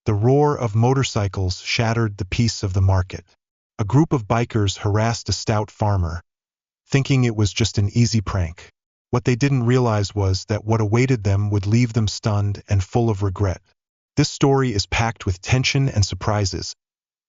The roar of motorcycles shattered the peace of the market. A group of bikers harassed a stout farmer, thinking it was just an easy prank. What they didn't realize was that what awaited them would leave them stunned and full of regret. This story is packed with tension and surprises,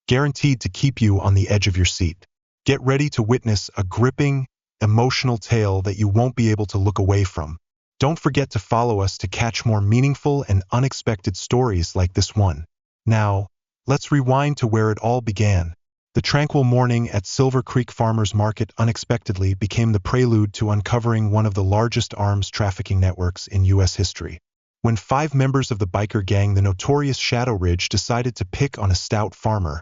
guaranteed to keep you on the edge of your seat. Get ready to witness a gripping, emotional tale that you won't be able to look away from. Don't forget to follow us to catch more meaningful and unexpected stories like this one. Now, let's rewind to where it all began. The tranquil morning at Silver Creek Farmers Market unexpectedly became the prelude to uncovering one of the largest arms trafficking networks in U.S. history. When 5 members of the biker gang, the notorious Shadow Ridge, decided to pick on a stout farmer,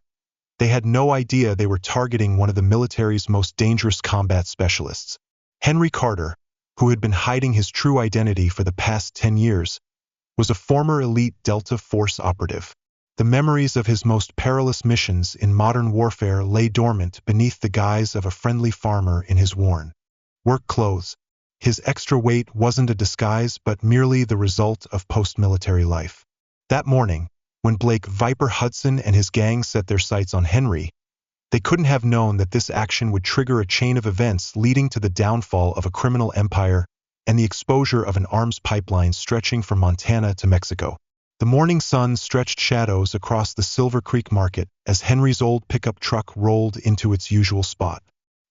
they had no idea they were targeting one of the military's most dangerous combat specialists. Henry Carter, who had been hiding his true identity for the past 10 years, was a former elite Delta Force operative. The memories of his most perilous missions in modern warfare lay dormant beneath the guise of a friendly farmer in his worn work clothes. His extra weight wasn't a disguise but merely the result of post-military life. That morning, when Blake "Viper" Hudson and his gang set their sights on Henry, they couldn't have known that this action would trigger a chain of events leading to the downfall of a criminal empire and the exposure of an arms pipeline stretching from Montana to Mexico. The morning sun stretched shadows across the Silver Creek market as Henry's old pickup truck rolled into its usual spot.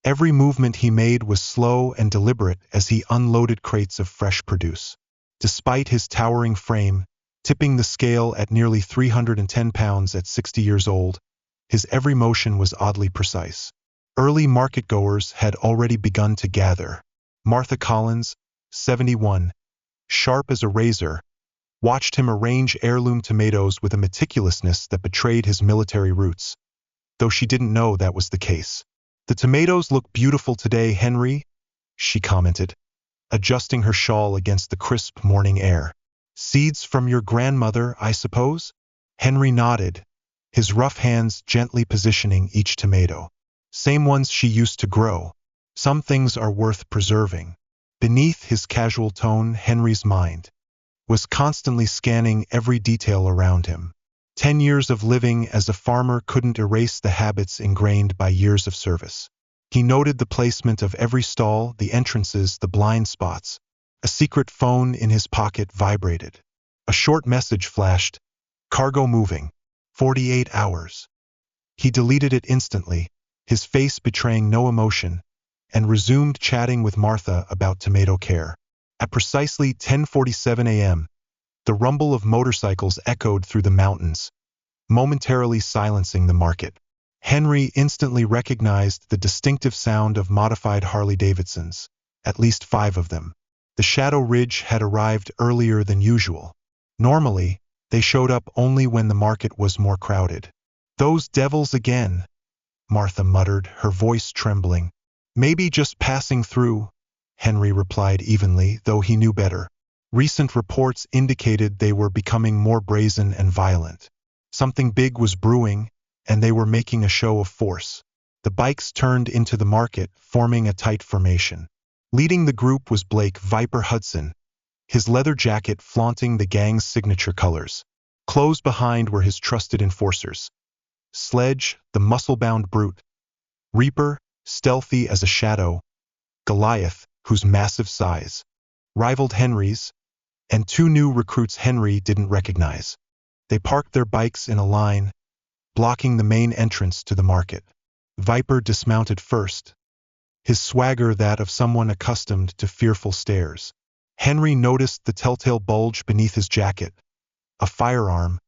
Every movement he made was slow and deliberate as he unloaded crates of fresh produce. Despite his towering frame, tipping the scale at nearly 310 pounds at 60 years old, his every motion was oddly precise. Early market-goers had already begun to gather. Martha Collins, 71, sharp as a razor, watched him arrange heirloom tomatoes with a meticulousness that betrayed his military roots, though she didn't know that was the case. "The tomatoes look beautiful today, Henry," she commented, adjusting her shawl against the crisp morning air. "Seeds from your grandmother, I suppose?" Henry nodded, his rough hands gently positioning each tomato. "Same ones she used to grow. Some things are worth preserving." Beneath his casual tone, Henry's mind was constantly scanning every detail around him. 10 years of living as a farmer couldn't erase the habits ingrained by years of service. He noted the placement of every stall, the entrances, the blind spots. A secret phone in his pocket vibrated. A short message flashed, "Cargo moving. 48 hours." He deleted it instantly, his face betraying no emotion, and resumed chatting with Martha about tomato care. At precisely 10:47 a.m., the rumble of motorcycles echoed through the mountains, momentarily silencing the market. Henry instantly recognized the distinctive sound of modified Harley-Davidsons, at least 5 of them. The Shadow Ridge had arrived earlier than usual. Normally, they showed up only when the market was more crowded. "Those devils again," Martha muttered, her voice trembling. "Maybe just passing through," Henry replied evenly, though he knew better. Recent reports indicated they were becoming more brazen and violent. Something big was brewing, and they were making a show of force. The bikes turned into the market, forming a tight formation. Leading the group was Blake "Viper" Hudson, his leather jacket flaunting the gang's signature colors. Close behind were his trusted enforcers: Sledge, the muscle-bound brute; Reaper, stealthy as a shadow; Goliath, whose massive size rivaled Henry's; and 2 new recruits Henry didn't recognize. They parked their bikes in a line, blocking the main entrance to the market. Viper dismounted first, his swagger that of someone accustomed to fearful stares. Henry noticed the telltale bulge beneath his jacket, a firearm,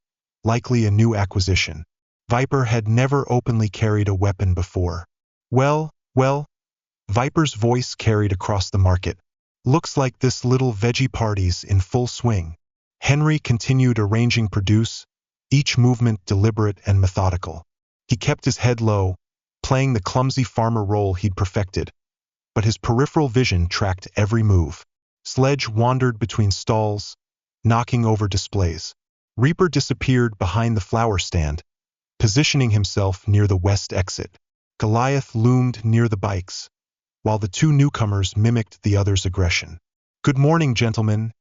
likely a new acquisition. Viper had never openly carried a weapon before. Well, Viper's voice carried across the market. "Looks like this little veggie party's in full swing." Henry continued arranging produce, each movement deliberate and methodical. He kept his head low, playing the clumsy farmer role he'd perfected, but his peripheral vision tracked every move. Sledge wandered between stalls, knocking over displays. Reaper disappeared behind the flower stand, positioning himself near the west exit. Goliath loomed near the bikes, while the 2 newcomers mimicked the other's aggression. "Good morning, gentlemen,"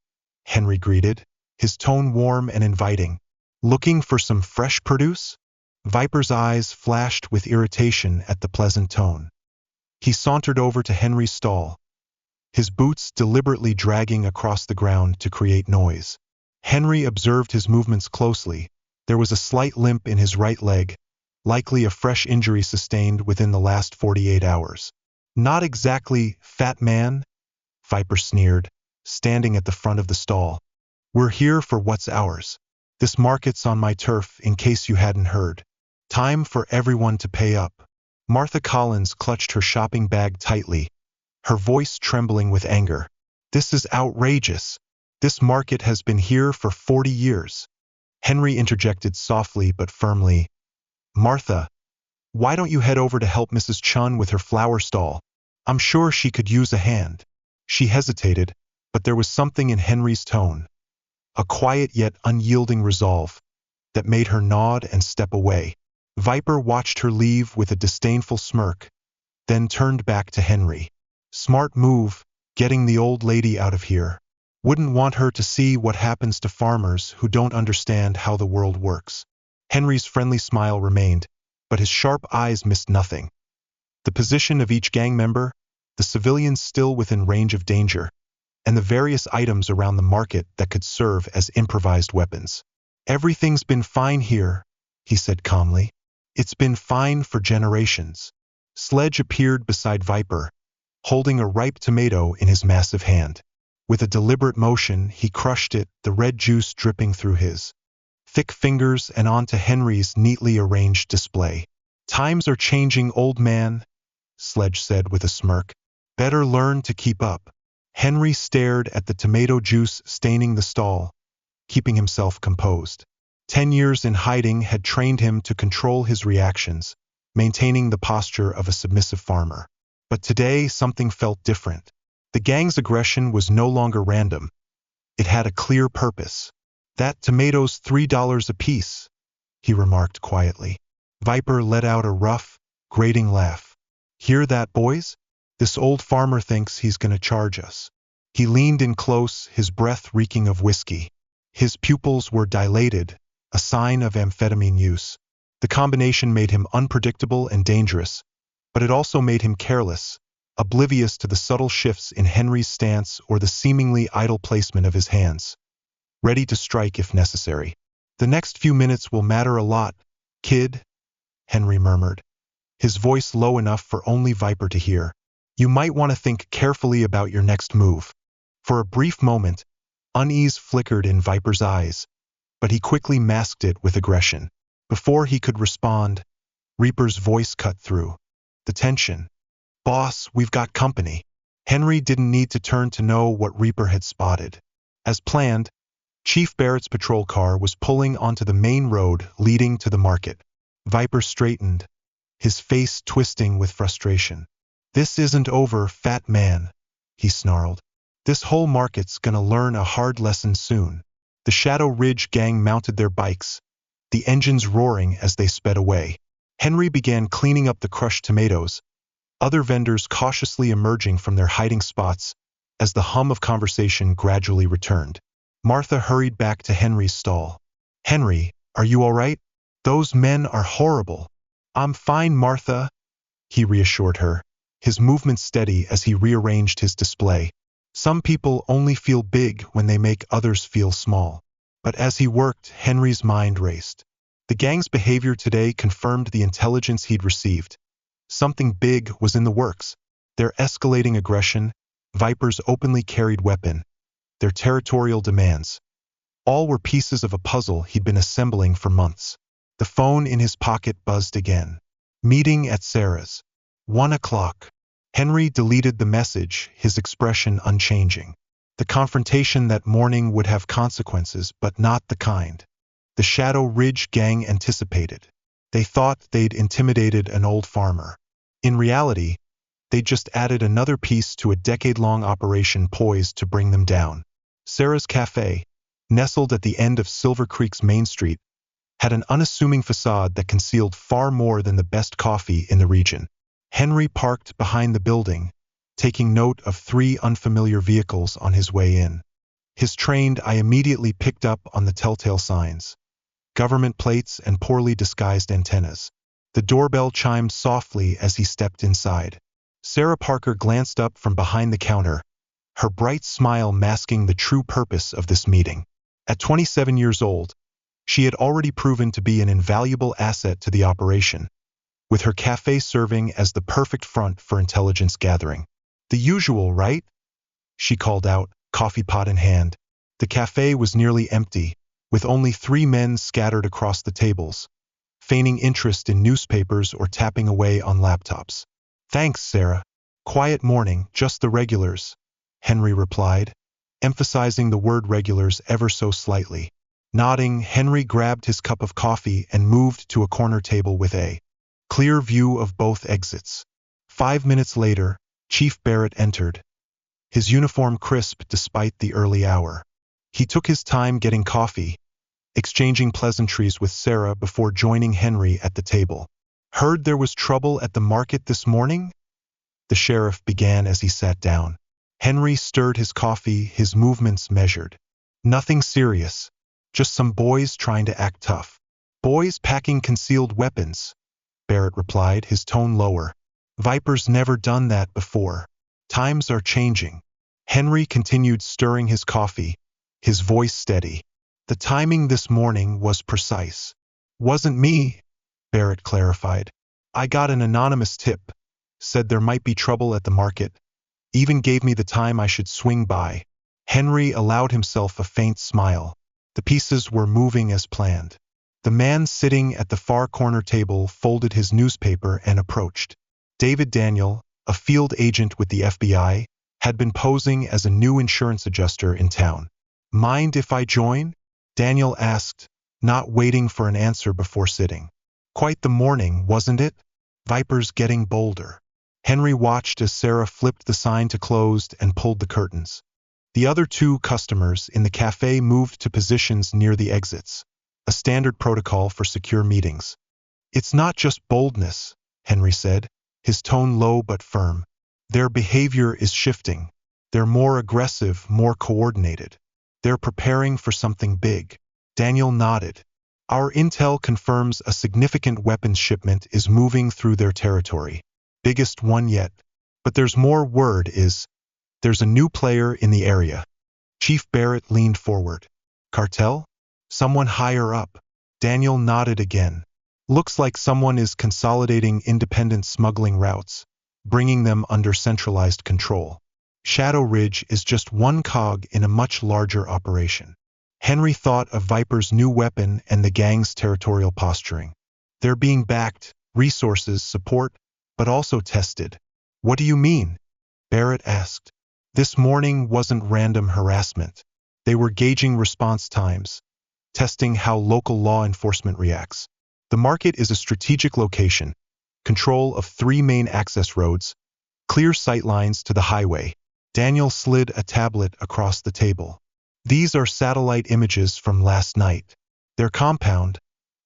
Henry greeted, his tone warm and inviting. Looking for some fresh produce? Viper's eyes flashed with irritation at the pleasant tone. He sauntered over to Henry's stall, his boots deliberately dragging across the ground to create noise. Henry observed his movements closely. There was a slight limp in his right leg, likely a fresh injury sustained within the last 48 hours. Not exactly, fat man, Viper sneered, standing at the front of the stall. We're here for what's ours. This market's on my turf, in case you hadn't heard. Time for everyone to pay up. Martha Collins clutched her shopping bag tightly, her voice trembling with anger. This is outrageous. This market has been here for 40 years. Henry interjected softly but firmly. Martha, why don't you head over to help Mrs. Chun with her flower stall? I'm sure she could use a hand. She hesitated, but there was something in Henry's tone, a quiet yet unyielding resolve, that made her nod and step away. Viper watched her leave with a disdainful smirk, then turned back to Henry. Smart move, getting the old lady out of here. Wouldn't want her to see what happens to farmers who don't understand how the world works. Henry's friendly smile remained, but his sharp eyes missed nothing. The position of each gang member, the civilians still within range of danger, and the various items around the market that could serve as improvised weapons. Everything's been fine here, he said calmly. It's been fine for generations. Sledge appeared beside Viper, holding a ripe tomato in his massive hand. With a deliberate motion, he crushed it, the red juice dripping through his thick fingers and onto Henry's neatly arranged display. Times are changing, old man, Sledge said with a smirk. Better learn to keep up. Henry stared at the tomato juice staining the stall, keeping himself composed. 10 years in hiding had trained him to control his reactions, maintaining the posture of a submissive farmer. But today something felt different. The gang's aggression was no longer random. It had a clear purpose. That tomato's $3 apiece, he remarked quietly. Viper let out a rough, grating laugh. Hear that, boys? This old farmer thinks he's gonna charge us. He leaned in close, his breath reeking of whiskey. His pupils were dilated, a sign of amphetamine use. The combination made him unpredictable and dangerous, but it also made him careless, oblivious to the subtle shifts in Henry's stance or the seemingly idle placement of his hands, ready to strike if necessary. The next few minutes will matter a lot, kid, Henry murmured, his voice low enough for only Viper to hear. You might want to think carefully about your next move. For a brief moment, unease flickered in Viper's eyes, but he quickly masked it with aggression. Before he could respond, Reaper's voice cut through the tension. Boss, we've got company. Henry didn't need to turn to know what Reaper had spotted. As planned, Chief Barrett's patrol car was pulling onto the main road leading to the market. Viper straightened, his face twisting with frustration. This isn't over, fat man, he snarled. This whole market's gonna learn a hard lesson soon. The Shadow Ridge gang mounted their bikes, the engines roaring as they sped away. Henry began cleaning up the crushed tomatoes, other vendors cautiously emerging from their hiding spots as the hum of conversation gradually returned. Martha hurried back to Henry's stall. Henry, are you all right? Those men are horrible. I'm fine, Martha, he reassured her, his movements steady as he rearranged his display. Some people only feel big when they make others feel small. But as he worked, Henry's mind raced. The gang's behavior today confirmed the intelligence he'd received. Something big was in the works. Their escalating aggression, Viper's openly carried weapon, their territorial demands. All were pieces of a puzzle he'd been assembling for months. The phone in his pocket buzzed again. Meeting at Sarah's. 1 o'clock. Henry deleted the message, his expression unchanging. The confrontation that morning would have consequences, but not the kind the Shadow Ridge gang anticipated. They thought they'd intimidated an old farmer. In reality, they'd just added another piece to a decade-long operation poised to bring them down. Sarah's Cafe, nestled at the end of Silver Creek's Main Street, had an unassuming facade that concealed far more than the best coffee in the region. Henry parked behind the building, taking note of 3 unfamiliar vehicles on his way in. His trained eye immediately picked up on the telltale signs. government plates and poorly disguised antennas. The doorbell chimed softly as he stepped inside. Sarah Parker glanced up from behind the counter, her bright smile masking the true purpose of this meeting. At 27 years old, she had already proven to be an invaluable asset to the operation, with her cafe serving as the perfect front for intelligence gathering. "The usual, right?" she called out, coffee pot in hand. The cafe was nearly empty, with only 3 men scattered across the tables, feigning interest in newspapers or tapping away on laptops. "Thanks, Sarah. Quiet morning, just the regulars," Henry replied, emphasizing the word regulars ever so slightly. Nodding, Henry grabbed his cup of coffee and moved to a corner table with a clear view of both exits. 5 minutes later, Chief Barrett entered, his uniform crisp despite the early hour. He took his time getting coffee, exchanging pleasantries with Sarah before joining Henry at the table. "Heard there was trouble at the market this morning?" the sheriff began as he sat down. Henry stirred his coffee, his movements measured. "Nothing serious. Just some boys trying to act tough." "Boys packing concealed weapons," Barrett replied, his tone lower. "Viper's never done that before. Times are changing." Henry continued stirring his coffee, his voice steady. "The timing this morning was precise." "Wasn't me," Barrett clarified. "I got an anonymous tip, said there might be trouble at the market, even gave me the time I should swing by." Henry allowed himself a faint smile. The pieces were moving as planned. The man sitting at the far corner table folded his newspaper and approached. David Daniel, a field agent with the FBI, had been posing as a new insurance adjuster in town. "Mind if I join?" Daniel asked, not waiting for an answer before sitting. "Quite the morning, wasn't it? Viper's getting bolder." Henry watched as Sarah flipped the sign to closed and pulled the curtains. The other 2 customers in the cafe moved to positions near the exits, a standard protocol for secure meetings. "It's not just boldness," Henry said, his tone low but firm. "Their behavior is shifting. They're more aggressive, more coordinated. They're preparing for something big." Daniel nodded. "Our intel confirms a significant weapons shipment is moving through their territory. Biggest one yet. But there's more. Word is, there's a new player in the area." Chief Barrett leaned forward. "Cartel? Someone higher up?" Daniel nodded again. "Looks like someone is consolidating independent smuggling routes, bringing them under centralized control. Shadow Ridge is just one cog in a much larger operation." Henry thought of Viper's new weapon and the gang's territorial posturing. "They're being backed, resources, support, but also tested." "What do you mean?" Barrett asked. "This morning wasn't random harassment. They were gauging response times, testing how local law enforcement reacts. The market is a strategic location, control of 3 main access roads, clear sightlines to the highway." Daniel slid a tablet across the table. "These are satellite images from last night. Their compound,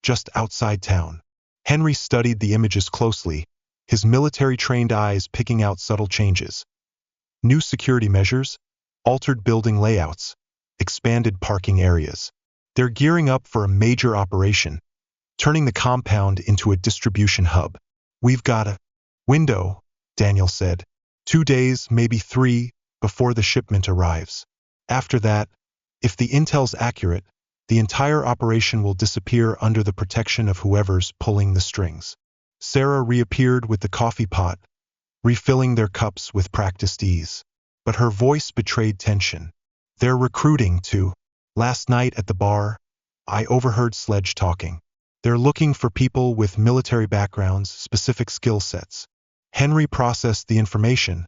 just outside town." Henry studied the images closely, his military-trained eyes picking out subtle changes. New security measures, altered building layouts, expanded parking areas. They're gearing up for a major operation, turning the compound into a distribution hub. "We've got a window," Daniel said. 2 days, maybe 3, before the shipment arrives. After that, if the intel's accurate, the entire operation will disappear under the protection of whoever's pulling the strings." Sarah reappeared with the coffee pot, refilling their cups with practiced ease. But her voice betrayed tension. "They're recruiting, too. Last night at the bar, I overheard Sledge talking. They're looking for people with military backgrounds, specific skill sets." Henry processed the information,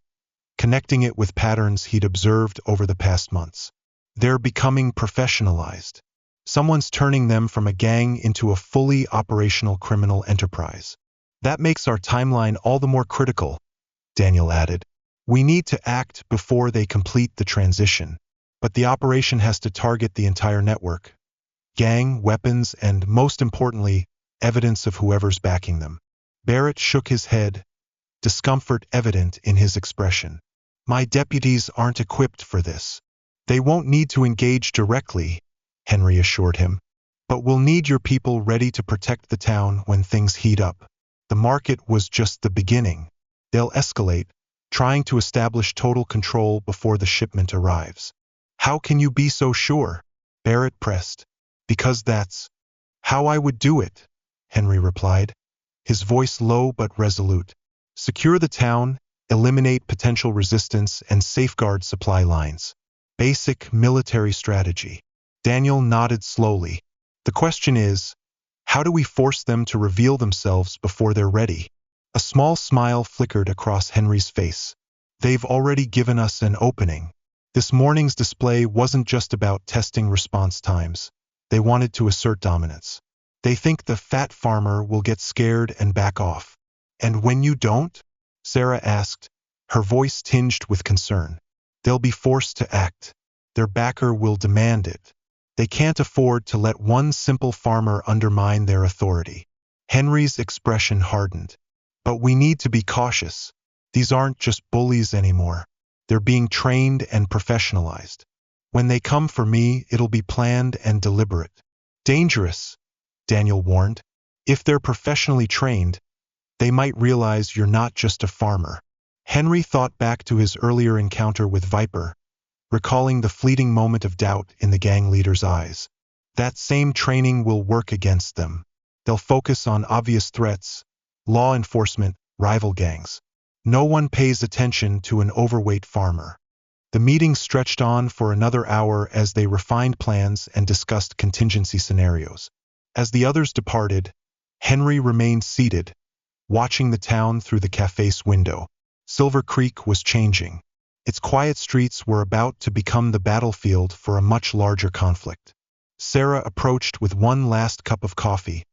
connecting it with patterns he'd observed over the past months. "They're becoming professionalized. Someone's turning them from a gang into a fully operational criminal enterprise." "That makes our timeline all the more critical," Daniel added. "We need to act before they complete the transition. But the operation has to target the entire network. Gang, weapons, and, most importantly, evidence of whoever's backing them." Barrett shook his head, discomfort evident in his expression. "My deputies aren't equipped for this." "They won't need to engage directly," Henry assured him. But we'll need your people ready to protect the town when things heat up. The market was just the beginning. They'll escalate, trying to establish total control before the shipment arrives. How can you be so sure? Barrett pressed. Because that's how I would do it, Henry replied, his voice low but resolute. Secure the town, eliminate potential resistance, and safeguard supply lines. Basic military strategy. Daniel nodded slowly. The question is, how do we force them to reveal themselves before they're ready? A small smile flickered across Henry's face. They've already given us an opening. This morning's display wasn't just about testing response times. They wanted to assert dominance. They think the fat farmer will get scared and back off. And when you don't? Sarah asked, her voice tinged with concern. They'll be forced to act. Their backer will demand it. They can't afford to let one simple farmer undermine their authority. Henry's expression hardened. But we need to be cautious. These aren't just bullies anymore. They're being trained and professionalized. When they come for me, it'll be planned and deliberate. Dangerous, Daniel warned. If they're professionally trained, they might realize you're not just a farmer. Henry thought back to his earlier encounter with Viper, recalling the fleeting moment of doubt in the gang leader's eyes. That same training will work against them. They'll focus on obvious threats, law enforcement, rival gangs. No one pays attention to an overweight farmer. The meeting stretched on for another hour as they refined plans and discussed contingency scenarios. As the others departed, Henry remained seated, watching the town through the cafe's window. Silver Creek was changing. Its quiet streets were about to become the battlefield for a much larger conflict. Sarah approached with one last cup of coffee,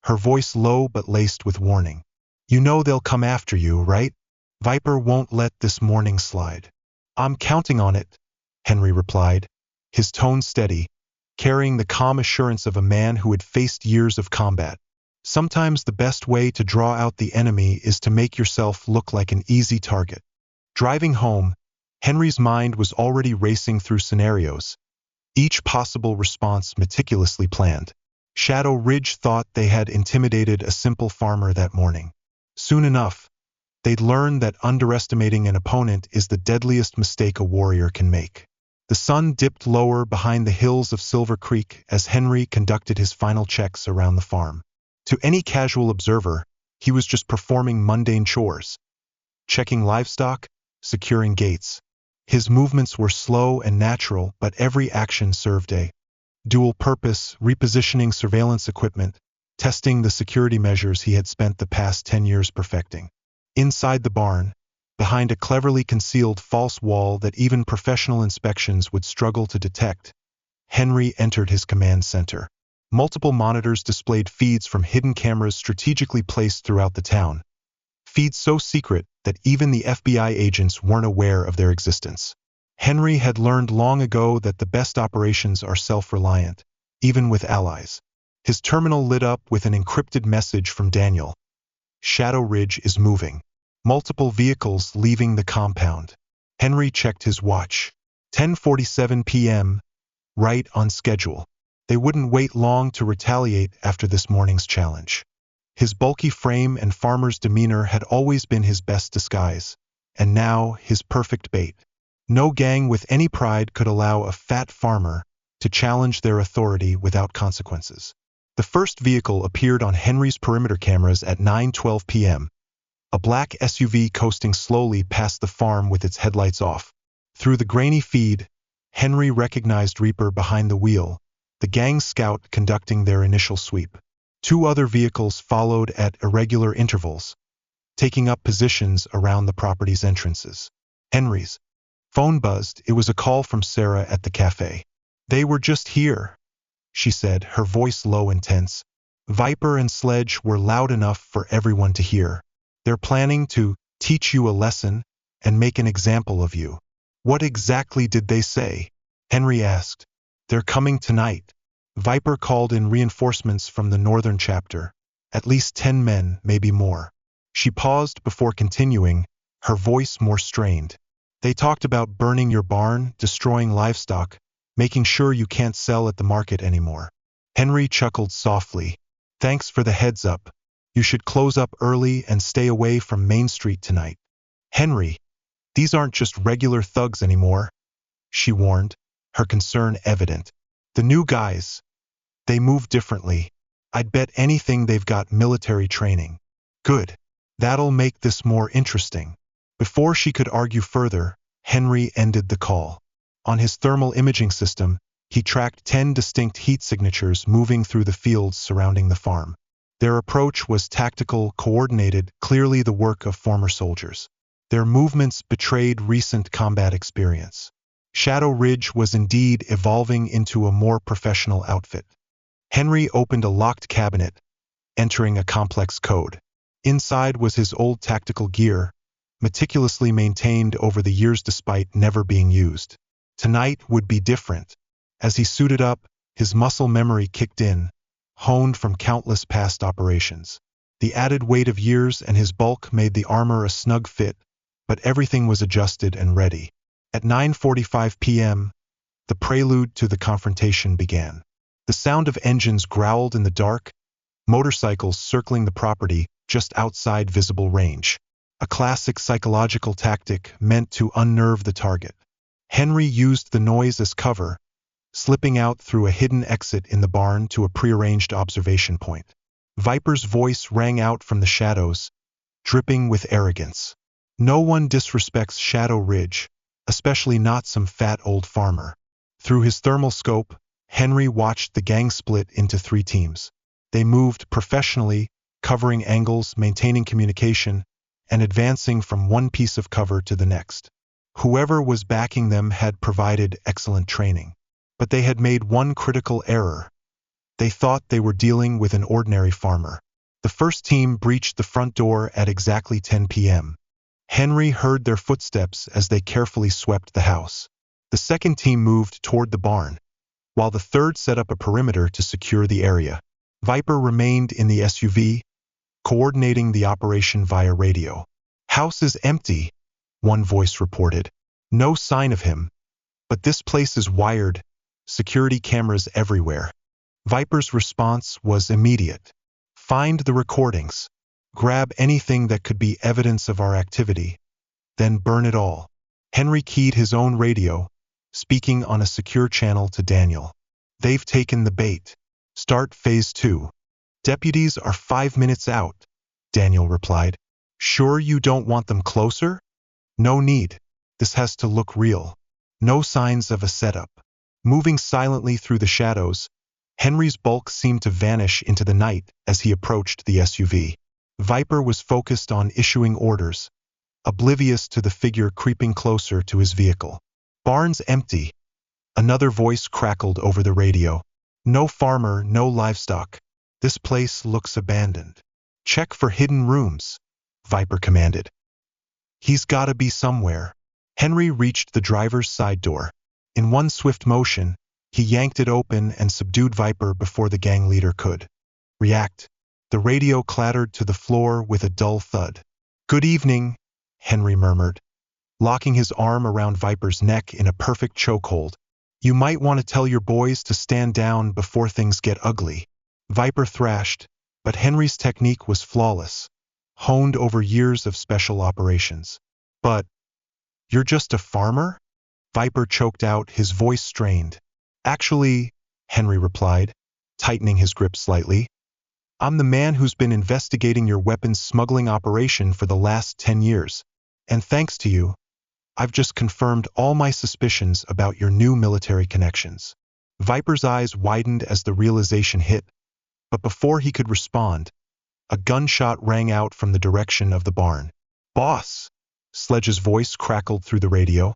her voice low but laced with warning. You know they'll come after you, right? Viper won't let this morning slide. I'm counting on it, Henry replied, his tone steady, carrying the calm assurance of a man who had faced years of combat. Sometimes the best way to draw out the enemy is to make yourself look like an easy target. Driving home, Henry's mind was already racing through scenarios, each possible response meticulously planned. Shadow Ridge thought they had intimidated a simple farmer that morning. Soon enough, they'd learn that underestimating an opponent is the deadliest mistake a warrior can make. The sun dipped lower behind the hills of Silver Creek as Henry conducted his final checks around the farm. To any casual observer, he was just performing mundane chores, checking livestock, securing gates. His movements were slow and natural, but every action served a dual purpose, repositioning surveillance equipment, testing the security measures he had spent the past 10 years perfecting. Inside the barn, behind a cleverly concealed false wall that even professional inspections would struggle to detect, Henry entered his command center. Multiple monitors displayed feeds from hidden cameras strategically placed throughout the town. Feeds so secret that even the FBI agents weren't aware of their existence. Henry had learned long ago that the best operations are self-reliant, even with allies. His terminal lit up with an encrypted message from Daniel. Shadow Ridge is moving. Multiple vehicles leaving the compound. Henry checked his watch. 10:47 p.m., right on schedule. They wouldn't wait long to retaliate after this morning's challenge. His bulky frame and farmer's demeanor had always been his best disguise, and now his perfect bait. No gang with any pride could allow a fat farmer to challenge their authority without consequences. The first vehicle appeared on Henry's perimeter cameras at 9:12 p.m., a black SUV coasting slowly past the farm with its headlights off. Through the grainy feed, Henry recognized Reaper behind the wheel, the gang scout conducting their initial sweep. Two other vehicles followed at irregular intervals, taking up positions around the property's entrances. Henry's phone buzzed. It was a call from Sarah at the cafe. They were just here, she said, her voice low and tense. Viper and Sledge were loud enough for everyone to hear. They're planning to teach you a lesson and make an example of you. What exactly did they say? Henry asked. They're coming tonight. Viper called in reinforcements from the northern chapter. At least 10 men, maybe more. She paused before continuing, her voice more strained. They talked about burning your barn, destroying livestock, making sure you can't sell at the market anymore. Henry chuckled softly. Thanks for the heads up. You should close up early and stay away from Main Street tonight. Henry, these aren't just regular thugs anymore, she warned, her concern evident. The new guys, they move differently. I'd bet anything they've got military training. Good. That'll make this more interesting. Before she could argue further, Henry ended the call. On his thermal imaging system, he tracked 10 distinct heat signatures moving through the fields surrounding the farm. Their approach was tactical, coordinated, clearly the work of former soldiers. Their movements betrayed recent combat experience. Shadow Ridge was indeed evolving into a more professional outfit. Henry opened a locked cabinet, entering a complex code. Inside was his old tactical gear, meticulously maintained over the years despite never being used. Tonight would be different. As he suited up, his muscle memory kicked in, honed from countless past operations. The added weight of years and his bulk made the armor a snug fit, but everything was adjusted and ready. At 9:45 p.m., the prelude to the confrontation began. The sound of engines growled in the dark, motorcycles circling the property just outside visible range. A classic psychological tactic meant to unnerve the target. Henry used the noise as cover, slipping out through a hidden exit in the barn to a prearranged observation point. Viper's voice rang out from the shadows, dripping with arrogance. No one disrespects Shadow Ridge, especially not some fat old farmer. Through his thermal scope, Henry watched the gang split into 3 teams. They moved professionally, covering angles, maintaining communication, and advancing from one piece of cover to the next. Whoever was backing them had provided excellent training. But they had made one critical error. They thought they were dealing with an ordinary farmer. The first team breached the front door at exactly 10 p.m. Henry heard their footsteps as they carefully swept the house. The second team moved toward the barn, while the third set up a perimeter to secure the area. Viper remained in the SUV, coordinating the operation via radio. House is empty, one voice reported. No sign of him. But this place is wired, security cameras everywhere. Viper's response was immediate. Find the recordings. Grab anything that could be evidence of our activity. Then burn it all. Henry keyed his own radio, speaking on a secure channel to Daniel. They've taken the bait. Start phase 2. Deputies are 5 minutes out, Daniel replied. Sure you don't want them closer? No need. This has to look real. No signs of a setup. Moving silently through the shadows, Henry's bulk seemed to vanish into the night as he approached the SUV. Viper was focused on issuing orders, oblivious to the figure creeping closer to his vehicle. Barn's empty. Another voice crackled over the radio. No farmer, no livestock. This place looks abandoned. Check for hidden rooms, Viper commanded. He's gotta be somewhere. Henry reached the driver's side door. In one swift motion, he yanked it open and subdued Viper before the gang leader could react. The radio clattered to the floor with a dull thud. Good evening, Henry murmured, locking his arm around Viper's neck in a perfect chokehold. You might want to tell your boys to stand down before things get ugly. Viper thrashed, but Henry's technique was flawless, honed over years of special operations. But, you're just a farmer? Viper choked out, his voice strained. Actually, Henry replied, tightening his grip slightly, I'm the man who's been investigating your weapons smuggling operation for the last 10 years. And thanks to you, I've just confirmed all my suspicions about your new military connections. Viper's eyes widened as the realization hit, but before he could respond, a gunshot rang out from the direction of the barn. Boss! Sledge's voice crackled through the radio.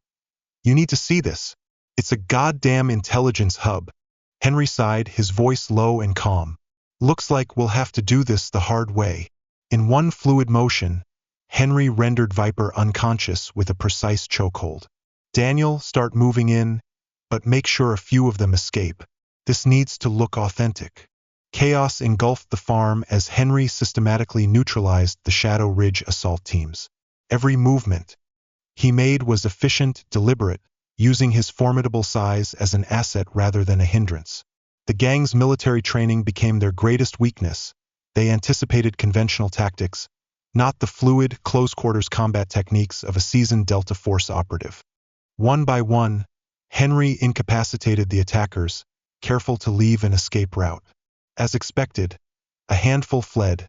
You need to see this. It's a goddamn intelligence hub. Henry sighed, his voice low and calm. Looks like we'll have to do this the hard way. In one fluid motion, Henry rendered Viper unconscious with a precise chokehold. Daniel, start moving in, but make sure a few of them escape. This needs to look authentic. Chaos engulfed the farm as Henry systematically neutralized the Shadow Ridge assault teams. Every movement he made was efficient, deliberate, using his formidable size as an asset rather than a hindrance. The gang's military training became their greatest weakness. They anticipated conventional tactics, not the fluid, close-quarters combat techniques of a seasoned Delta Force operative. One by one, Henry incapacitated the attackers, careful to leave an escape route. As expected, a handful fled,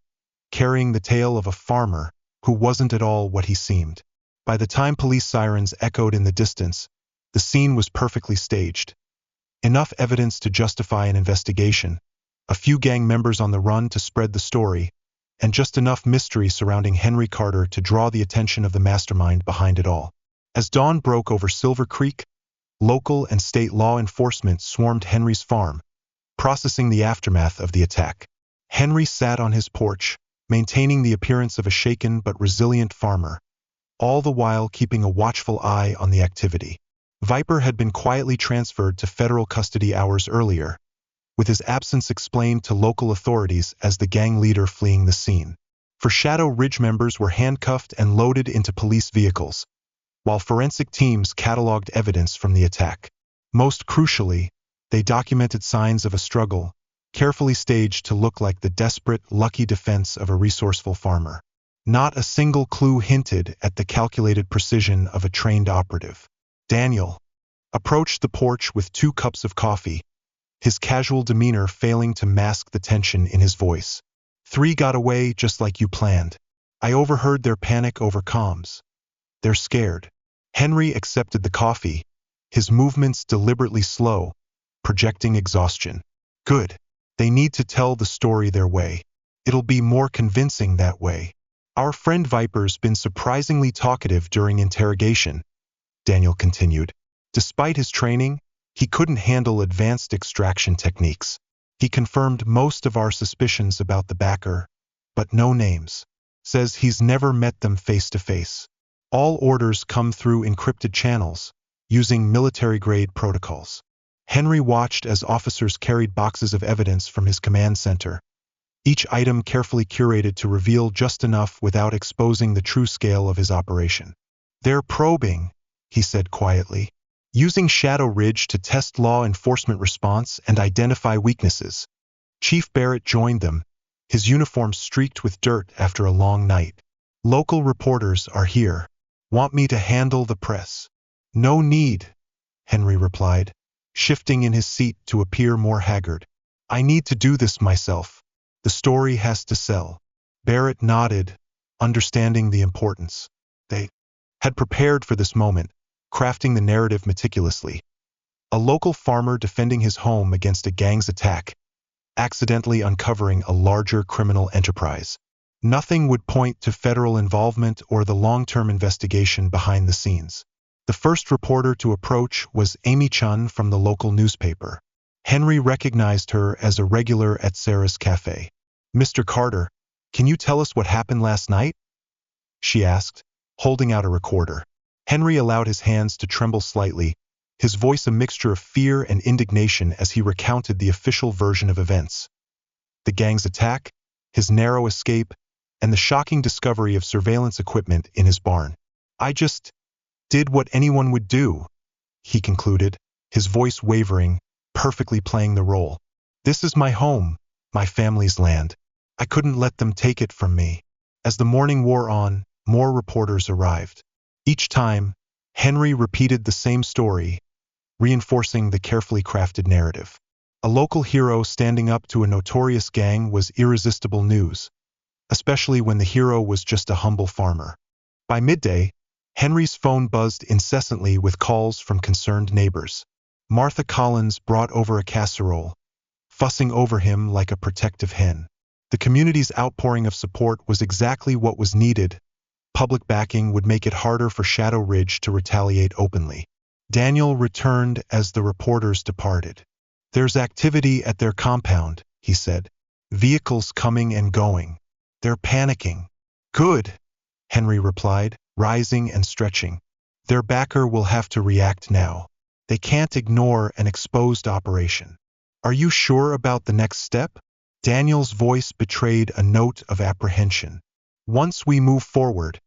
carrying the tale of a farmer who wasn't at all what he seemed. By the time police sirens echoed in the distance, the scene was perfectly staged. Enough evidence to justify an investigation, a few gang members on the run to spread the story, and just enough mystery surrounding Henry Carter to draw the attention of the mastermind behind it all. As dawn broke over Silver Creek, local and state law enforcement swarmed Henry's farm, processing the aftermath of the attack. Henry sat on his porch, maintaining the appearance of a shaken but resilient farmer, all the while keeping a watchful eye on the activity. Viper had been quietly transferred to federal custody hours earlier, with his absence explained to local authorities as the gang leader fleeing the scene. For Shadow Ridge members were handcuffed and loaded into police vehicles, while forensic teams cataloged evidence from the attack. Most crucially, they documented signs of a struggle, carefully staged to look like the desperate, lucky defense of a resourceful farmer. Not a single clue hinted at the calculated precision of a trained operative. Daniel approached the porch with 2 cups of coffee, his casual demeanor failing to mask the tension in his voice. 3 got away just like you planned. I overheard their panic over comms. They're scared. Henry accepted the coffee, his movements deliberately slow, projecting exhaustion. Good. They need to tell the story their way. It'll be more convincing that way. Our friend Viper's been surprisingly talkative during interrogation, Daniel continued. Despite his training, he couldn't handle advanced extraction techniques. He confirmed most of our suspicions about the backer, but no names. Says he's never met them face to face. All orders come through encrypted channels, using military-grade protocols. Henry watched as officers carried boxes of evidence from his command center, each item carefully curated to reveal just enough without exposing the true scale of his operation. They're probing, he said quietly, using Shadow Ridge to test law enforcement response and identify weaknesses. Chief Barrett joined them, his uniform streaked with dirt after a long night. Local reporters are here. Want me to handle the press? No need, Henry replied, shifting in his seat to appear more haggard. I need to do this myself. The story has to sell. Barrett nodded, understanding the importance. They had prepared for this moment, crafting the narrative meticulously. A local farmer defending his home against a gang's attack, accidentally uncovering a larger criminal enterprise. Nothing would point to federal involvement or the long-term investigation behind the scenes. The first reporter to approach was Amy Chun from the local newspaper. Henry recognized her as a regular at Sarah's cafe. Mr. Carter, can you tell us what happened last night? She asked, holding out a recorder. Henry allowed his hands to tremble slightly, his voice a mixture of fear and indignation as he recounted the official version of events. The gang's attack, his narrow escape, and the shocking discovery of surveillance equipment in his barn. I just did what anyone would do, he concluded, his voice wavering, perfectly playing the role. This is my home, my family's land. I couldn't let them take it from me. As the morning wore on, more reporters arrived. Each time, Henry repeated the same story, reinforcing the carefully crafted narrative. A local hero standing up to a notorious gang was irresistible news, especially when the hero was just a humble farmer. By midday, Henry's phone buzzed incessantly with calls from concerned neighbors. Martha Collins brought over a casserole, fussing over him like a protective hen. The community's outpouring of support was exactly what was needed. Public backing would make it harder for Shadow Ridge to retaliate openly. Daniel returned as the reporters departed. There's activity at their compound, he said. Vehicles coming and going. They're panicking. Good, Henry replied, rising and stretching. Their backer will have to react now. They can't ignore an exposed operation. Are you sure about the next step? Daniel's voice betrayed a note of apprehension. Once we move forward,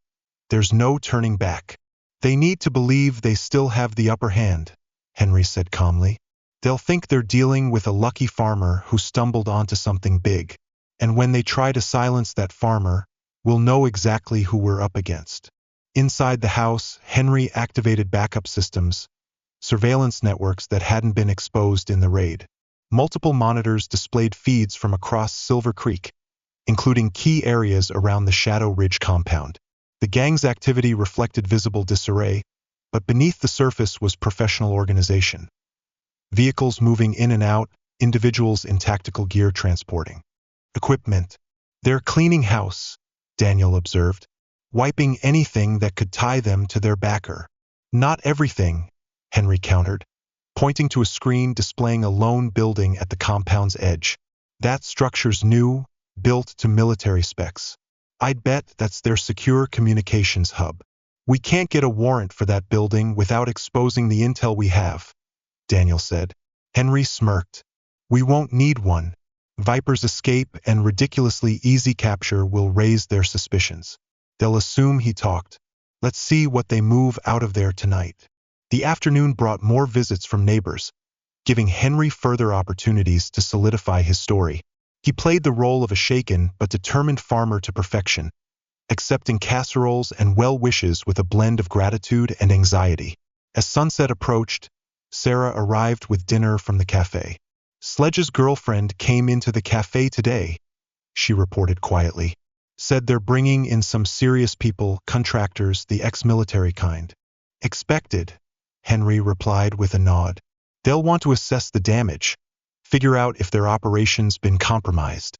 there's no turning back. They need to believe they still have the upper hand, Henry said calmly. They'll think they're dealing with a lucky farmer who stumbled onto something big. And when they try to silence that farmer, we'll know exactly who we're up against. Inside the house, Henry activated backup systems, surveillance networks that hadn't been exposed in the raid. Multiple monitors displayed feeds from across Silver Creek, including key areas around the Shadow Ridge compound. The gang's activity reflected visible disarray, but beneath the surface was professional organization. Vehicles moving in and out, individuals in tactical gear transporting equipment. They're cleaning house, Daniel observed, wiping anything that could tie them to their backer. Not everything, Henry countered, pointing to a screen displaying a lone building at the compound's edge. That structure's new, built to military specs. I'd bet that's their secure communications hub. We can't get a warrant for that building without exposing the intel we have, Daniel said. Henry smirked. We won't need one. Viper's escape and ridiculously easy capture will raise their suspicions. They'll assume he talked. Let's see what they move out of there tonight. The afternoon brought more visits from neighbors, giving Henry further opportunities to solidify his story. He played the role of a shaken but determined farmer to perfection, accepting casseroles and well wishes with a blend of gratitude and anxiety. As sunset approached, Sarah arrived with dinner from the cafe. Sledge's girlfriend came into the cafe today, she reported quietly. Said they're bringing in some serious people, contractors, the ex-military kind. Expected, Henry replied with a nod. They'll want to assess the damage, figure out if their operation's been compromised.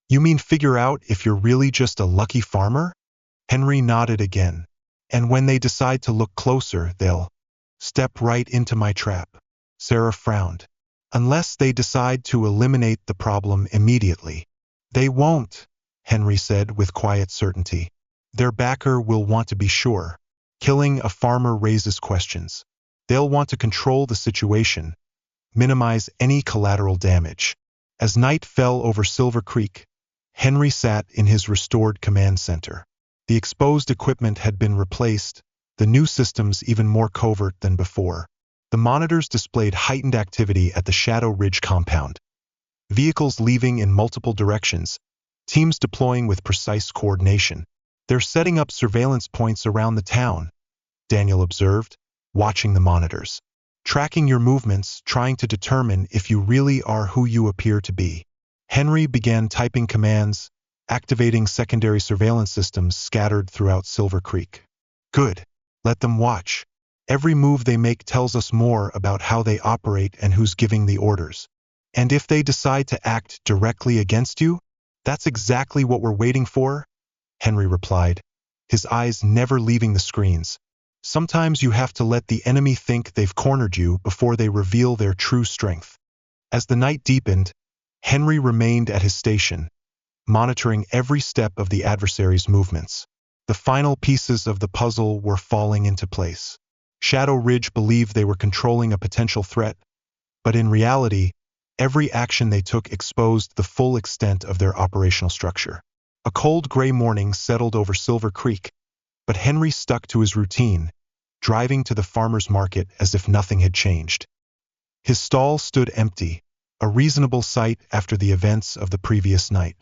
You mean figure out if you're really just a lucky farmer? Henry nodded again. And when they decide to look closer, they'll step right into my trap. Sarah frowned. Unless they decide to eliminate the problem immediately. They won't, Henry said with quiet certainty. Their backer will want to be sure. Killing a farmer raises questions. They'll want to control the situation, minimize any collateral damage. As night fell over Silver Creek, Henry sat in his restored command center. The exposed equipment had been replaced, the new systems even more covert than before. The monitors displayed heightened activity at the Shadow Ridge compound. Vehicles leaving in multiple directions, teams deploying with precise coordination. They're setting up surveillance points around the town, Daniel observed, watching the monitors. Tracking your movements, trying to determine if you really are who you appear to be. Henry began typing commands, activating secondary surveillance systems scattered throughout Silver Creek. Good. Let them watch. Every move they make tells us more about how they operate and who's giving the orders. And if they decide to act directly against you, that's exactly what we're waiting for, Henry replied, his eyes never leaving the screens. Sometimes you have to let the enemy think they've cornered you before they reveal their true strength. As the night deepened, Henry remained at his station, monitoring every step of the adversary's movements. The final pieces of the puzzle were falling into place. Shadow Ridge believed they were controlling a potential threat, but in reality, every action they took exposed the full extent of their operational structure. A cold gray morning settled over Silver Creek, but Henry stuck to his routine, driving to the farmer's market as if nothing had changed. His stall stood empty, a reasonable sight after the events of the previous night.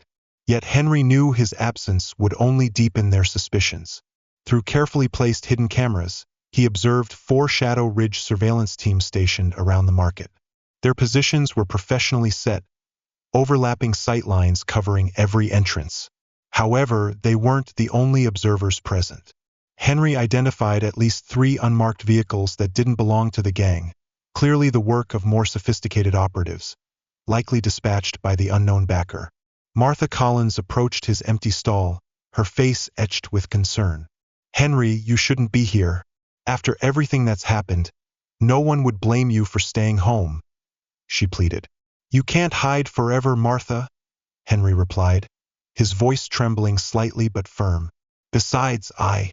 Yet Henry knew his absence would only deepen their suspicions. Through carefully placed hidden cameras, he observed 4 Shadow Ridge surveillance teams stationed around the market. Their positions were professionally set, overlapping sight lines covering every entrance. However, they weren't the only observers present. Henry identified at least 3 unmarked vehicles that didn't belong to the gang, clearly the work of more sophisticated operatives, likely dispatched by the unknown backer. Martha Collins approached his empty stall, her face etched with concern. Henry, you shouldn't be here. After everything that's happened, no one would blame you for staying home, she pleaded. You can't hide forever, Martha, Henry replied, his voice trembling slightly but firm. Besides, I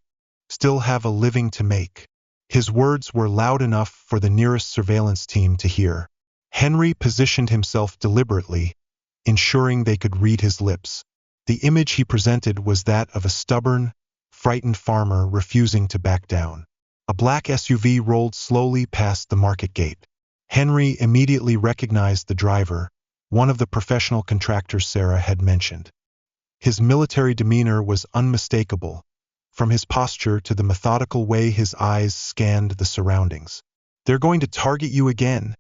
still have a living to make. His words were loud enough for the nearest surveillance team to hear. Henry positioned himself deliberately, ensuring they could read his lips. The image he presented was that of a stubborn, frightened farmer refusing to back down. A black SUV rolled slowly past the market gate. Henry immediately recognized the driver, one of the professional contractors Sarah had mentioned. His military demeanor was unmistakable, from his posture to the methodical way his eyes scanned the surroundings. "They're going to target you again,"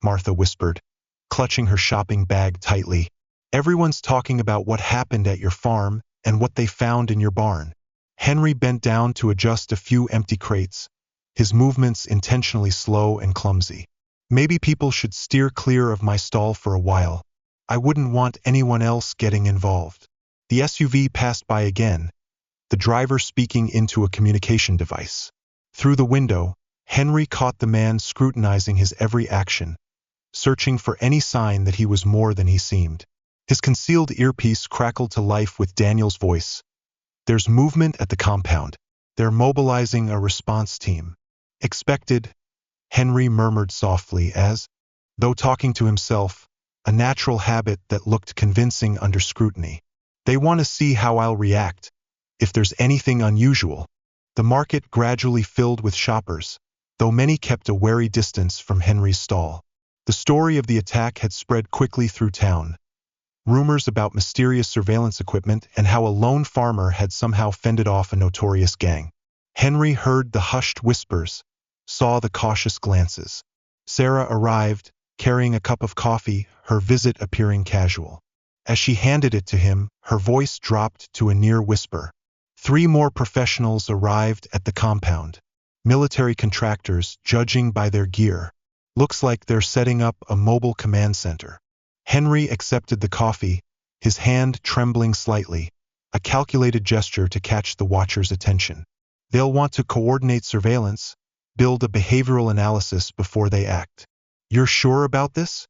Martha whispered, clutching her shopping bag tightly. "Everyone's talking about what happened at your farm and what they found in your barn." Henry bent down to adjust a few empty crates, his movements intentionally slow and clumsy. "Maybe people should steer clear of my stall for a while. I wouldn't want anyone else getting involved." The SUV passed by again, the driver speaking into a communication device. Through the window, Henry caught the man scrutinizing his every action, searching for any sign that he was more than he seemed. His concealed earpiece crackled to life with Daniel's voice. "There's movement at the compound. They're mobilizing a response team." "Expected," Henry murmured softly as, though talking to himself, a natural habit that looked convincing under scrutiny. "They want to see how I'll react, if there's anything unusual." The market gradually filled with shoppers, though many kept a wary distance from Henry's stall. The story of the attack had spread quickly through town. Rumors about mysterious surveillance equipment and how a lone farmer had somehow fended off a notorious gang. Henry heard the hushed whispers, saw the cautious glances. Sarah arrived, carrying a cup of coffee, her visit appearing casual. As she handed it to him, her voice dropped to a near whisper. 3 more professionals arrived at the compound. Military contractors, judging by their gear. "Looks like they're setting up a mobile command center." Henry accepted the coffee, his hand trembling slightly, a calculated gesture to catch the watcher's attention. "They'll want to coordinate surveillance, build a behavioral analysis before they act." "You're sure about this?"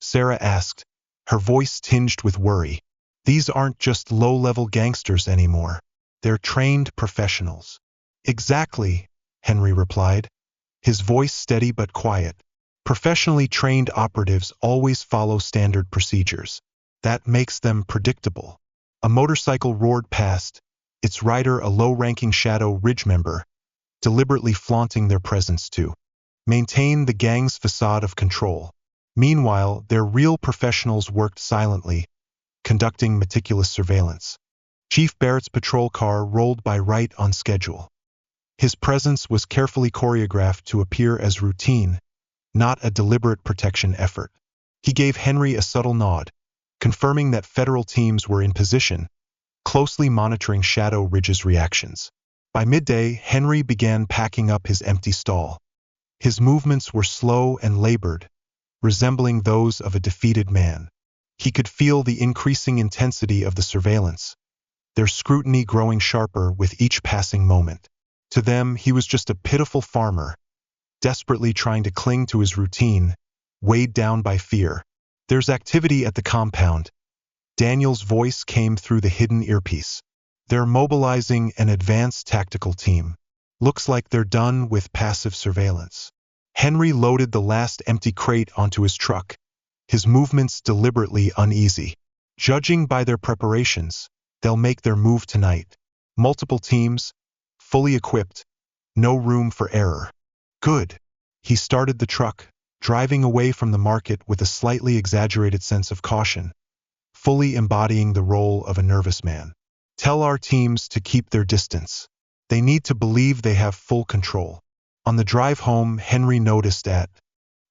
Sarah asked, her voice tinged with worry. "These aren't just low-level gangsters anymore. They're trained professionals." "Exactly," Henry replied, his voice steady but quiet. "Professionally trained operatives always follow standard procedures. That makes them predictable." A motorcycle roared past, its rider a low-ranking Shadow Ridge member, deliberately flaunting their presence to maintain the gang's facade of control. Meanwhile, their real professionals worked silently, conducting meticulous surveillance. Chief Barrett's patrol car rolled by right on schedule. His presence was carefully choreographed to appear as routine, not a deliberate protection effort. He gave Henry a subtle nod, confirming that federal teams were in position, closely monitoring Shadow Ridge's reactions. By midday, Henry began packing up his empty stall. His movements were slow and labored, resembling those of a defeated man. He could feel the increasing intensity of the surveillance, their scrutiny growing sharper with each passing moment. To them, he was just a pitiful farmer, desperately trying to cling to his routine, weighed down by fear. "There's activity at the compound." Daniel's voice came through the hidden earpiece. "They're mobilizing an advanced tactical team. Looks like they're done with passive surveillance." Henry loaded the last empty crate onto his truck, his movements deliberately uneasy. "Judging by their preparations, they'll make their move tonight. Multiple teams, fully equipped, no room for error." "Good." He started the truck, driving away from the market with a slightly exaggerated sense of caution, fully embodying the role of a nervous man. "Tell our teams to keep their distance. They need to believe they have full control." On the drive home, Henry noticed at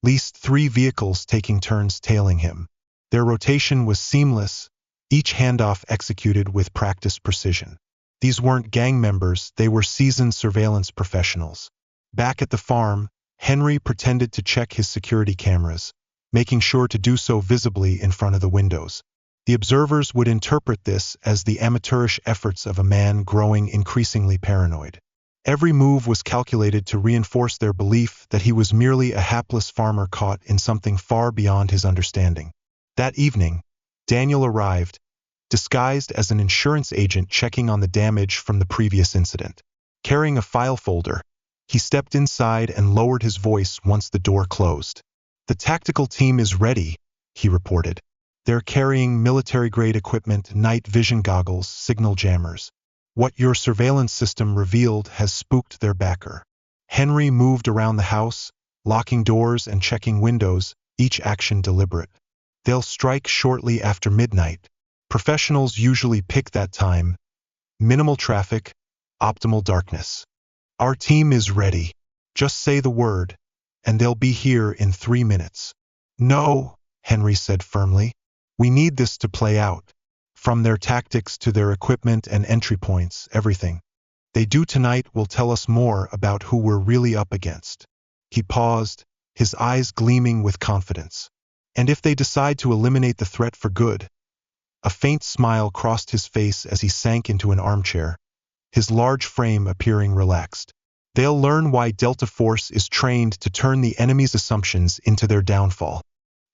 least 3 vehicles taking turns tailing him. Their rotation was seamless, each handoff executed with practiced precision. These weren't gang members, they were seasoned surveillance professionals. Back at the farm, Henry pretended to check his security cameras, making sure to do so visibly in front of the windows. The observers would interpret this as the amateurish efforts of a man growing increasingly paranoid. Every move was calculated to reinforce their belief that he was merely a hapless farmer caught in something far beyond his understanding. That evening, Daniel arrived, disguised as an insurance agent checking on the damage from the previous incident. Carrying a file folder, he stepped inside and lowered his voice once the door closed. "The tactical team is ready," he reported. "They're carrying military-grade equipment, night vision goggles, signal jammers. What your surveillance system revealed has spooked their backer." Henry moved around the house, locking doors and checking windows, each action deliberate. They'll strike shortly after midnight. Professionals usually pick that time. Minimal traffic, optimal darkness. Our team is ready. Just say the word, and they'll be here in 3 minutes. No, Henry said firmly. We need this to play out. From their tactics to their equipment and entry points, everything they do tonight will tell us more about who we're really up against. He paused, his eyes gleaming with confidence. And if they decide to eliminate the threat for good? A faint smile crossed his face as he sank into an armchair, his large frame appearing relaxed. They'll learn why Delta Force is trained to turn the enemy's assumptions into their downfall.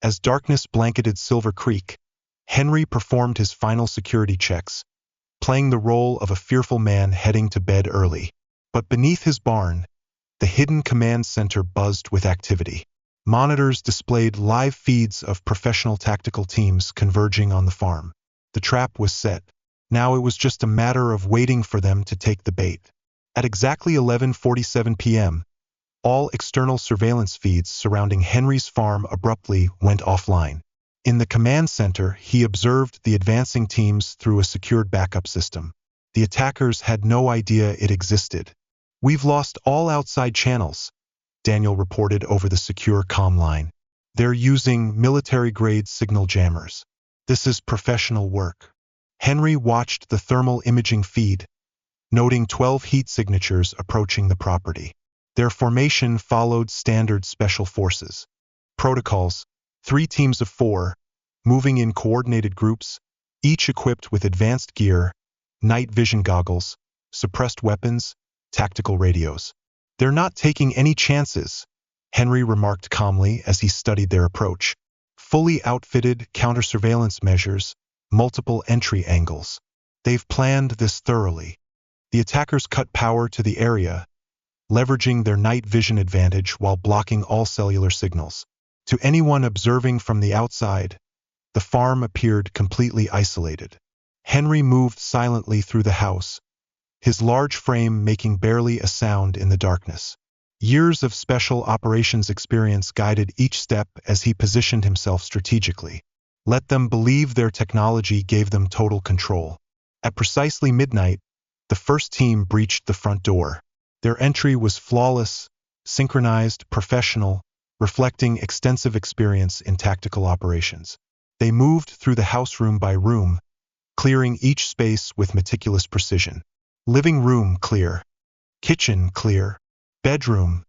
As darkness blanketed Silver Creek, Henry performed his final security checks, playing the role of a fearful man heading to bed early. But beneath his barn, the hidden command center buzzed with activity. Monitors displayed live feeds of professional tactical teams converging on the farm. The trap was set. Now it was just a matter of waiting for them to take the bait. At exactly 11:47 p.m., all external surveillance feeds surrounding Henry's farm abruptly went offline. In the command center, he observed the advancing teams through a secured backup system. The attackers had no idea it existed. We've lost all outside channels, Daniel reported over the secure comm line. They're using military-grade signal jammers. This is professional work. Henry watched the thermal imaging feed, noting 12 heat signatures approaching the property. Their formation followed standard special forces protocols. 3 teams of 4, moving in coordinated groups, each equipped with advanced gear, night vision goggles, suppressed weapons, tactical radios. They're not taking any chances, Henry remarked calmly as he studied their approach. Fully outfitted counter-surveillance measures, multiple entry angles. They've planned this thoroughly. The attackers cut power to the area, leveraging their night vision advantage while blocking all cellular signals. To anyone observing from the outside, the farm appeared completely isolated. Henry moved silently through the house, his large frame making barely a sound in the darkness. Years of special operations experience guided each step as he positioned himself strategically. Let them believe their technology gave them total control. At precisely midnight, the first team breached the front door. Their entry was flawless, synchronized, professional, reflecting extensive experience in tactical operations. They moved through the house room by room, clearing each space with meticulous precision. Living room clear. Kitchen clear. Bedroom.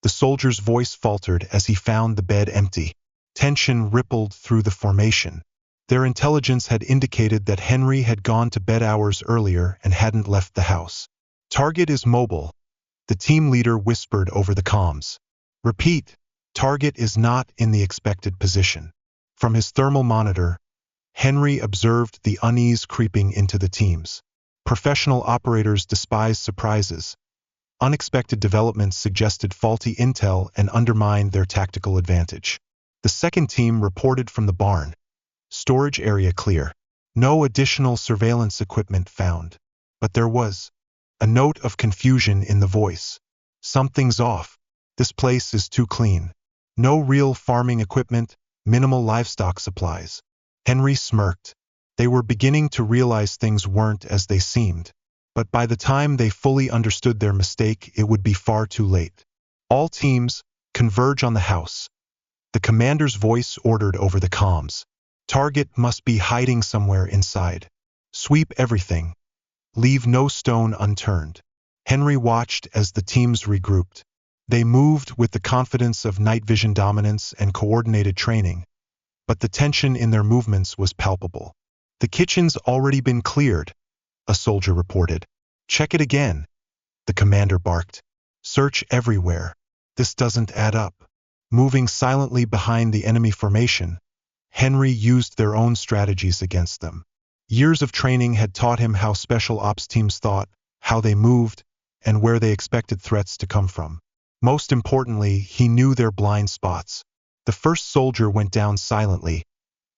The soldier's voice faltered as he found the bed empty. Tension rippled through the formation. Their intelligence had indicated that Henry had gone to bed hours earlier and hadn't left the house. Target is mobile, the team leader whispered over the comms. Repeat. Target is not in the expected position. From his thermal monitor, Henry observed the unease creeping into the teams. Professional operators despise surprises. Unexpected developments suggested faulty intel and undermined their tactical advantage. The second team reported from the barn. Storage area clear. No additional surveillance equipment found. But there was a note of confusion in the voice. Something's off. This place is too clean. No real farming equipment, minimal livestock supplies. Henry smirked. They were beginning to realize things weren't as they seemed. But by the time they fully understood their mistake, it would be far too late. All teams, converge on the house. The commander's voice ordered over the comms. Target must be hiding somewhere inside. Sweep everything. Leave no stone unturned. Henry watched as the teams regrouped. They moved with the confidence of night vision dominance and coordinated training, but the tension in their movements was palpable. The kitchen's already been cleared, a soldier reported. Check it again, the commander barked. Search everywhere. This doesn't add up. Moving silently behind the enemy formation, Henry used their own strategies against them. Years of training had taught him how special ops teams thought, how they moved, and where they expected threats to come from. Most importantly, he knew their blind spots. The first soldier went down silently,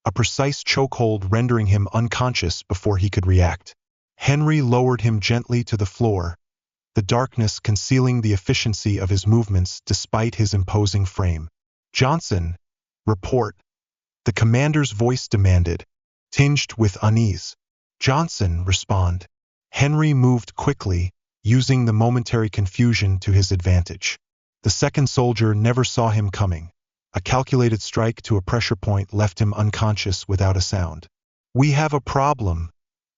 a precise chokehold rendering him unconscious before he could react. Henry lowered him gently to the floor, the darkness concealing the efficiency of his movements despite his imposing frame. "Johnson, report," the commander's voice demanded, tinged with unease. "Johnson, respond." Henry moved quickly, using the momentary confusion to his advantage. The second soldier never saw him coming. A calculated strike to a pressure point left him unconscious without a sound. "We have a problem,"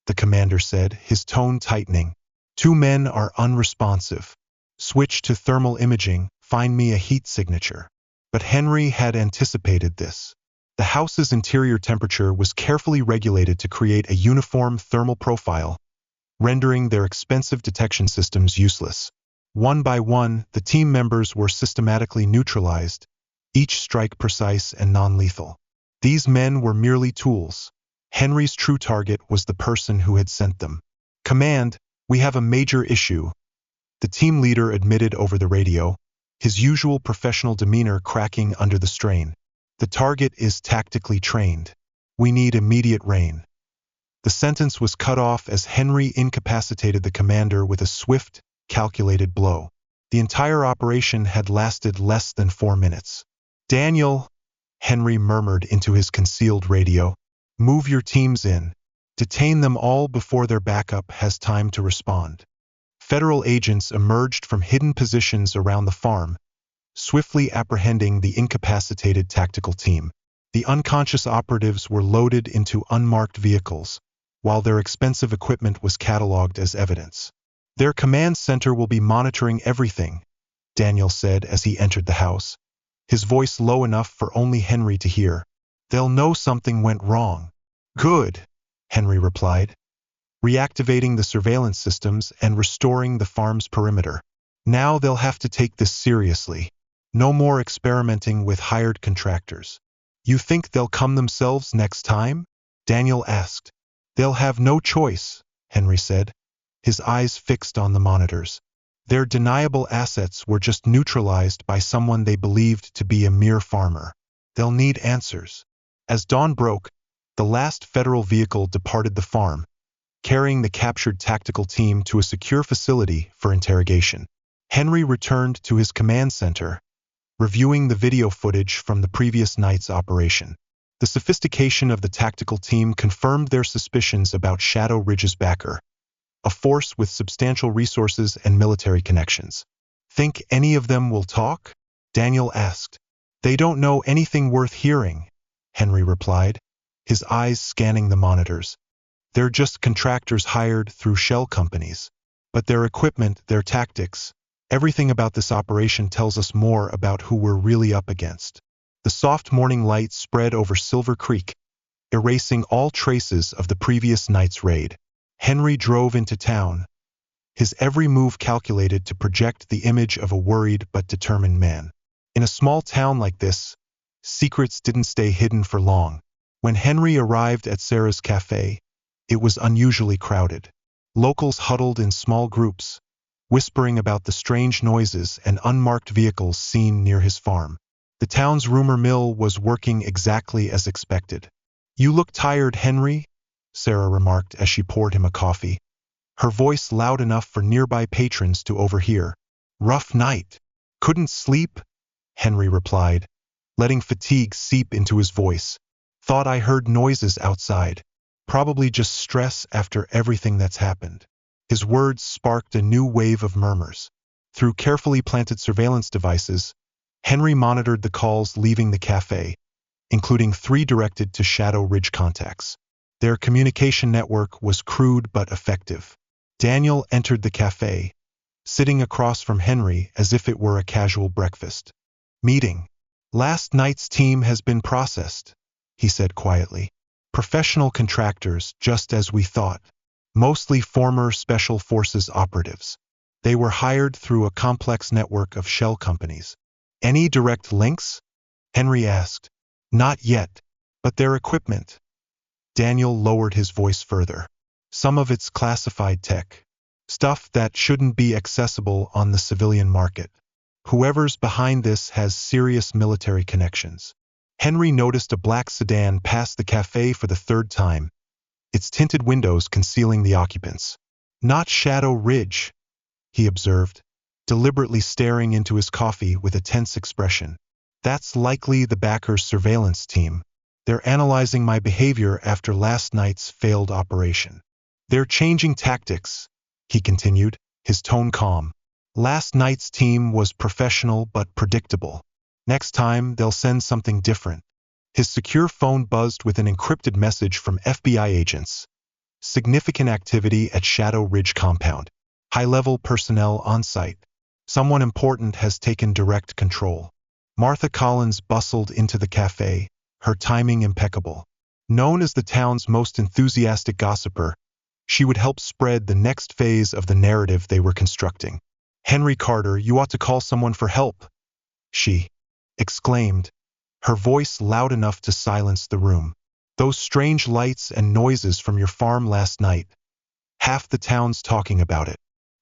the commander said, his tone tightening. "Two men are unresponsive. Switch to thermal imaging, find me a heat signature." But Henry had anticipated this. The house's interior temperature was carefully regulated to create a uniform thermal profile, rendering their expensive detection systems useless. One by one, the team members were systematically neutralized, each strike precise and non-lethal. These men were merely tools. Henry's true target was the person who had sent them. "Command, we have a major issue," the team leader admitted over the radio, his usual professional demeanor cracking under the strain. "The target is tactically trained. We need immediate rain." The sentence was cut off as Henry incapacitated the commander with a swift, calculated blow. The entire operation had lasted less than 4 minutes. "Daniel," Henry murmured into his concealed radio, "move your teams in. Detain them all before their backup has time to respond." Federal agents emerged from hidden positions around the farm, swiftly apprehending the incapacitated tactical team. The unconscious operatives were loaded into unmarked vehicles, while their expensive equipment was cataloged as evidence. "Their command center will be monitoring everything," Daniel said as he entered the house, his voice low enough for only Henry to hear. "They'll know something went wrong." "Good," Henry replied, reactivating the surveillance systems and restoring the farm's perimeter. "Now they'll have to take this seriously. No more experimenting with hired contractors." "You think they'll come themselves next time?" Daniel asked. "They'll have no choice," Henry said, his eyes fixed on the monitors. Their deniable assets were just neutralized by someone they believed to be a mere farmer. They'll need answers. As dawn broke, the last federal vehicle departed the farm, carrying the captured tactical team to a secure facility for interrogation. Henry returned to his command center, reviewing the video footage from the previous night's operation. The sophistication of the tactical team confirmed their suspicions about Shadow Ridge's backer, a force with substantial resources and military connections. "Think any of them will talk?" Daniel asked. "They don't know anything worth hearing," Henry replied, his eyes scanning the monitors. "They're just contractors hired through shell companies. But their equipment, their tactics, everything about this operation tells us more about who we're really up against." The soft morning light spread over Silver Creek, erasing all traces of the previous night's raid. Henry drove into town, his every move calculated to project the image of a worried but determined man. In a small town like this, secrets didn't stay hidden for long. When Henry arrived at Sarah's cafe, it was unusually crowded. Locals huddled in small groups, whispering about the strange noises and unmarked vehicles seen near his farm. The town's rumor mill was working exactly as expected. "You look tired, Henry," Sarah remarked as she poured him a coffee, her voice loud enough for nearby patrons to overhear. "Rough night. Couldn't sleep?" Henry replied, letting fatigue seep into his voice. "Thought I heard noises outside. Probably just stress after everything that's happened." His words sparked a new wave of murmurs. Through carefully planted surveillance devices, Henry monitored the calls leaving the cafe, including 3 directed to Shadow Ridge contacts. Their communication network was crude but effective. Daniel entered the cafe, sitting across from Henry as if it were a casual breakfast. "Meeting. Last night's team has been processed," he said quietly. "Professional contractors, just as we thought. Mostly former Special Forces operatives. They were hired through a complex network of shell companies." "Any direct links?" Henry asked. "Not yet, but their equipment." Daniel lowered his voice further. "Some of it's classified tech. Stuff that shouldn't be accessible on the civilian market. Whoever's behind this has serious military connections." Henry noticed a black sedan pass the cafe for the 3rd time, its tinted windows concealing the occupants. "Not Shadow Ridge," he observed, deliberately staring into his coffee with a tense expression. That's likely the backers' surveillance team. They're analyzing my behavior after last night's failed operation. They're changing tactics, he continued, his tone calm. Last night's team was professional but predictable. Next time, they'll send something different. His secure phone buzzed with an encrypted message from FBI agents. Significant activity at Shadow Ridge compound. High-level personnel on site. Someone important has taken direct control. Martha Collins bustled into the cafe, her timing impeccable. Known as the town's most enthusiastic gossiper, she would help spread the next phase of the narrative they were constructing. Henry Carter, you ought to call someone for help, she exclaimed, her voice loud enough to silence the room. Those strange lights and noises from your farm last night. Half the town's talking about it.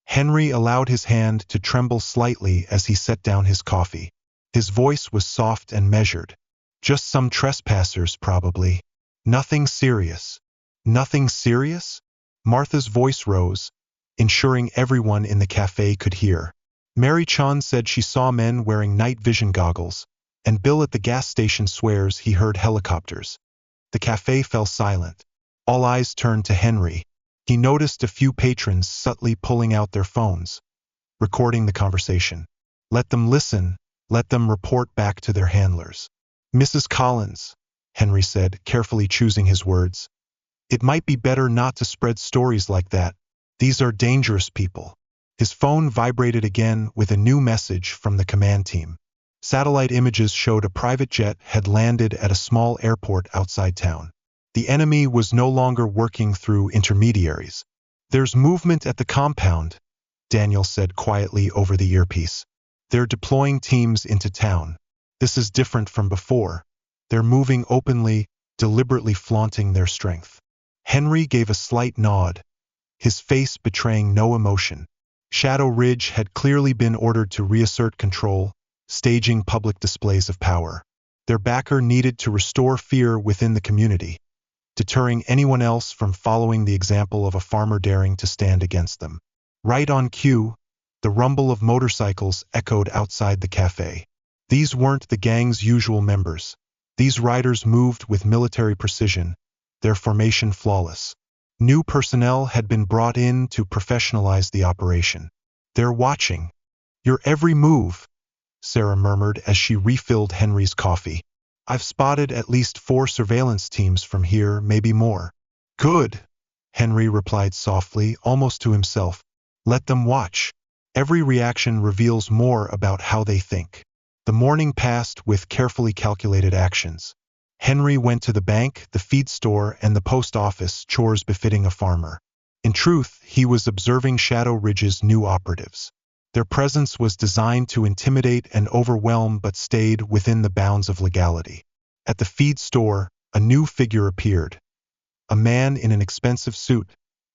Henry allowed his hand to tremble slightly as he set down his coffee. His voice was soft and measured. Just some trespassers, probably. Nothing serious. Nothing serious? Martha's voice rose, ensuring everyone in the cafe could hear. Mary Chun said she saw men wearing night vision goggles, and Bill at the gas station swears he heard helicopters. The cafe fell silent. All eyes turned to Henry. He noticed a few patrons subtly pulling out their phones, recording the conversation. Let them listen, let them report back to their handlers. Mrs. Collins, Henry said, carefully choosing his words. It might be better not to spread stories like that. These are dangerous people. His phone vibrated again with a new message from the command team. Satellite images showed a private jet had landed at a small airport outside town. The enemy was no longer working through intermediaries. There's movement at the compound, Daniel said quietly over the earpiece. They're deploying teams into town. This is different from before. They're moving openly, deliberately flaunting their strength. Henry gave a slight nod, his face betraying no emotion. Shadow Ridge had clearly been ordered to reassert control, staging public displays of power. Their backer needed to restore fear within the community, deterring anyone else from following the example of a farmer daring to stand against them. Right on cue, the rumble of motorcycles echoed outside the cafe. These weren't the gang's usual members. These riders moved with military precision, their formation flawless. New personnel had been brought in to professionalize the operation. They're watching. Your every move, Sarah murmured as she refilled Henry's coffee. I've spotted at least 4 surveillance teams from here, maybe more. Good, Henry replied softly, almost to himself. Let them watch. Every reaction reveals more about how they think. The morning passed with carefully calculated actions. Henry went to the bank, the feed store, and the post office, chores befitting a farmer. In truth, he was observing Shadow Ridge's new operatives. Their presence was designed to intimidate and overwhelm but stayed within the bounds of legality. At the feed store, a new figure appeared. A man in an expensive suit,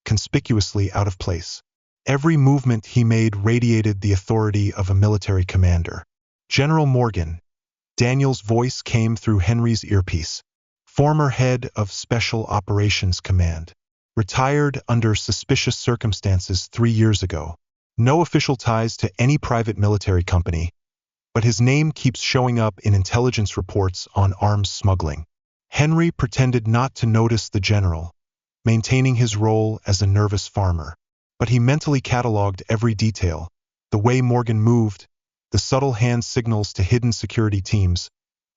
conspicuously out of place. Every movement he made radiated the authority of a military commander. General Morgan. Daniel's voice came through Henry's earpiece. Former head of Special Operations Command. Retired under suspicious circumstances 3 years ago. No official ties to any private military company, but his name keeps showing up in intelligence reports on arms smuggling. Henry pretended not to notice the general, maintaining his role as a nervous farmer. But he mentally cataloged every detail, the way Morgan moved, the subtle hand signals to hidden security teams,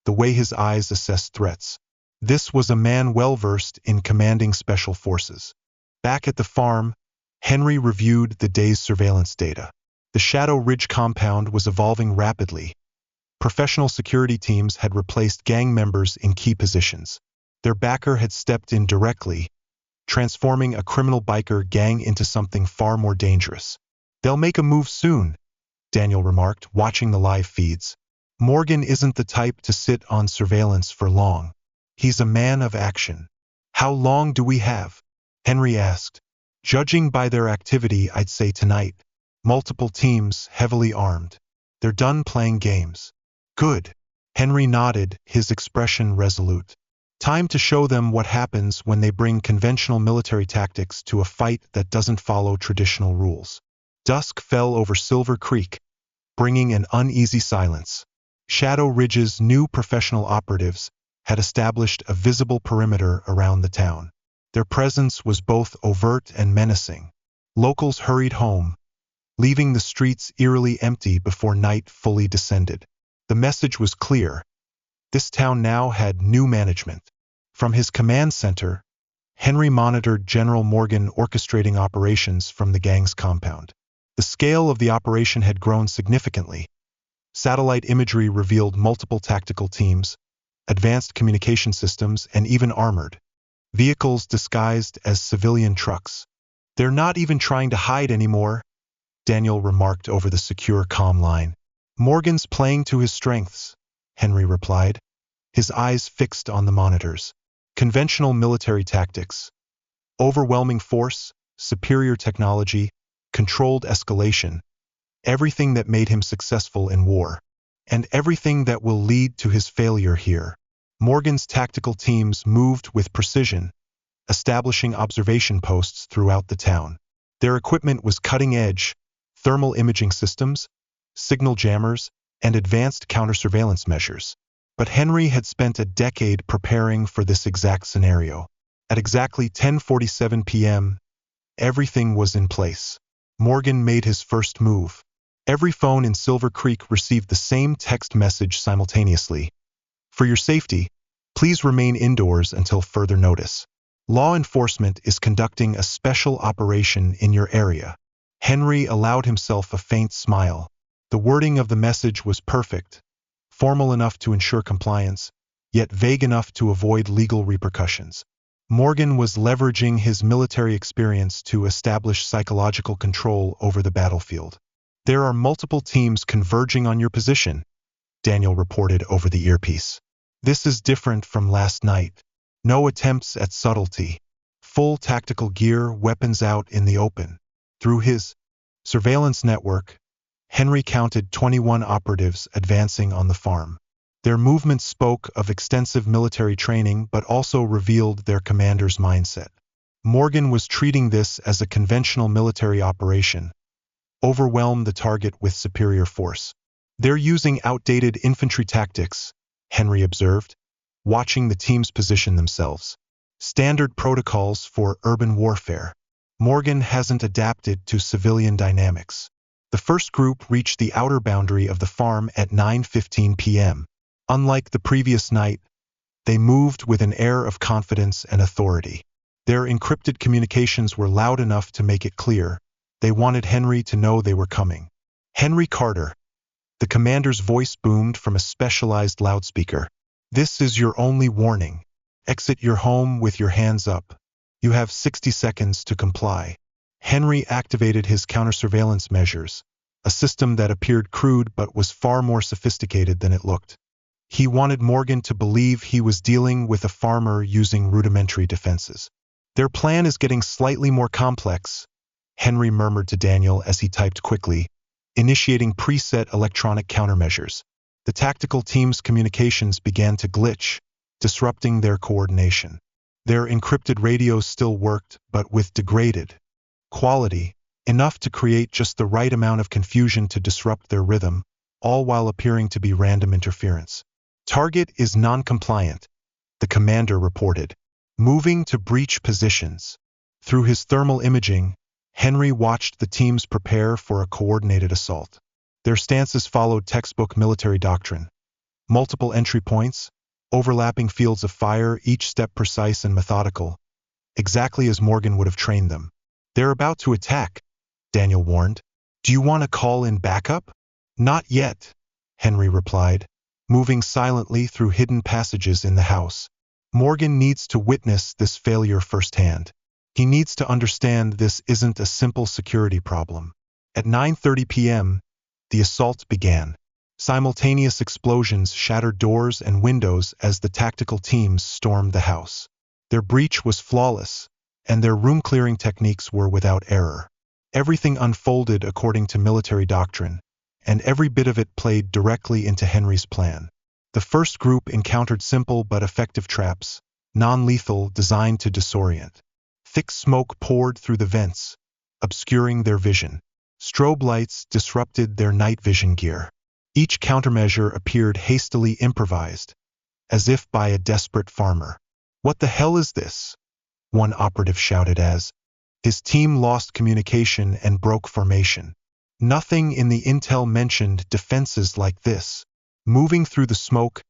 the way his eyes assessed threats. This was a man well-versed in commanding special forces. Back at the farm, Henry reviewed the day's surveillance data. The Shadow Ridge compound was evolving rapidly. Professional security teams had replaced gang members in key positions. Their backer had stepped in directly, transforming a criminal biker gang into something far more dangerous. They'll make a move soon, Daniel remarked, watching the live feeds. Morgan isn't the type to sit on surveillance for long. He's a man of action. How long do we have? Henry asked. Judging by their activity, I'd say tonight. Multiple teams, heavily armed. They're done playing games. Good. Henry nodded, his expression resolute. Time to show them what happens when they bring conventional military tactics to a fight that doesn't follow traditional rules. Dusk fell over Silver Creek, bringing an uneasy silence. Shadow Ridge's new professional operatives had established a visible perimeter around the town. Their presence was both overt and menacing. Locals hurried home, leaving the streets eerily empty before night fully descended. The message was clear. This town now had new management. From his command center, Henry monitored General Morgan orchestrating operations from the gang's compound. The scale of the operation had grown significantly. Satellite imagery revealed multiple tactical teams, advanced communication systems, and even armored vehicles disguised as civilian trucks. "They're not even trying to hide anymore," Daniel remarked over the secure comm line. "Morgan's playing to his strengths," Henry replied, his eyes fixed on the monitors. Conventional military tactics, overwhelming force, superior technology, controlled escalation, everything that made him successful in war, and everything that will lead to his failure here. Morgan's tactical teams moved with precision, establishing observation posts throughout the town. Their equipment was cutting-edge: thermal imaging systems, signal jammers, and advanced counter-surveillance measures. But Henry had spent a decade preparing for this exact scenario. At exactly 10:47 p.m., everything was in place. Morgan made his first move. Every phone in Silver Creek received the same text message simultaneously. "For your safety, please remain indoors until further notice. Law enforcement is conducting a special operation in your area." Henry allowed himself a faint smile. The wording of the message was perfect, formal enough to ensure compliance, yet vague enough to avoid legal repercussions. Morgan was leveraging his military experience to establish psychological control over the battlefield. "There are multiple teams converging on your position," Daniel reported over the earpiece. "This is different from last night. No attempts at subtlety. Full tactical gear, weapons out in the open." Through his surveillance network, Henry counted 21 operatives advancing on the farm. Their movements spoke of extensive military training but also revealed their commander's mindset. Morgan was treating this as a conventional military operation: overwhelm the target with superior force. "They're using outdated infantry tactics," Henry observed, watching the teams position themselves. "Standard protocols for urban warfare. Morgan hasn't adapted to civilian dynamics." The first group reached the outer boundary of the farm at 9:15 p.m. Unlike the previous night, they moved with an air of confidence and authority. Their encrypted communications were loud enough to make it clear. They wanted Henry to know they were coming. "Henry Carter," the commander's voice boomed from a specialized loudspeaker. "This is your only warning. Exit your home with your hands up. You have 60 seconds to comply." Henry activated his counter-surveillance measures, a system that appeared crude but was far more sophisticated than it looked. He wanted Morgan to believe he was dealing with a farmer using rudimentary defenses. "Their plan is getting slightly more complex," Henry murmured to Daniel as he typed quickly, initiating preset electronic countermeasures. The tactical team's communications began to glitch, disrupting their coordination. Their encrypted radios still worked, but with degraded quality, enough to create just the right amount of confusion to disrupt their rhythm, all while appearing to be random interference. "Target is non-compliant," the commander reported, moving to breach positions. Through his thermal imaging, Henry watched the teams prepare for a coordinated assault. Their stances followed textbook military doctrine: multiple entry points, overlapping fields of fire, each step precise and methodical, exactly as Morgan would have trained them. "They're about to attack," Daniel warned. "Do you want to call in backup?" "Not yet," Henry replied, moving silently through hidden passages in the house. "Morgan needs to witness this failure firsthand. He needs to understand this isn't a simple security problem." At 9:30 p.m., the assault began. Simultaneous explosions shattered doors and windows as the tactical teams stormed the house. Their breach was flawless, and their room-clearing techniques were without error. Everything unfolded according to military doctrine, and every bit of it played directly into Henry's plan. The first group encountered simple but effective traps, non-lethal, designed to disorient. Thick smoke poured through the vents, obscuring their vision. Strobe lights disrupted their night vision gear. Each countermeasure appeared hastily improvised, as if by a desperate farmer. "What the hell is this?" one operative shouted as his team lost communication and broke formation. Nothing in the intel mentioned defenses like this. Moving through the smoke,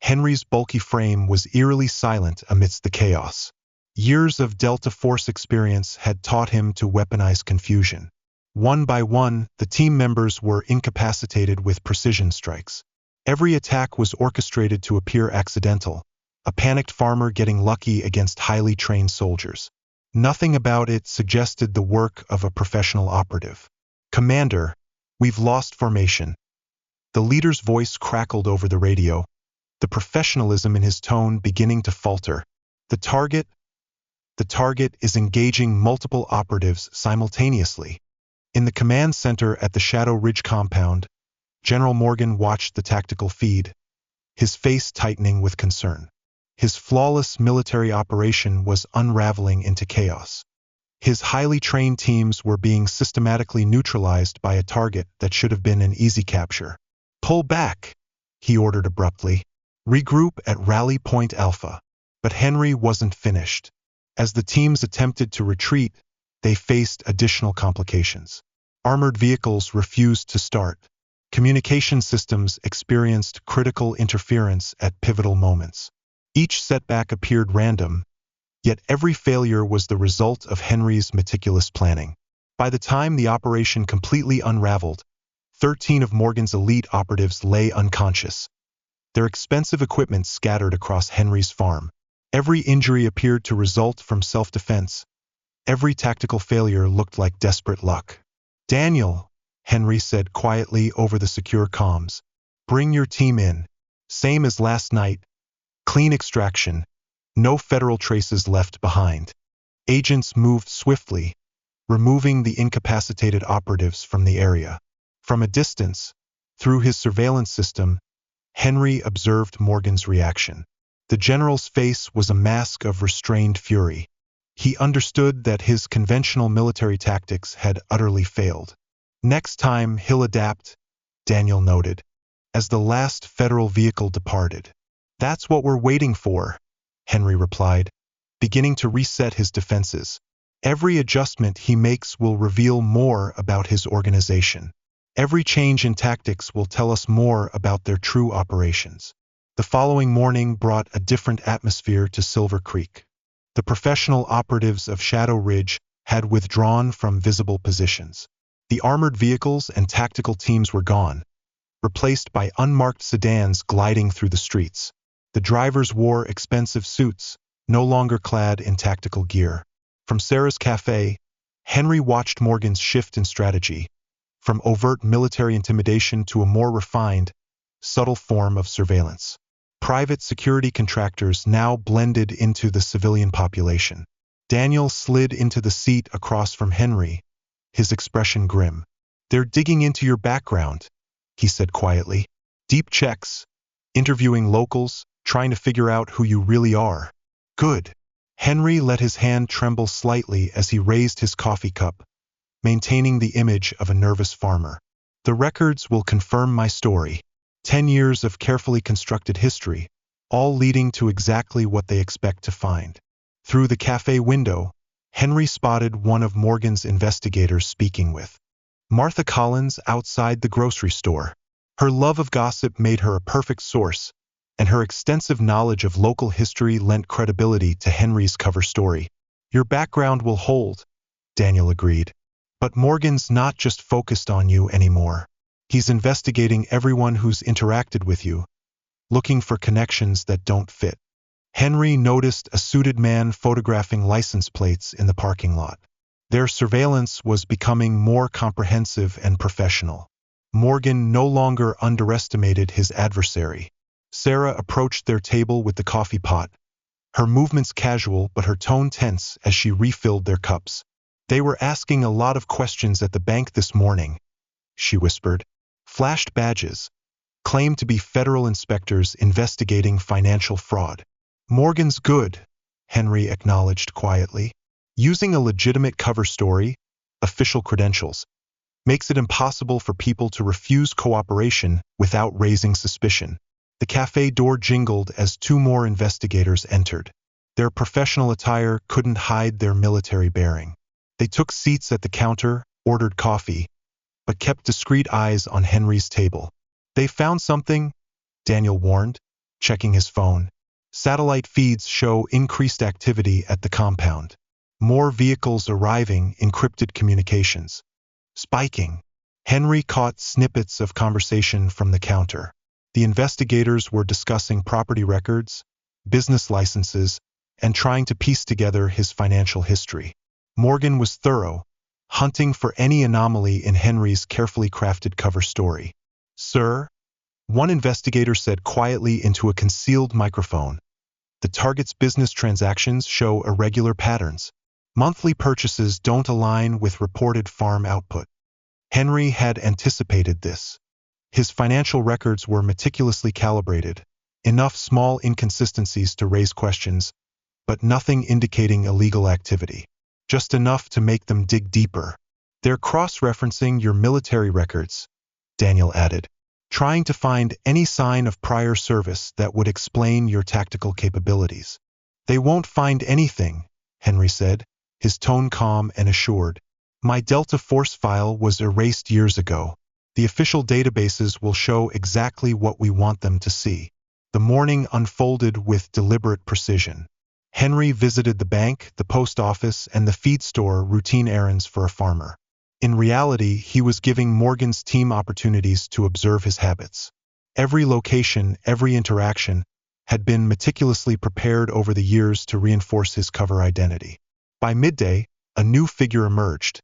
Henry's bulky frame was eerily silent amidst the chaos. Years of Delta Force experience had taught him to weaponize confusion. One by one, the team members were incapacitated with precision strikes. Every attack was orchestrated to appear accidental, a panicked farmer getting lucky against highly trained soldiers. Nothing about it suggested the work of a professional operative. "Commander, we've lost formation." The leader's voice crackled over the radio, the professionalism in his tone beginning to falter. The target is engaging multiple operatives simultaneously." In the command center at the Shadow Ridge compound, General Morgan watched the tactical feed, his face tightening with concern. His flawless military operation was unraveling into chaos. His highly trained teams were being systematically neutralized by a target that should have been an easy capture. "Pull back," he ordered abruptly. "Regroup at Rally Point Alpha." But Henry wasn't finished. As the teams attempted to retreat, they faced additional complications. Armored vehicles refused to start. Communication systems experienced critical interference at pivotal moments. Each setback appeared random, yet every failure was the result of Henry's meticulous planning. By the time the operation completely unraveled, 13 of Morgan's elite operatives lay unconscious, their expensive equipment scattered across Henry's farm. Every injury appeared to result from self-defense. Every tactical failure looked like desperate luck. "Daniel," Henry said quietly over the secure comms, "bring your team in. Same as last night. Clean extraction. No federal traces left behind." Agents moved swiftly, removing the incapacitated operatives from the area. From a distance, through his surveillance system, Henry observed Morgan's reaction. The general's face was a mask of restrained fury. He understood that his conventional military tactics had utterly failed. "Next time he'll adapt," Daniel noted, as the last federal vehicle departed. "That's what we're waiting for," Henry replied, beginning to reset his defenses. "Every adjustment he makes will reveal more about his organization. Every change in tactics will tell us more about their true operations." The following morning brought a different atmosphere to Silver Creek. The professional operatives of Shadow Ridge had withdrawn from visible positions. The armored vehicles and tactical teams were gone, replaced by unmarked sedans gliding through the streets. The drivers wore expensive suits, no longer clad in tactical gear. From Sarah's cafe, Henry watched Morgan's shift in strategy, from overt military intimidation to a more refined, subtle form of surveillance. Private security contractors now blended into the civilian population. Daniel slid into the seat across from Henry, his expression grim. "They're digging into your background," he said quietly. "Deep checks, interviewing locals, trying to figure out who you really are." "Good." Henry let his hand tremble slightly as he raised his coffee cup, maintaining the image of a nervous farmer. "The records will confirm my story. 10 years of carefully constructed history, all leading to exactly what they expect to find." Through the cafe window, Henry spotted one of Morgan's investigators speaking with Martha Collins outside the grocery store. Her love of gossip made her a perfect source, and her extensive knowledge of local history lent credibility to Henry's cover story. "Your background will hold," Daniel agreed. "But Morgan's not just focused on you anymore. He's investigating everyone who's interacted with you, looking for connections that don't fit." Henry noticed a suited man photographing license plates in the parking lot. Their surveillance was becoming more comprehensive and professional. Morgan no longer underestimated his adversary. Sarah approached their table with the coffee pot, her movements casual but her tone tense as she refilled their cups. "They were asking a lot of questions at the bank this morning," she whispered. "Flashed badges, claimed to be federal inspectors investigating financial fraud." "Morgan's good," Henry acknowledged quietly. "Using a legitimate cover story, official credentials. makes it impossible for people to refuse cooperation without raising suspicion. The cafe door jingled as two more investigators entered. Their professional attire couldn't hide their military bearing. They took seats at the counter, ordered coffee, but kept discreet eyes on Henry's table. "They found something," Daniel warned, checking his phone. Satellite feeds show increased activity at the compound. More vehicles arriving, encrypted communications. Spiking. Henry caught snippets of conversation from the counter. The investigators were discussing property records, business licenses, and trying to piece together his financial history. Morgan was thorough, hunting for any anomaly in Henry's carefully crafted cover story. "Sir," one investigator said quietly into a concealed microphone, "the target's business transactions show irregular patterns. Monthly purchases don't align with reported farm output." Henry had anticipated this. His financial records were meticulously calibrated, enough small inconsistencies to raise questions, but nothing indicating illegal activity. Just enough to make them dig deeper. "They're cross-referencing your military records," Daniel added, "trying to find any sign of prior service that would explain your tactical capabilities." "They won't find anything," Henry said, his tone calm and assured. "My Delta Force file was erased years ago. The official databases will show exactly what we want them to see." The morning unfolded with deliberate precision. Henry visited the bank, the post office, and the feed store, routine errands for a farmer. In reality, he was giving Morgan's team opportunities to observe his habits. Every location, every interaction, had been meticulously prepared over the years to reinforce his cover identity. By midday, a new figure emerged.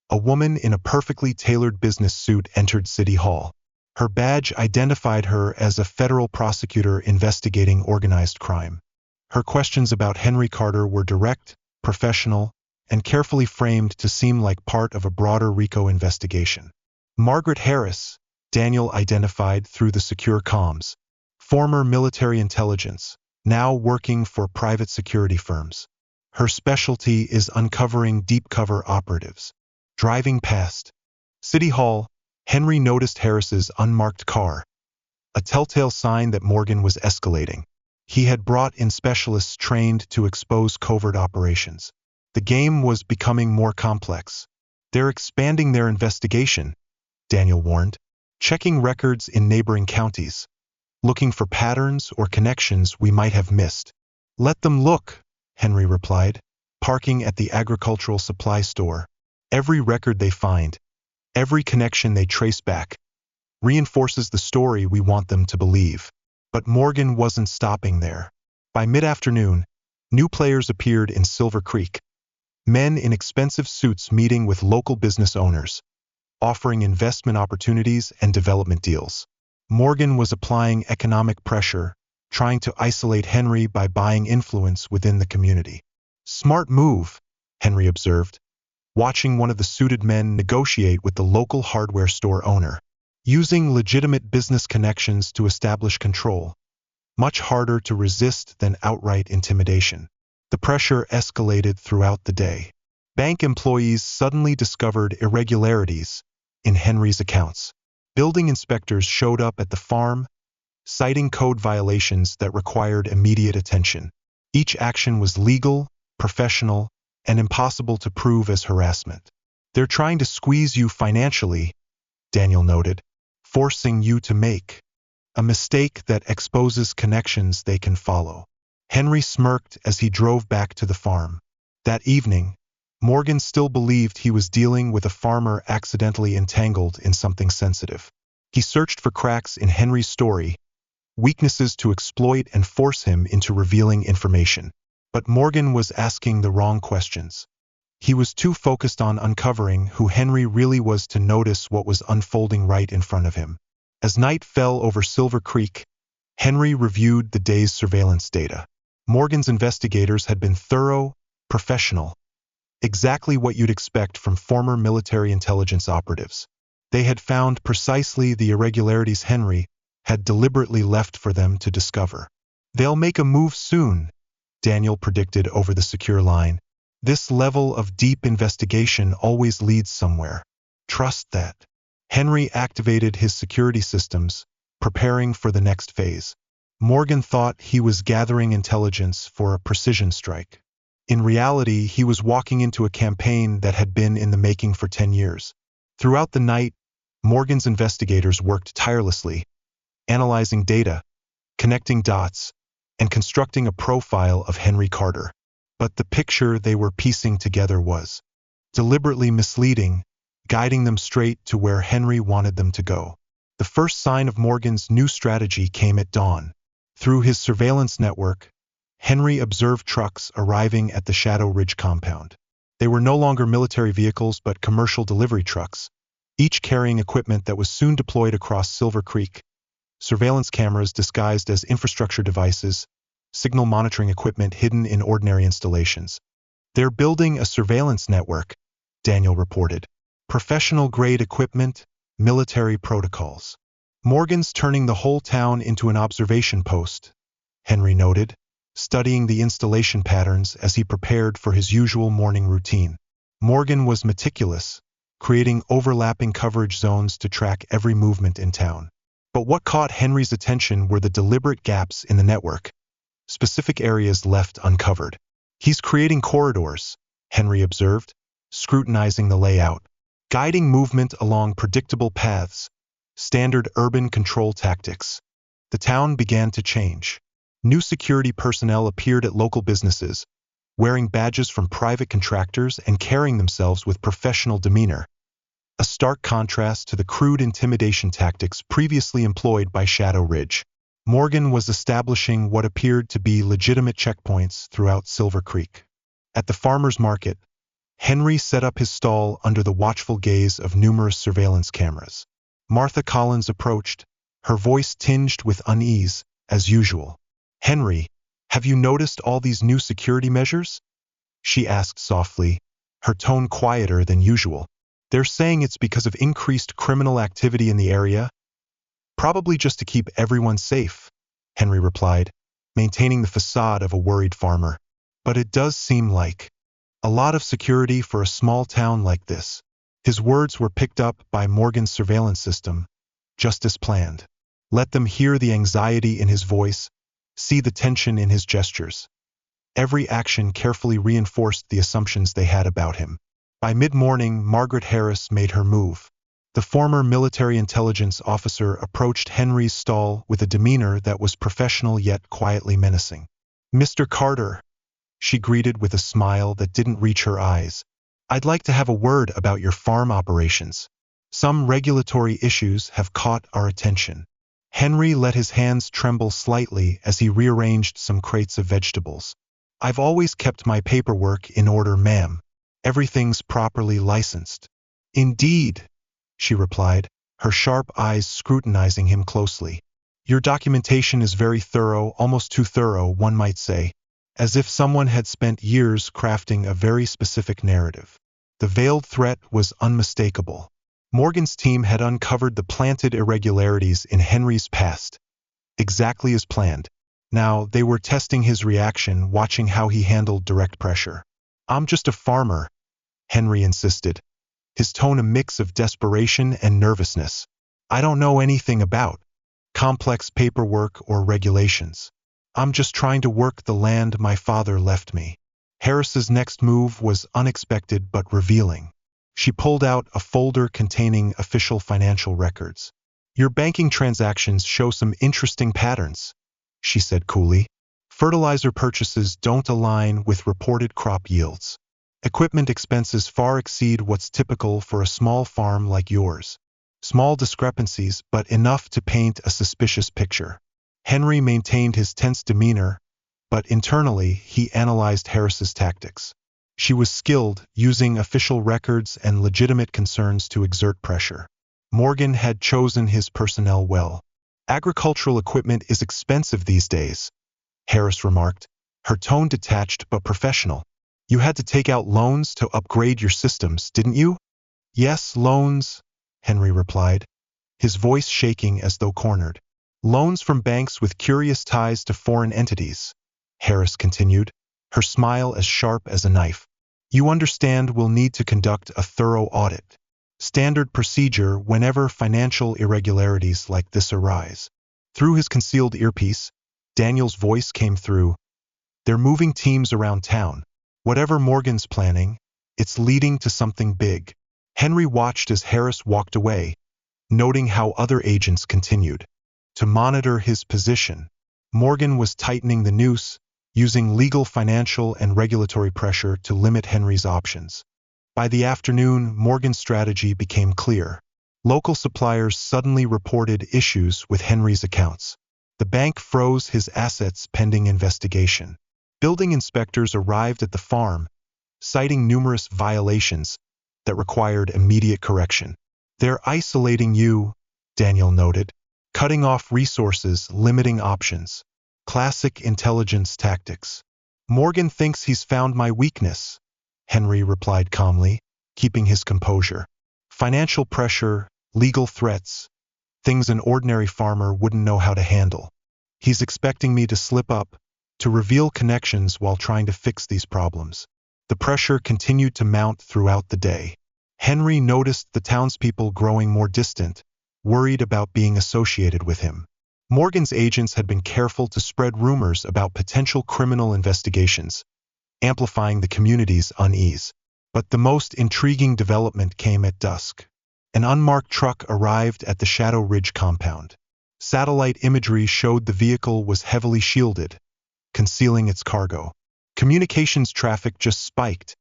A woman in a perfectly tailored business suit entered City Hall. Her badge identified her as a federal prosecutor investigating organized crime. Her questions about Henry Carter were direct, professional, and carefully framed to seem like part of a broader RICO investigation. Margaret Harass, Daniel identified through the secure comms. Former military intelligence, now working for private security firms. Her specialty is uncovering deep cover operatives. Driving past City Hall, Henry noticed Harris's unmarked car, a telltale sign that Morgan was escalating. He had brought in specialists trained to expose covert operations. The game was becoming more complex. "They're expanding their investigation," Daniel warned, "checking records in neighboring counties, looking for patterns or connections we might have missed." "Let them look," Henry replied, parking at the agricultural supply store. "Every record they find, every connection they trace back, reinforces the story we want them to believe." But Morgan wasn't stopping there. By mid-afternoon, new players appeared in Silver Creek. Men in expensive suits meeting with local business owners, offering investment opportunities and development deals. Morgan was applying economic pressure, trying to isolate Henry by buying influence within the community. "Smart move," Henry observed, watching one of the suited men negotiate with the local hardware store owner. Using legitimate business connections to establish control, much harder to resist than outright intimidation. The pressure escalated throughout the day. Bank employees suddenly discovered irregularities in Henry's accounts. Building inspectors showed up at the farm, citing code violations that required immediate attention. Each action was legal, professional, and impossible to prove as harassment. "They're trying to squeeze you financially," Daniel noted, "forcing you to make a mistake that exposes connections they can follow." Henry smirked as he drove back to the farm. That evening, Morgan still believed he was dealing with a farmer accidentally entangled in something sensitive. He searched for cracks in Henry's story, weaknesses to exploit and force him into revealing information. But Morgan was asking the wrong questions. He was too focused on uncovering who Henry really was to notice what was unfolding right in front of him. As night fell over Silver Creek, Henry reviewed the day's surveillance data. Morgan's investigators had been thorough, professional, exactly what you'd expect from former military intelligence operatives. They had found precisely the irregularities Henry had deliberately left for them to discover. "They'll make a move soon," Daniel predicted over the secure line. "This level of deep investigation always leads somewhere." trust that. Henry activated his security systems, preparing for the next phase. Morgan thought he was gathering intelligence for a precision strike. In reality, he was walking into a campaign that had been in the making for 10 years. Throughout the night, Morgan's investigators worked tirelessly, analyzing data, connecting dots, and constructing a profile of Henry Carter. But the picture they were piecing together was deliberately misleading, guiding them straight to where Henry wanted them to go. The first sign of Morgan's new strategy came at dawn. Through his surveillance network, Henry observed trucks arriving at the Shadow Ridge compound. They were no longer military vehicles but commercial delivery trucks, each carrying equipment that was soon deployed across Silver Creek. Surveillance cameras disguised as infrastructure devices, signal monitoring equipment hidden in ordinary installations. "They're building a surveillance network," Daniel reported. "Professional-grade equipment, military protocols. Morgan's turning the whole town into an observation post," Henry noted, studying the installation patterns as he prepared for his usual morning routine. Morgan was meticulous, creating overlapping coverage zones to track every movement in town. But what caught Henry's attention were the deliberate gaps in the network, specific areas left uncovered. "He's creating corridors," Henry observed, scrutinizing the layout, guiding movement along predictable paths, standard urban control tactics. The town began to change. New security personnel appeared at local businesses, wearing badges from private contractors and carrying themselves with professional demeanor, a stark contrast to the crude intimidation tactics previously employed by Shadow Ridge. Morgan was establishing what appeared to be legitimate checkpoints throughout Silver Creek. At the farmers' market, Henry set up his stall under the watchful gaze of numerous surveillance cameras. Martha Collins approached, her voice tinged with unease, as usual. "Henry, have you noticed all these new security measures?" she asked softly, her tone quieter than usual. "They're saying it's because of increased criminal activity in the area." "Probably just to keep everyone safe," Henry replied, maintaining the facade of a worried farmer. "But it does seem like a lot of security for a small town like this." His words were picked up by Morgan's surveillance system, just as planned. Let them hear the anxiety in his voice, see the tension in his gestures. Every action carefully reinforced the assumptions they had about him. By mid-morning, Margaret Harris made her move. The former military intelligence officer approached Henry's stall with a demeanor that was professional yet quietly menacing. "Mr. Carter," she greeted with a smile that didn't reach her eyes, "I'd like to have a word about your farm operations. Some regulatory issues have caught our attention." Henry let his hands tremble slightly as he rearranged some crates of vegetables. "I've always kept my paperwork in order, ma'am. Everything's properly licensed." "Indeed," she replied, her sharp eyes scrutinizing him closely. "Your documentation is very thorough, almost too thorough, one might say, as if someone had spent years crafting a very specific narrative." The veiled threat was unmistakable. Morgan's team had uncovered the planted irregularities in Henry's past, exactly as planned. Now they were testing his reaction, watching how he handled direct pressure. "I'm just a farmer," Henry insisted, his tone a mix of desperation and nervousness. "I don't know anything about complex paperwork or regulations. I'm just trying to work the land my father left me." Harris's next move was unexpected but revealing. She pulled out a folder containing official financial records. "Your banking transactions show some interesting patterns," she said coolly. "Fertilizer purchases don't align with reported crop yields. Equipment expenses far exceed what's typical for a small farm like yours. Small discrepancies, but enough to paint a suspicious picture." Henry maintained his tense demeanor, but internally he analyzed Harris's tactics. She was skilled, using official records and legitimate concerns to exert pressure. Morgan had chosen his personnel well. "Agricultural equipment is expensive these days," Harris remarked, her tone detached but professional. "You had to take out loans to upgrade your systems, didn't you?" "Yes, loans," Henry replied, his voice shaking as though cornered. "Loans from banks with curious ties to foreign entities," Harris continued, her smile as sharp as a knife. "You understand we'll need to conduct a thorough audit." Standard procedure whenever financial irregularities like this arise. Through his concealed earpiece, Daniel's voice came through. They're moving teams around town. Whatever Morgan's planning, it's leading to something big. Henry watched as Harris walked away, noting how other agents continued to monitor his position. Morgan was tightening the noose, using legal, financial, and regulatory pressure to limit Henry's options. By the afternoon, Morgan's strategy became clear. Local suppliers suddenly reported issues with Henry's accounts. The bank froze his assets pending investigation. Building inspectors arrived at the farm, citing numerous violations that required immediate correction. They're isolating you, Daniel noted, cutting off resources, limiting options. Classic intelligence tactics. Morgan thinks he's found my weakness, Henry replied calmly, keeping his composure. Financial pressure, legal threats, things an ordinary farmer wouldn't know how to handle. He's expecting me to slip up, to reveal connections while trying to fix these problems. The pressure continued to mount throughout the day. Henry noticed the townspeople growing more distant, worried about being associated with him. Morgan's agents had been careful to spread rumors about potential criminal investigations, amplifying the community's unease. But the most intriguing development came at dusk. An unmarked truck arrived at the Shadow Ridge compound. Satellite imagery showed the vehicle was heavily shielded, concealing its cargo. Communications traffic just spiked,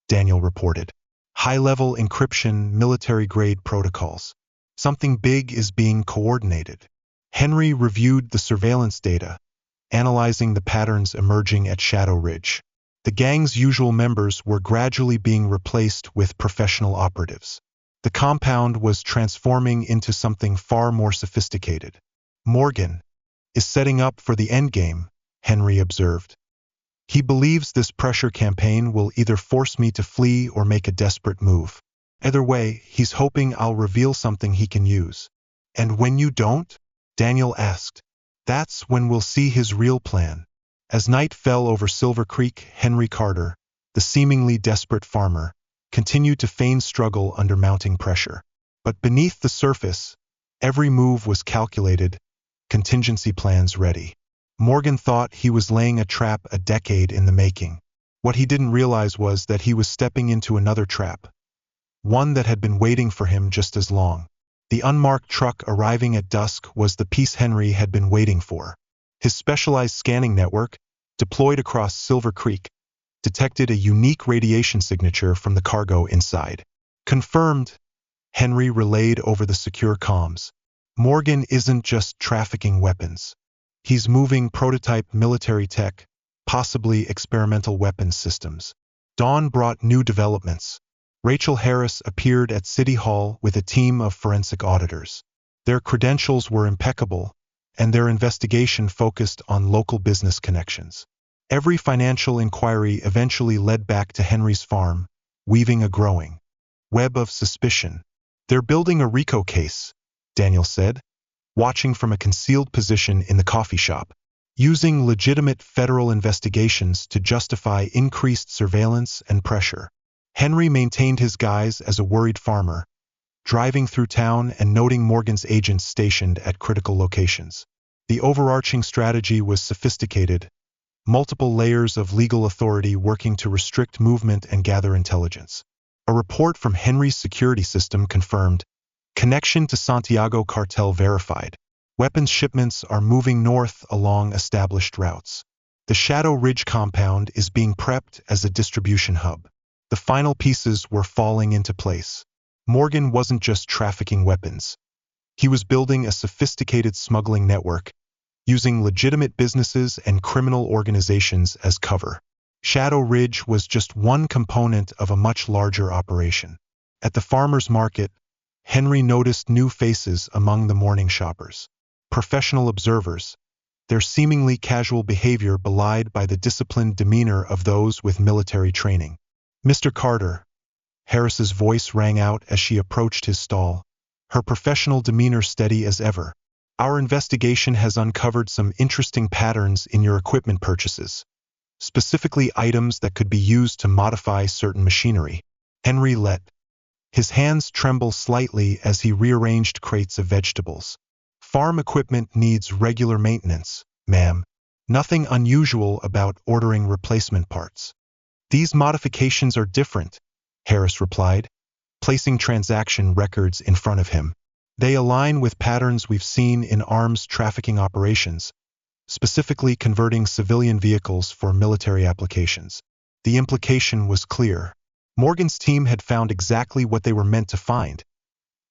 Daniel reported. High-level encryption, military-grade protocols. Something big is being coordinated. Henry reviewed the surveillance data, analyzing the patterns emerging at Shadow Ridge. The gang's usual members were gradually being replaced with professional operatives. The compound was transforming into something far more sophisticated. Morgan is setting up for the endgame, Henry observed. He believes this pressure campaign will either force me to flee or make a desperate move. Either way, he's hoping I'll reveal something he can use. And when you don't? Daniel asked. That's when we'll see his real plan. As night fell over Silver Creek, Henry Carter, the seemingly desperate farmer, continued to feign struggle under mounting pressure. But beneath the surface, every move was calculated, contingency plans ready. Morgan thought he was laying a trap a decade in the making. What he didn't realize was that he was stepping into another trap, one that had been waiting for him just as long. The unmarked truck arriving at dusk was the piece Henry had been waiting for. His specialized scanning network, deployed across Silver Creek, detected a unique radiation signature from the cargo inside. Confirmed, Henry relayed over the secure comms. Morgan isn't just trafficking weapons. He's moving prototype military tech, possibly experimental weapons systems. Dawn brought new developments. Rachel Harris appeared at City Hall with a team of forensic auditors. Their credentials were impeccable, and their investigation focused on local business connections. Every financial inquiry eventually led back to Henry's farm, weaving a growing web of suspicion. They're building a RICO case, Daniel said, watching from a concealed position in the coffee shop, using legitimate federal investigations to justify increased surveillance and pressure. Henry maintained his guise as a worried farmer, driving through town and noting Morgan's agents stationed at critical locations. The overarching strategy was sophisticated, multiple layers of legal authority working to restrict movement and gather intelligence. A report from Henry's security system confirmed, connection to Santiago cartel verified. Weapons shipments are moving north along established routes. The Shadow Ridge compound is being prepped as a distribution hub. The final pieces were falling into place. Morgan wasn't just trafficking weapons. He was building a sophisticated smuggling network, using legitimate businesses and criminal organizations as cover. Shadow Ridge was just one component of a much larger operation. At the farmers' market, Henry noticed new faces among the morning shoppers. Professional observers, their seemingly casual behavior belied by the disciplined demeanor of those with military training. Mr. Carter, Harris's voice rang out as she approached his stall, her professional demeanor steady as ever. Our investigation has uncovered some interesting patterns in your equipment purchases, specifically items that could be used to modify certain machinery. Henry let His hands tremble slightly as he rearranged crates of vegetables. Farm equipment needs regular maintenance, ma'am. Nothing unusual about ordering replacement parts. These modifications are different, Harris replied, placing transaction records in front of him. They align with patterns we've seen in arms trafficking operations, specifically converting civilian vehicles for military applications. The implication was clear. Morgan's team had found exactly what they were meant to find,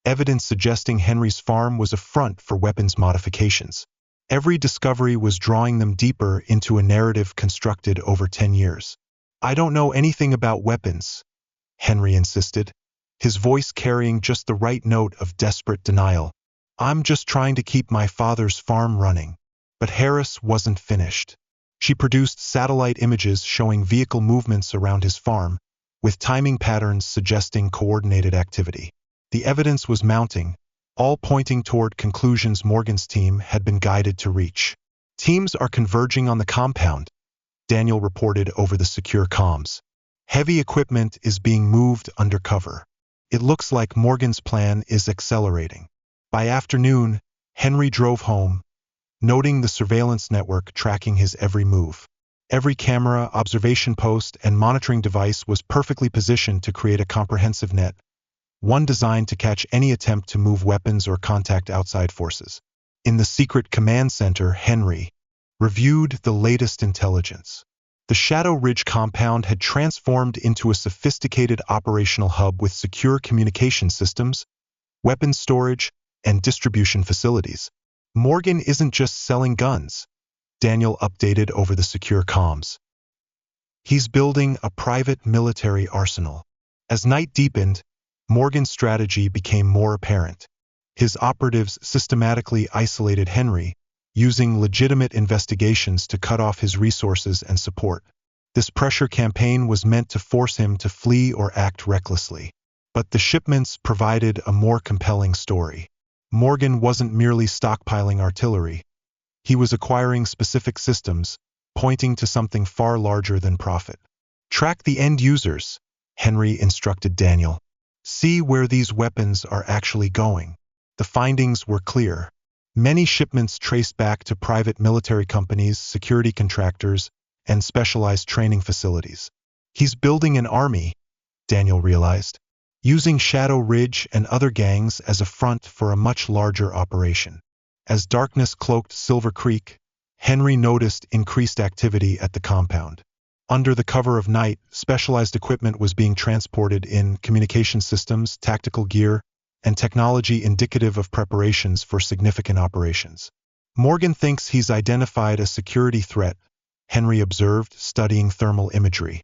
evidence suggesting Henry's farm was a front for weapons modifications. Every discovery was drawing them deeper into a narrative constructed over 10 years. I don't know anything about weapons, Henry insisted, his voice carrying just the right note of desperate denial. I'm just trying to keep my father's farm running. But Harris wasn't finished. She produced satellite images showing vehicle movements around his farm, with timing patterns suggesting coordinated activity. The evidence was mounting, all pointing toward conclusions Morgan's team had been guided to reach. Teams are converging on the compound, Daniel reported over the secure comms. Heavy equipment is being moved undercover. It looks like Morgan's plan is accelerating. By afternoon, Henry drove home, noting the surveillance network tracking his every move. Every camera, observation post, and monitoring device was perfectly positioned to create a comprehensive net, one designed to catch any attempt to move weapons or contact outside forces. In the secret command center, Henry reviewed the latest intelligence. The Shadow Ridge compound had transformed into a sophisticated operational hub with secure communication systems, weapons storage, and distribution facilities. Morgan isn't just selling guns, Daniel updated over the secure comms. He's building a private military arsenal. As night deepened, Morgan's strategy became more apparent. His operatives systematically isolated Henry, using legitimate investigations to cut off his resources and support. This pressure campaign was meant to force him to flee or act recklessly. But the shipments provided a more compelling story. Morgan wasn't merely stockpiling artillery. He was acquiring specific systems, pointing to something far larger than profit. Track the end users, Henry instructed Daniel. See where these weapons are actually going. The findings were clear. Many shipments traced back to private military companies, security contractors, and specialized training facilities. He's building an army, Daniel realized, using Shadow Ridge and other gangs as a front for a much larger operation. As darkness cloaked Silver Creek, Henry noticed increased activity at the compound. Under the cover of night, specialized equipment was being transported in communication systems, tactical gear, and technology indicative of preparations for significant operations. Morgan thinks he's identified a security threat, Henry observed, studying thermal imagery.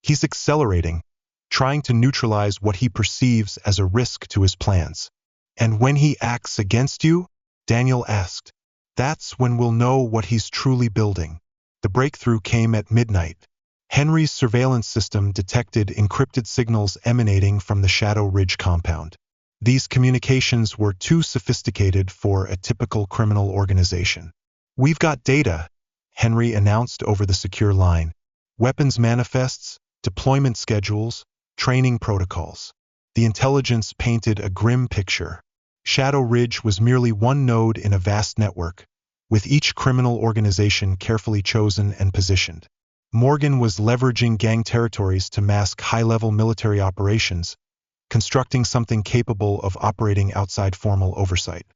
He's accelerating, trying to neutralize what he perceives as a risk to his plans. And when he acts against you? Daniel asked. That's when we'll know what he's truly building. The breakthrough came at midnight. Henry's surveillance system detected encrypted signals emanating from the Shadow Ridge compound. These communications were too sophisticated for a typical criminal organization. We've got data, Henry announced over the secure line. Weapons manifests, deployment schedules, training protocols. The intelligence painted a grim picture. Shadow Ridge was merely one node in a vast network, with each criminal organization carefully chosen and positioned. Morgan was leveraging gang territories to mask high-level military operations, constructing something capable of operating outside formal oversight.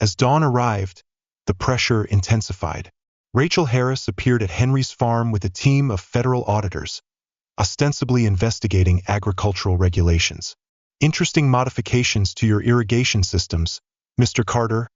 As dawn arrived, the pressure intensified. Rachel Harris appeared at Henry's farm with a team of federal auditors, ostensibly investigating agricultural regulations. Interesting modifications to your irrigation systems, Mr. Carter,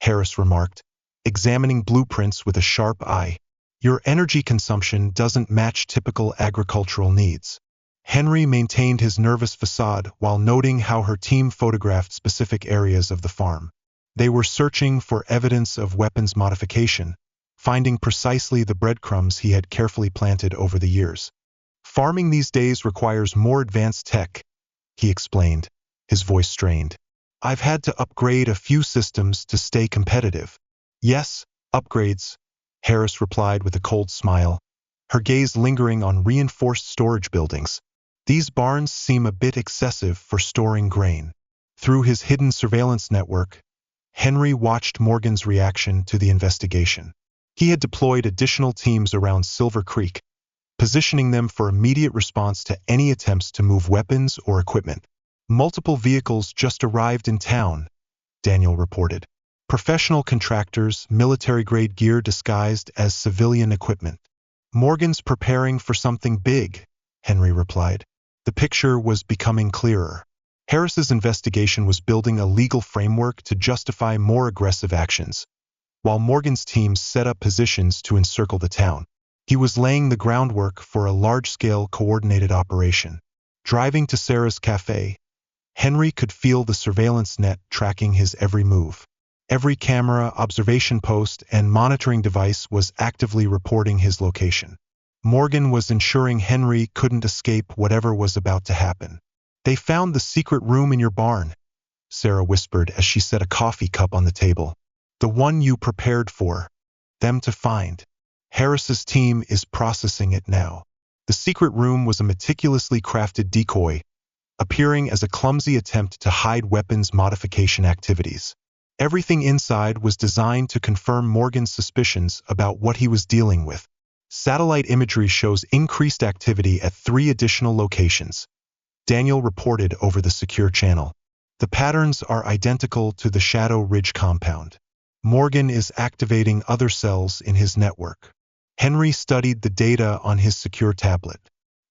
Harris remarked, examining blueprints with a sharp eye. Your energy consumption doesn't match typical agricultural needs. Henry maintained his nervous facade while noting how her team photographed specific areas of the farm. They were searching for evidence of weapons modification, finding precisely the breadcrumbs he had carefully planted over the years. Farming these days requires more advanced tech, he explained, his voice strained. I've had to upgrade a few systems to stay competitive. Yes, upgrades, Harris replied with a cold smile, her gaze lingering on reinforced storage buildings, These barns seem a bit excessive for storing grain. Through his hidden surveillance network, Henry watched Morgan's reaction to the investigation. He had deployed additional teams around Silver Creek, positioning them for immediate response to any attempts to move weapons or equipment. Multiple vehicles just arrived in town, Daniel reported. Professional contractors, military-grade gear disguised as civilian equipment. Morgan's preparing for something big, Henry replied. The picture was becoming clearer. Harass's investigation was building a legal framework to justify more aggressive actions, while Morgan's teams set up positions to encircle the town. He was laying the groundwork for a large-scale coordinated operation. Driving to Sarah's cafe, Henry could feel the surveillance net tracking his every move. Every camera, observation post, and monitoring device was actively reporting his location. Morgan was ensuring Henry couldn't escape whatever was about to happen. "They found the secret room in your barn," Sarah whispered as she set a coffee cup on the table. "The one you prepared for them to find. Harass's team is processing it now." The secret room was a meticulously crafted decoy, appearing as a clumsy attempt to hide weapons modification activities. Everything inside was designed to confirm Morgan's suspicions about what he was dealing with. Satellite imagery shows increased activity at 3 additional locations, Daniel reported over the secure channel. The patterns are identical to the Shadow Ridge compound. Morgan is activating other cells in his network. Henry studied the data on his secure tablet.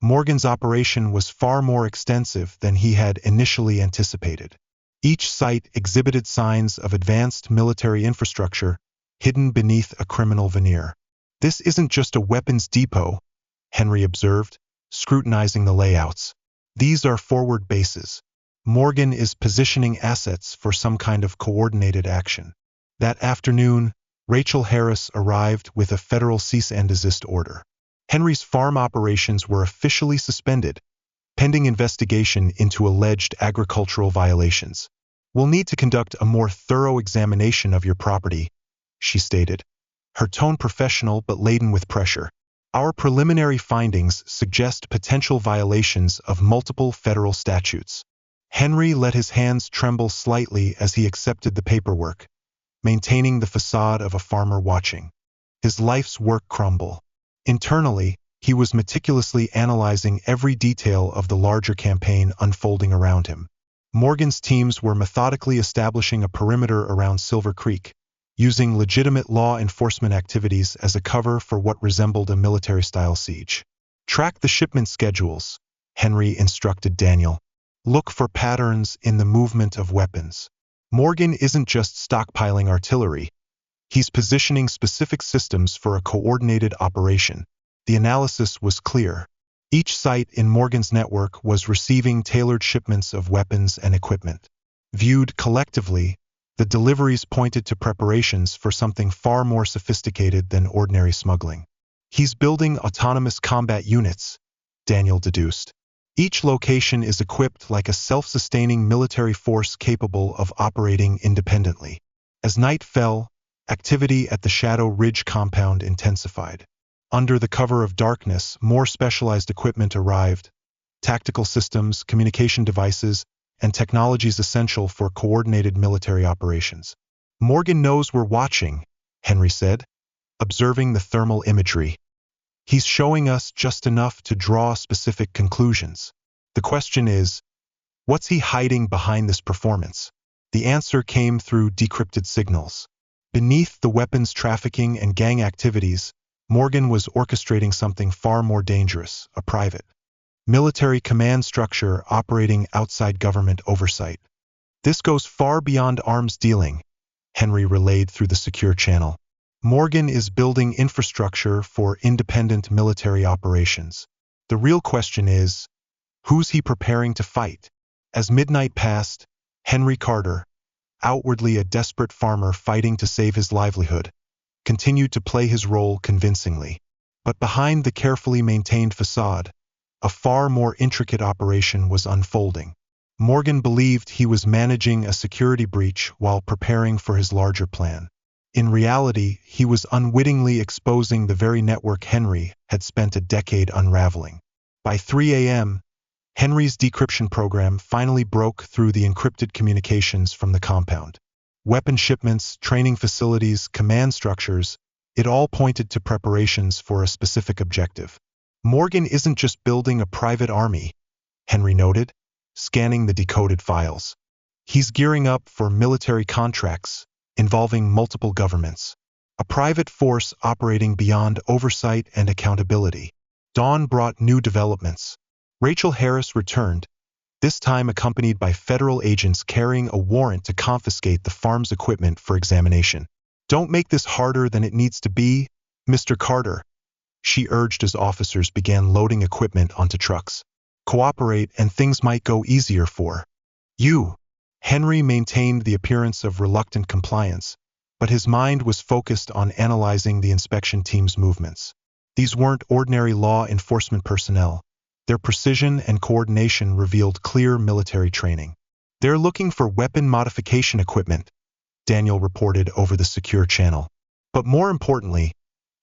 Morgan's operation was far more extensive than he had initially anticipated. Each site exhibited signs of advanced military infrastructure hidden beneath a criminal veneer. "This isn't just a weapons depot," Henry observed, scrutinizing the layouts. "These are forward bases. Morgan is positioning assets for some kind of coordinated action." That afternoon, Rachel Harass arrived with a federal cease and desist order. Henry's farm operations were officially suspended, pending investigation into alleged agricultural violations. "We'll need to conduct a more thorough examination of your property," she stated, her tone professional but laden with pressure. "Our preliminary findings suggest potential violations of multiple federal statutes." Henry let his hands tremble slightly as he accepted the paperwork, maintaining the facade of a farmer watching his life's work crumble. Internally, he was meticulously analyzing every detail of the larger campaign unfolding around him. Morgan's teams were methodically establishing a perimeter around Silver Creek, using legitimate law enforcement activities as a cover for what resembled a military-style siege. "Track the shipment schedules," Henry instructed Daniel. "Look for patterns in the movement of weapons. Morgan isn't just stockpiling artillery. He's positioning specific systems for a coordinated operation." The analysis was clear. Each site in Morgan's network was receiving tailored shipments of weapons and equipment. Viewed collectively, the deliveries pointed to preparations for something far more sophisticated than ordinary smuggling. "He's building autonomous combat units," Daniel deduced. "Each location is equipped like a self-sustaining military force capable of operating independently." As night fell, activity at the Shadow Ridge compound intensified. Under the cover of darkness, more specialized equipment arrived: tactical systems, communication devices, and technologies essential for coordinated military operations. "Morgan knows we're watching," Henry said, observing the thermal imagery. "He's showing us just enough to draw specific conclusions. The question is, what's he hiding behind this performance?" The answer came through decrypted signals. Beneath the weapons trafficking and gang activities, Morgan was orchestrating something far more dangerous: a private military command structure operating outside government oversight. "This goes far beyond arms dealing," Henry relayed through the secure channel. "Morgan is building infrastructure for independent military operations. The real question is, who's he preparing to fight?" As midnight passed, Henry Carter, outwardly a desperate farmer fighting to save his livelihood, continued to play his role convincingly. But behind the carefully maintained facade, a far more intricate operation was unfolding. Morgan believed he was managing a security breach while preparing for his larger plan. In reality, he was unwittingly exposing the very network Henry had spent a decade unraveling. By 3 a.m., Henry's decryption program finally broke through the encrypted communications from the compound. Weapon shipments, training facilities, command structures, it all pointed to preparations for a specific objective. Morgan isn't just building a private army, Henry noted, scanning the decoded files. He's gearing up for military contracts involving multiple governments. A private force operating beyond oversight and accountability. Dawn brought new developments. Rachel Harris returned, this time accompanied by federal agents carrying a warrant to confiscate the farm's equipment for examination. Don't make this harder than it needs to be, Mr. Carter, she urged as officers began loading equipment onto trucks. Cooperate and things might go easier for you. Henry maintained the appearance of reluctant compliance, but his mind was focused on analyzing the inspection team's movements. These weren't ordinary law enforcement personnel. Their precision and coordination revealed clear military training. They're looking for weapon modification equipment, Daniel reported over the secure channel. But more importantly,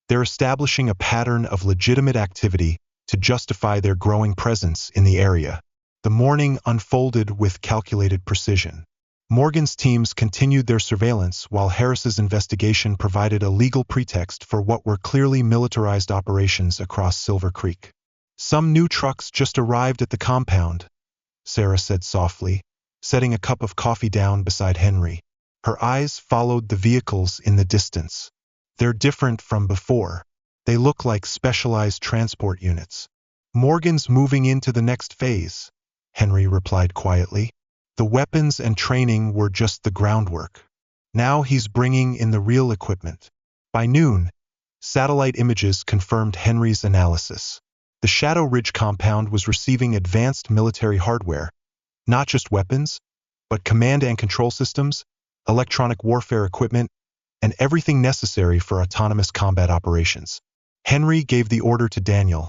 they're establishing a pattern of legitimate activity to justify their growing presence in the area. The morning unfolded with calculated precision. Morgan's teams continued their surveillance while Harris's investigation provided a legal pretext for what were clearly militarized operations across Silver Creek. Some new trucks just arrived at the compound, Sarah said softly, setting a cup of coffee down beside Henry. Her eyes followed the vehicles in the distance. They're different from before. They look like specialized transport units. Morgan's moving into the next phase, Henry replied quietly. The weapons and training were just the groundwork. Now he's bringing in the real equipment. By noon, satellite images confirmed Henry's analysis. The Shadow Ridge compound was receiving advanced military hardware, not just weapons, but command and control systems, electronic warfare equipment, and everything necessary for autonomous combat operations. Henry gave the order to Daniel.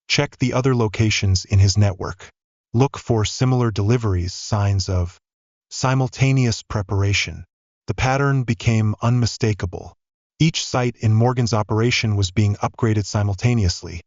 Check the other locations in his network. Look for similar deliveries, signs of simultaneous preparation. The pattern became unmistakable. Each site in Morgan's operation was being upgraded simultaneously,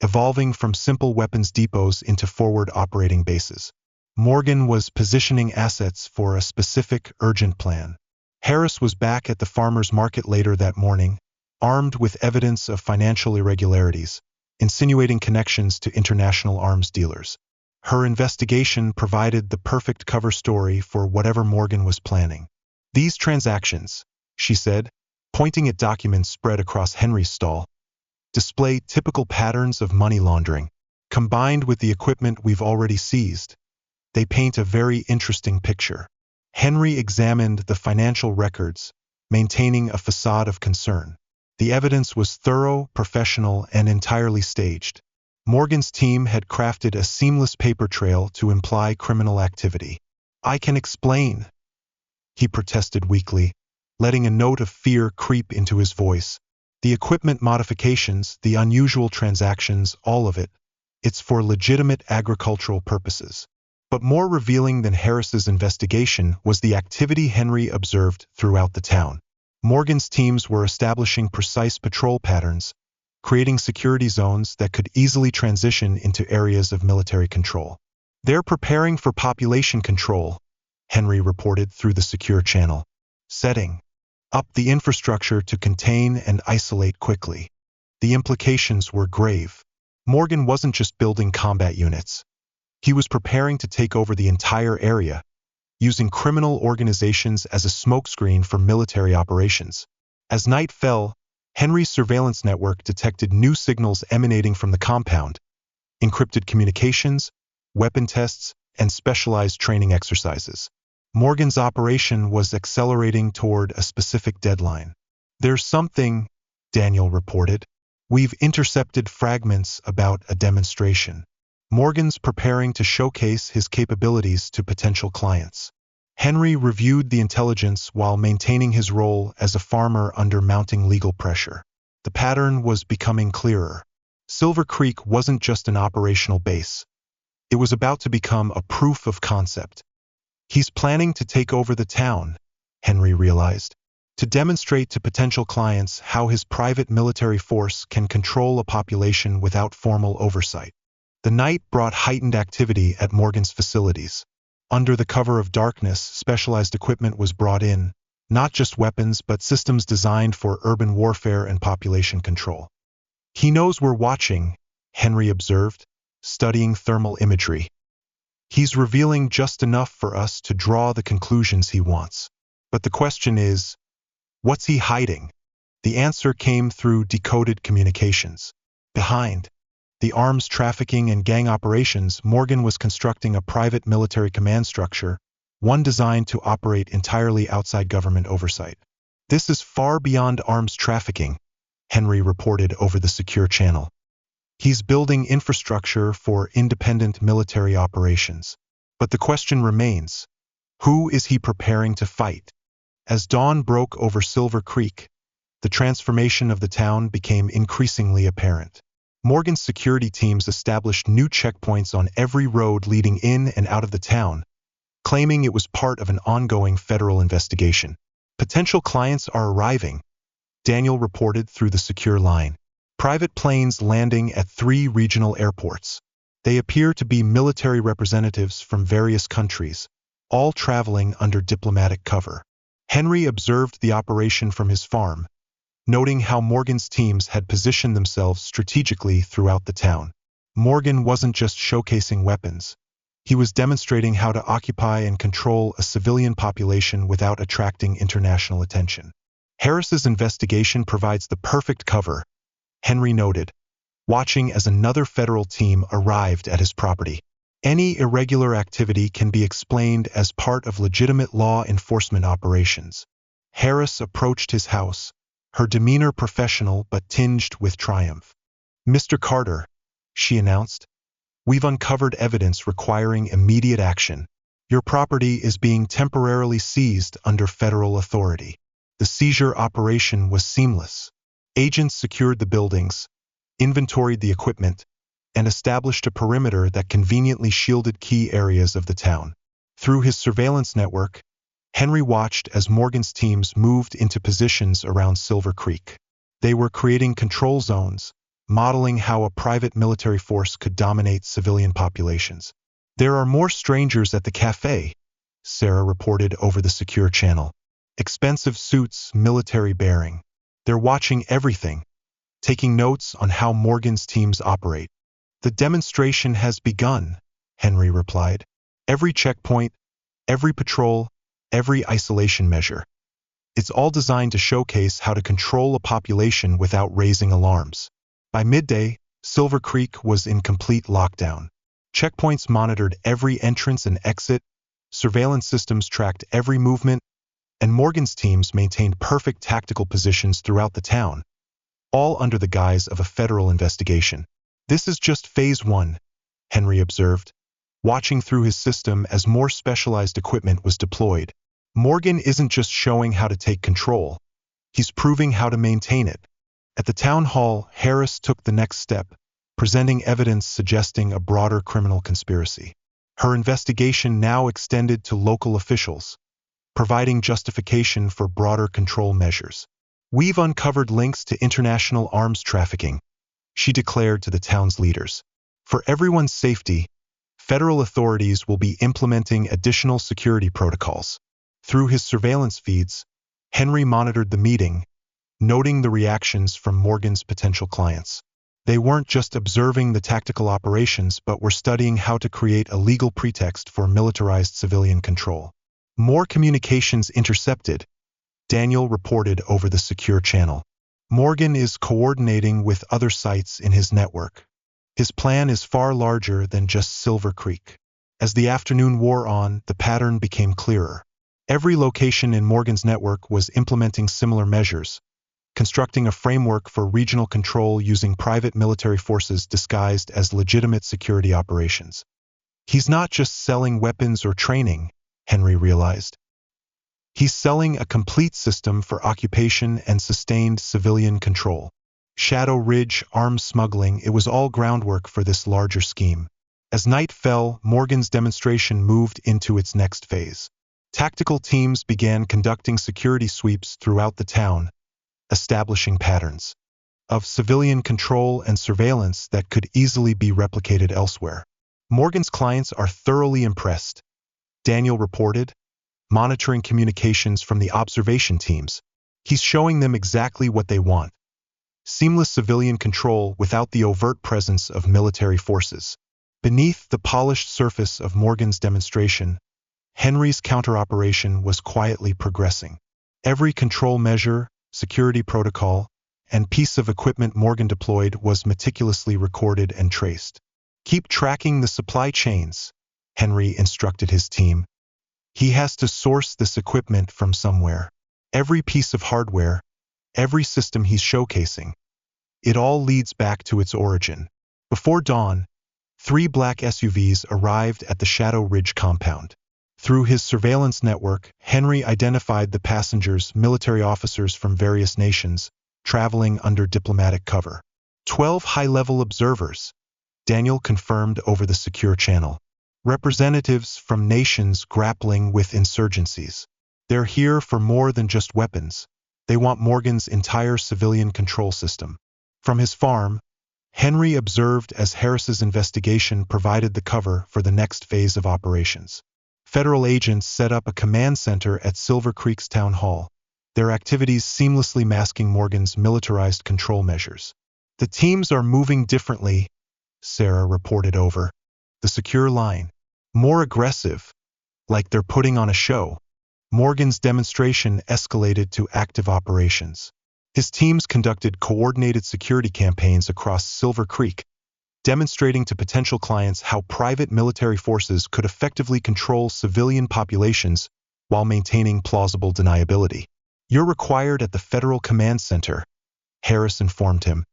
evolving from simple weapons depots into forward operating bases. Morgan was positioning assets for a specific, urgent plan. Harris was back at the farmers' market later that morning, armed with evidence of financial irregularities, insinuating connections to international arms dealers. Her investigation provided the perfect cover story for whatever Morgan was planning. These transactions, she said, pointing at documents spread across Henry's stall, display typical patterns of money laundering. Combined with the equipment we've already seized, they paint a very interesting picture. Henry examined the financial records, maintaining a facade of concern. The evidence was thorough, professional, and entirely staged. Morgan's team had crafted a seamless paper trail to imply criminal activity. I can explain, he protested weakly, letting a note of fear creep into his voice. The equipment modifications, the unusual transactions, all of it, it's for legitimate agricultural purposes. But more revealing than Harris's investigation was the activity Henry observed throughout the town. Morgan's teams were establishing precise patrol patterns, creating security zones that could easily transition into areas of military control. They're preparing for population control, Henry reported through the secure channel, setting up the infrastructure to contain and isolate quickly. The implications were grave. Morgan wasn't just building combat units. He was preparing to take over the entire area, using criminal organizations as a smokescreen for military operations. As night fell, Henry's surveillance network detected new signals emanating from the compound, encrypted communications, weapon tests, and specialized training exercises. Morgan's operation was accelerating toward a specific deadline. There's something, Daniel reported. We've intercepted fragments about a demonstration. Morgan's preparing to showcase his capabilities to potential clients. Henry reviewed the intelligence while maintaining his role as a farmer under mounting legal pressure. The pattern was becoming clearer. Silver Creek wasn't just an operational base. It was about to become a proof of concept. He's planning to take over the town, Henry realized, to demonstrate to potential clients how his private military force can control a population without formal oversight. The night brought heightened activity at Morgan's facilities. Under the cover of darkness, specialized equipment was brought in, not just weapons but systems designed for urban warfare and population control. "He knows we're watching," Henry observed, studying thermal imagery. "He's revealing just enough for us to draw the conclusions he wants. But the question is, what's he hiding?" The answer came through decoded communications. Behind the arms trafficking and gang operations, Morgan was constructing a private military command structure, one designed to operate entirely outside government oversight. "This is far beyond arms trafficking," Henry reported over the secure channel. "He's building infrastructure for independent military operations. But the question remains, who is he preparing to fight?" As dawn broke over Silver Creek, the transformation of the town became increasingly apparent. Morgan's security teams established new checkpoints on every road leading in and out of the town, claiming it was part of an ongoing federal investigation. "Potential clients are arriving," Daniel reported through the secure line. "Private planes landing at 3 regional airports. They appear to be military representatives from various countries, all traveling under diplomatic cover." Henry observed the operation from his farm, noting how Morgan's teams had positioned themselves strategically throughout the town. Morgan wasn't just showcasing weapons. He was demonstrating how to occupy and control a civilian population without attracting international attention. "Harass's investigation provides the perfect cover," Henry noted, watching as another federal team arrived at his property. "Any irregular activity can be explained as part of legitimate law enforcement operations." Harass approached his house, her demeanor professional but tinged with triumph. "Mr. Carter," she announced, "we've uncovered evidence requiring immediate action. Your property is being temporarily seized under federal authority." The seizure operation was seamless. Agents secured the buildings, inventoried the equipment, and established a perimeter that conveniently shielded key areas of the town. Through his surveillance network, Henry watched as Morgan's teams moved into positions around Silver Creek. They were creating control zones, modeling how a private military force could dominate civilian populations. "There are more strangers at the cafe," Sarah reported over the secure channel. "Expensive suits, military bearing. They're watching everything, taking notes on how Morgan's teams operate." "The demonstration has begun," Henry replied. "Every checkpoint, every patrol, every isolation measure. It's all designed to showcase how to control a population without raising alarms." By midday, Silver Creek was in complete lockdown. Checkpoints monitored every entrance and exit, surveillance systems tracked every movement, and Morgan's teams maintained perfect tactical positions throughout the town, all under the guise of a federal investigation. "This is just phase 1, Henry observed, watching through his system as more specialized equipment was deployed. Morgan isn't just showing how to take control, he's proving how to maintain it. At the town hall, Harass took the next step, presenting evidence suggesting a broader criminal conspiracy. Her investigation now extended to local officials, providing justification for broader control measures. "We've uncovered links to international arms trafficking," she declared to the town's leaders. "For everyone's safety, federal authorities will be implementing additional security protocols." Through his surveillance feeds, Henry monitored the meeting, noting the reactions from Morgan's potential clients. They weren't just observing the tactical operations but were studying how to create a legal pretext for militarized civilian control. "More communications intercepted," Daniel reported over the secure channel. "Morgan is coordinating with other sites in his network. His plan is far larger than just Silver Creek." As the afternoon wore on, the pattern became clearer. Every location in Morgan's network was implementing similar measures, constructing a framework for regional control using private military forces disguised as legitimate security operations. "He's not just selling weapons or training," Henry realized. "He's selling a complete system for occupation and sustained civilian control." Shadow Ridge, arms smuggling, it was all groundwork for this larger scheme. As night fell, Morgan's demonstration moved into its next phase. Tactical teams began conducting security sweeps throughout the town, establishing patterns. of civilian control and surveillance that could easily be replicated elsewhere. Morgan's clients are thoroughly impressed, Daniel reported, monitoring communications from the observation teams. He's showing them exactly what they want: seamless civilian control without the overt presence of military forces. Beneath the polished surface of Morgan's demonstration, Henry's counter-operation was quietly progressing. Every control measure, security protocol, and piece of equipment Morgan deployed was meticulously recorded and traced. "Keep tracking the supply chains," Henry instructed his team. "He has to source this equipment from somewhere. Every piece of hardware, every system he's showcasing, it all leads back to its origin." Before dawn, 3 black SUVs arrived at the Shadow Ridge compound. Through his surveillance network, Henry identified the passengers, military officers from various nations, traveling under diplomatic cover. 12 high-level observers, Daniel confirmed over the secure channel. Representatives from nations grappling with insurgencies. They're here for more than just weapons. They want Morgan's entire civilian control system. From his farm, Henry observed as Harass's investigation provided the cover for the next phase of operations. Federal agents set up a command center at Silver Creek's town hall, their activities seamlessly masking Morgan's militarized control measures. "The teams are moving differently," Sarah reported over the secure line. "More aggressive, like they're putting on a show." Morgan's demonstration escalated to active operations. His teams conducted coordinated security campaigns across Silver Creek, demonstrating to potential clients how private military forces could effectively control civilian populations while maintaining plausible deniability. "You're required at the Federal Command Center," Harass informed him,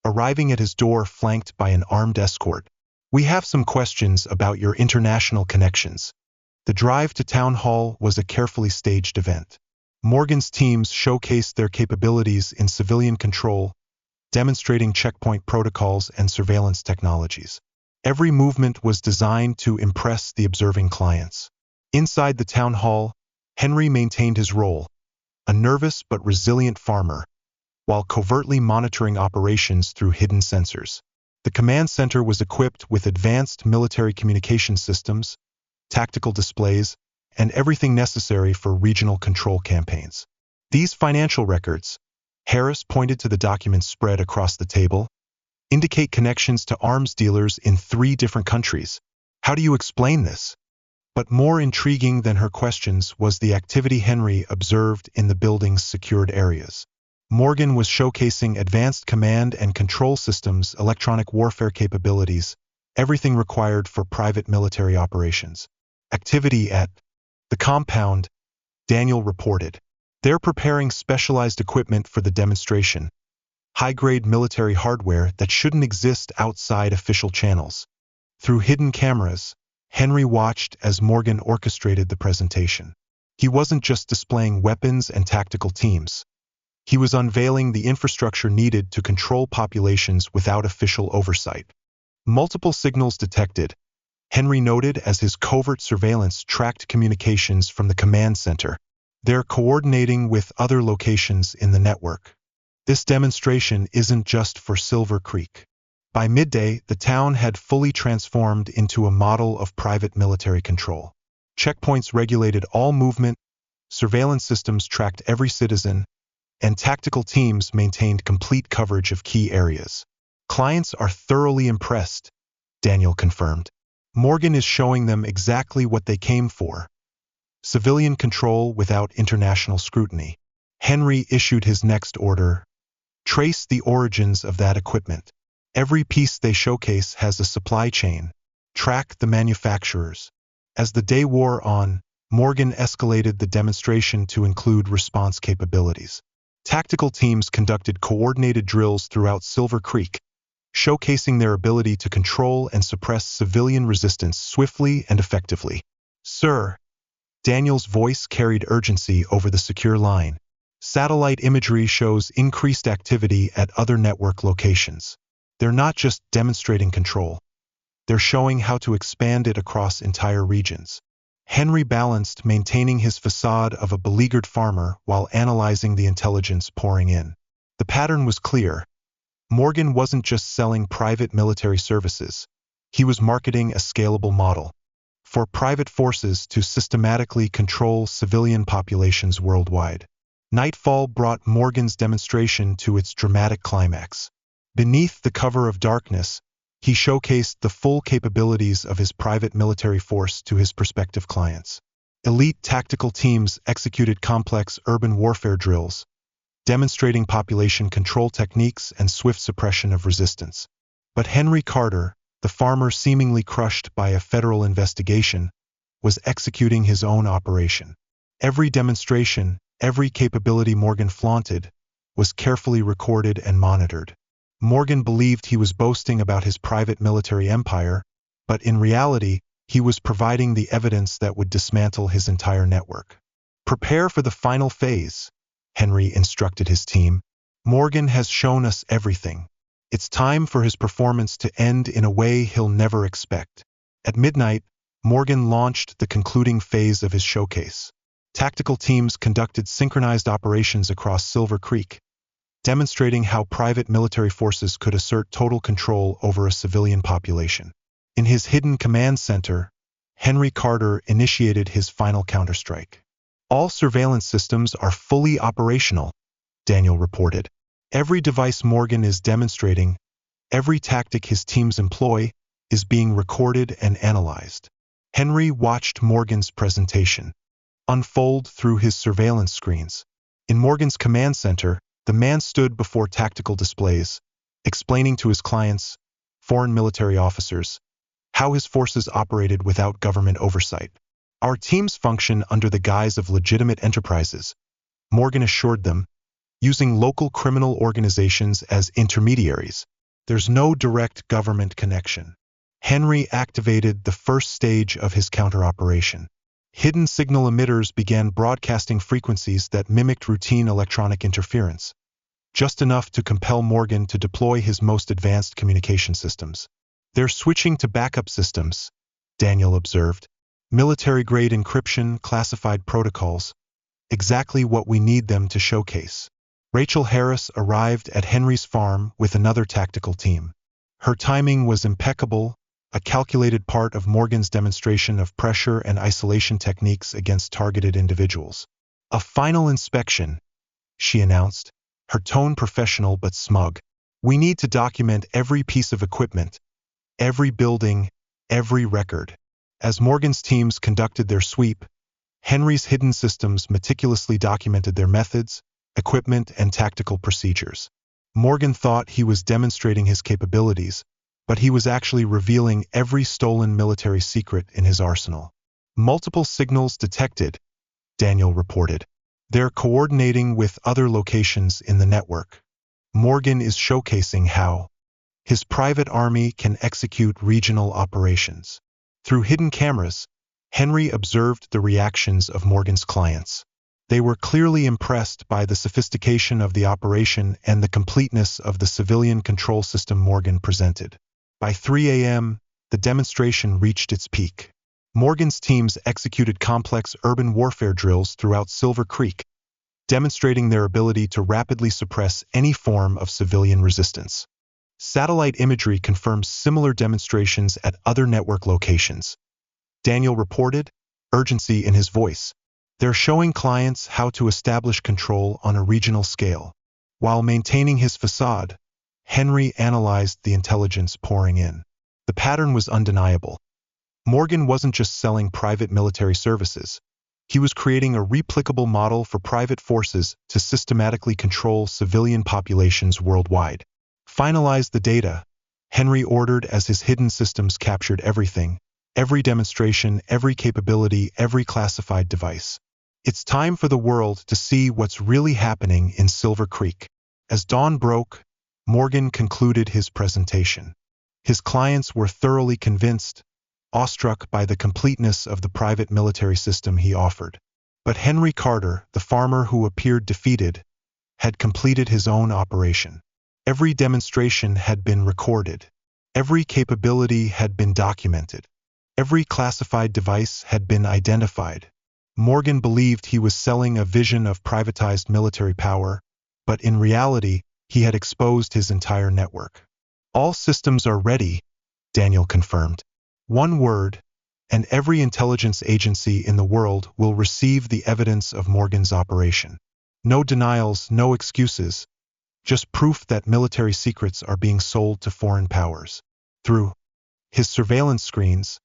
arriving at his door flanked by an armed escort. "We have some questions about your international connections." The drive to Town Hall was a carefully staged event. Morgan's teams showcased their capabilities in civilian control, demonstrating checkpoint protocols and surveillance technologies. Every movement was designed to impress the observing clients. Inside the town hall, Henry maintained his role, a nervous but resilient farmer, while covertly monitoring operations through hidden sensors. The command center was equipped with advanced military communication systems, tactical displays, and everything necessary for regional control campaigns. These financial records, Harass pointed to the documents spread across the table, indicate connections to arms dealers in 3 different countries. "How do you explain this?" But more intriguing than her questions was the activity Henry observed in the building's secured areas. Morgan was showcasing advanced command and control systems, electronic warfare capabilities, everything required for private military operations. Activity at the compound, Daniel reported. "They're preparing specialized equipment for the demonstration, high-grade military hardware that shouldn't exist outside official channels." Through hidden cameras, Henry watched as Morgan orchestrated the presentation. He wasn't just displaying weapons and tactical teams. He was unveiling the infrastructure needed to control populations without official oversight. Multiple signals detected, Henry noted as his covert surveillance tracked communications from the command center. They're coordinating with other locations in the network. This demonstration isn't just for Silver Creek. By midday, the town had fully transformed into a model of private military control. Checkpoints regulated all movement, surveillance systems tracked every citizen, and tactical teams maintained complete coverage of key areas. "Clients are thoroughly impressed," Daniel confirmed. "Morgan is showing them exactly what they came for: civilian control without international scrutiny." Henry issued his next order: "Trace the origins of that equipment. Every piece they showcase has a supply chain. Track the manufacturers." As the day wore on, Morgan escalated the demonstration to include response capabilities. Tactical teams conducted coordinated drills throughout Silver Creek, showcasing their ability to control and suppress civilian resistance swiftly and effectively. "Sir," Daniel's voice carried urgency over the secure line. "Satellite imagery shows increased activity at other network locations. They're not just demonstrating control. They're showing how to expand it across entire regions." Henry balanced maintaining his facade of a beleaguered farmer while analyzing the intelligence pouring in. The pattern was clear: Morgan wasn't just selling private military services. He was marketing a scalable model for private forces to systematically control civilian populations worldwide. Nightfall brought Morgan's demonstration to its dramatic climax. Beneath the cover of darkness, he showcased the full capabilities of his private military force to his prospective clients. Elite tactical teams executed complex urban warfare drills, demonstrating population control techniques and swift suppression of resistance. But Henry Carter, the farmer seemingly crushed by a federal investigation, was executing his own operation. Every demonstration, every capability Morgan flaunted, was carefully recorded and monitored. Morgan believed he was boasting about his private military empire, but in reality, he was providing the evidence that would dismantle his entire network. Prepare for the final phase, Henry instructed his team. Morgan has shown us everything. It's time for his performance to end in a way he'll never expect. At midnight, Morgan launched the concluding phase of his showcase. Tactical teams conducted synchronized operations across Silver Creek, demonstrating how private military forces could assert total control over a civilian population. In his hidden command center, Henry Carter initiated his final counterstrike. All surveillance systems are fully operational, Daniel reported. Every device Morgan is demonstrating, every tactic his teams employ, is being recorded and analyzed. Henry watched Morgan's presentation unfold through his surveillance screens. In Morgan's command center, the man stood before tactical displays, explaining to his clients, foreign military officers, how his forces operated without government oversight. Our teams function under the guise of legitimate enterprises, Morgan assured them, using local criminal organizations as intermediaries. There's no direct government connection. Henry activated the first stage of his counter-operation. Hidden signal emitters began broadcasting frequencies that mimicked routine electronic interference, just enough to compel Morgan to deploy his most advanced communication systems. They're switching to backup systems, Daniel observed. Military-grade encryption, classified protocols, exactly what we need them to showcase. Rachel Harass arrived at Henry's farm with another tactical team. Her timing was impeccable, a calculated part of Morgan's demonstration of pressure and isolation techniques against targeted individuals. A final inspection, she announced, her tone professional but smug. We need to document every piece of equipment, every building, every record. As Morgan's teams conducted their sweep, Henry's hidden systems meticulously documented their methods, equipment, and tactical procedures. Morgan thought he was demonstrating his capabilities, but he was actually revealing every stolen military secret in his arsenal. Multiple signals detected, Daniel reported. They're coordinating with other locations in the network. Morgan is showcasing how his private army can execute regional operations. Through hidden cameras, Henry observed the reactions of Morgan's clients. They were clearly impressed by the sophistication of the operation and the completeness of the civilian control system Morgan presented. By 3 a.m., the demonstration reached its peak. Morgan's teams executed complex urban warfare drills throughout Silver Creek, demonstrating their ability to rapidly suppress any form of civilian resistance. Satellite imagery confirms similar demonstrations at other network locations. Daniel reported, urgency in his voice. They're showing clients how to establish control on a regional scale. While maintaining his facade, Henry analyzed the intelligence pouring in. The pattern was undeniable. Morgan wasn't just selling private military services. He was creating a replicable model for private forces to systematically control civilian populations worldwide. Finalize the data, Henry ordered as his hidden systems captured everything, every demonstration, every capability, every classified device. It's time for the world to see what's really happening in Silver Creek. As dawn broke, Morgan concluded his presentation. His clients were thoroughly convinced, awestruck by the completeness of the private military system he offered. But Henry Carter, the farmer who appeared defeated, had completed his own operation. Every demonstration had been recorded. Every capability had been documented. Every classified device had been identified. Morgan believed he was selling a vision of privatized military power, but in reality, He had exposed his entire network. All systems are ready, Daniel confirmed. One word, and every intelligence agency in the world will receive the evidence of Morgan's operation. No denials, no excuses, just proof that military secrets are being sold to foreign powers. Through his surveillance screens,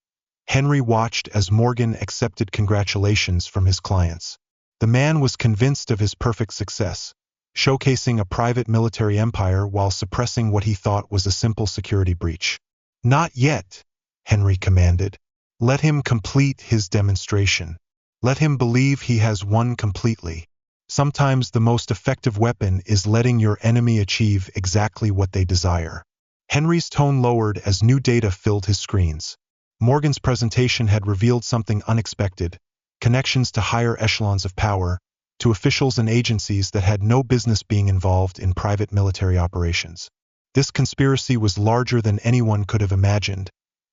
Henry watched as Morgan accepted congratulations from his clients. The man was convinced of his perfect success, showcasing a private military empire while suppressing what he thought was a simple security breach. Not yet, Henry commanded. Let him complete his demonstration. Let him believe he has won completely. Sometimes the most effective weapon is letting your enemy achieve exactly what they desire. Henry's tone lowered as new data filled his screens. Morgan's presentation had revealed something unexpected, connections to higher echelons of power, to officials and agencies that had no business being involved in private military operations. This conspiracy was larger than anyone could have imagined,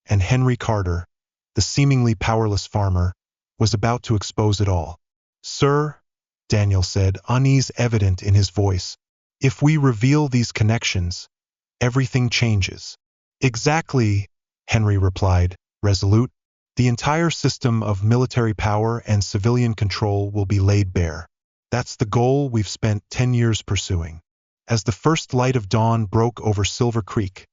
and Henry Carter, the seemingly powerless farmer, was about to expose it all. Sir, Daniel said, unease evident in his voice, if we reveal these connections, everything changes. Exactly, Henry replied, resolute. The entire system of military power and civilian control will be laid bare. That's the goal we've spent 10 years pursuing. As the first light of dawn broke over Silver Creek,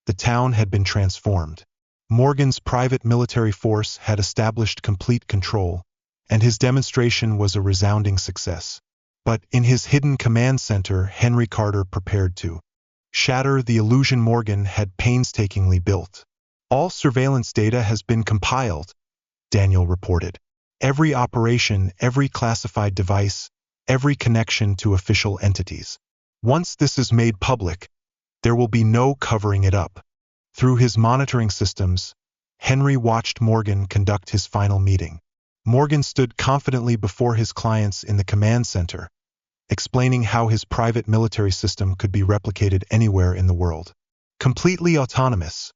the town had been transformed. Morgan's private military force had established complete control, and his demonstration was a resounding success. But in his hidden command center, Henry Carter prepared to shatter the illusion Morgan had painstakingly built. All surveillance data has been compiled, Daniel reported. Every operation, every classified device, every connection to official entities. Once this is made public, there will be no covering it up. Through his monitoring systems, Henry watched Morgan conduct his final meeting. Morgan stood confidently before his clients in the command center, explaining how his private military system could be replicated anywhere in the world. Completely autonomous,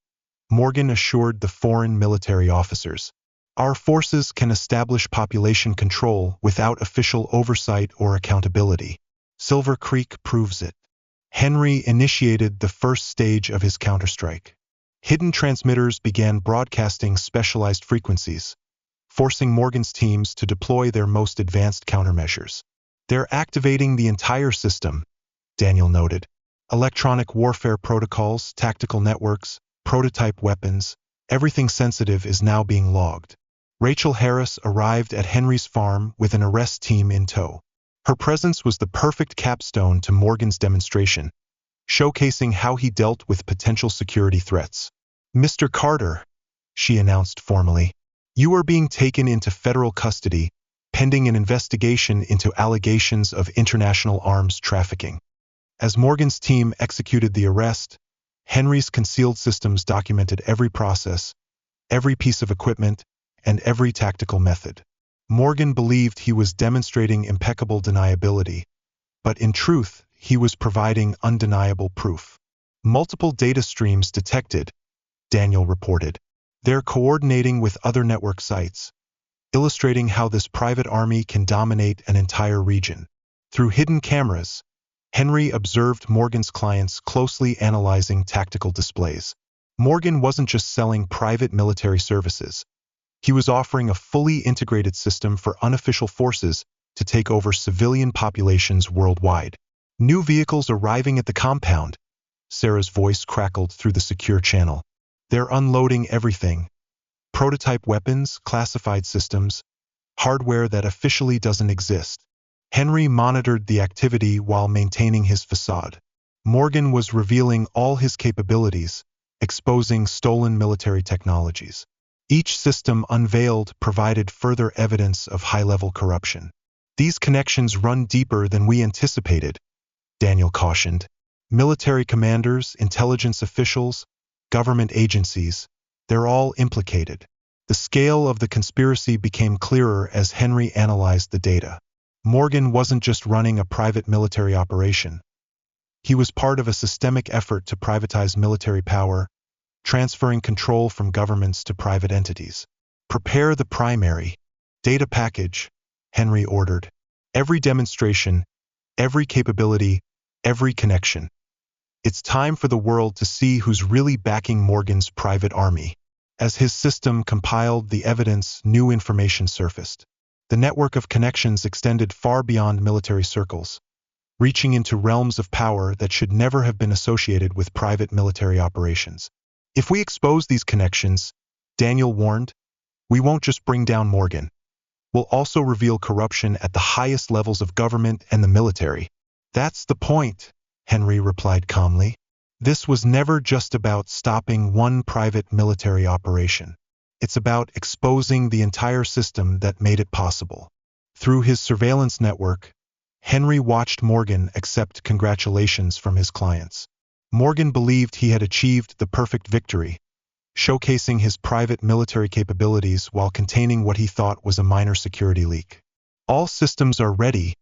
Morgan assured the foreign military officers. Our forces can establish population control without official oversight or accountability. Silver Creek proves it. Henry initiated the first stage of his counterstrike. Hidden transmitters began broadcasting specialized frequencies, forcing Morgan's teams to deploy their most advanced countermeasures. They're activating the entire system, Daniel noted. Electronic warfare protocols, tactical networks, prototype weapons, everything sensitive is now being logged. Rachel Harass arrived at Henry's farm with an arrest team in tow. Her presence was the perfect capstone to Morgan's demonstration, showcasing how he dealt with potential security threats. Mr. Carter, she announced formally, you are being taken into federal custody, pending an investigation into allegations of international arms trafficking. As Morgan's team executed the arrest, Henry's concealed systems documented every process, every piece of equipment, and every tactical method. Morgan believed he was demonstrating impeccable deniability, but in truth, he was providing undeniable proof. Multiple data streams detected, Daniel reported. They're coordinating with other network sites, illustrating how this private army can dominate an entire region. Through hidden cameras, Henry observed Morgan's clients closely analyzing tactical displays. Morgan wasn't just selling private military services. He was offering a fully integrated system for unofficial forces to take over civilian populations worldwide. New vehicles arriving at the compound, Sarah's voice crackled through the secure channel. They're unloading everything. Prototype weapons, classified systems, hardware that officially doesn't exist. Henry monitored the activity while maintaining his facade. Morgan was revealing all his capabilities, exposing stolen military technologies. Each system unveiled provided further evidence of high-level corruption. These connections run deeper than we anticipated, Daniel cautioned. Military commanders, intelligence officials, government agencies, they're all implicated. The scale of the conspiracy became clearer as Henry analyzed the data. Morgan wasn't just running a private military operation. He was part of a systemic effort to privatize military power, transferring control from governments to private entities. Prepare the primary data package, Henry ordered. Every demonstration, every capability, every connection. It's time for the world to see who's really backing Morgan's private army. As his system compiled the evidence, new information surfaced. The network of connections extended far beyond military circles, reaching into realms of power that should never have been associated with private military operations. If we expose these connections, Daniel warned, we won't just bring down Morgan. We'll also reveal corruption at the highest levels of government and the military. That's the point, Henry replied calmly. This was never just about stopping one private military operation. It's about exposing the entire system that made it possible. Through his surveillance network, Henry watched Morgan accept congratulations from his clients. Morgan believed he had achieved the perfect victory, showcasing his private military capabilities while containing what he thought was a minor security leak. All systems are ready,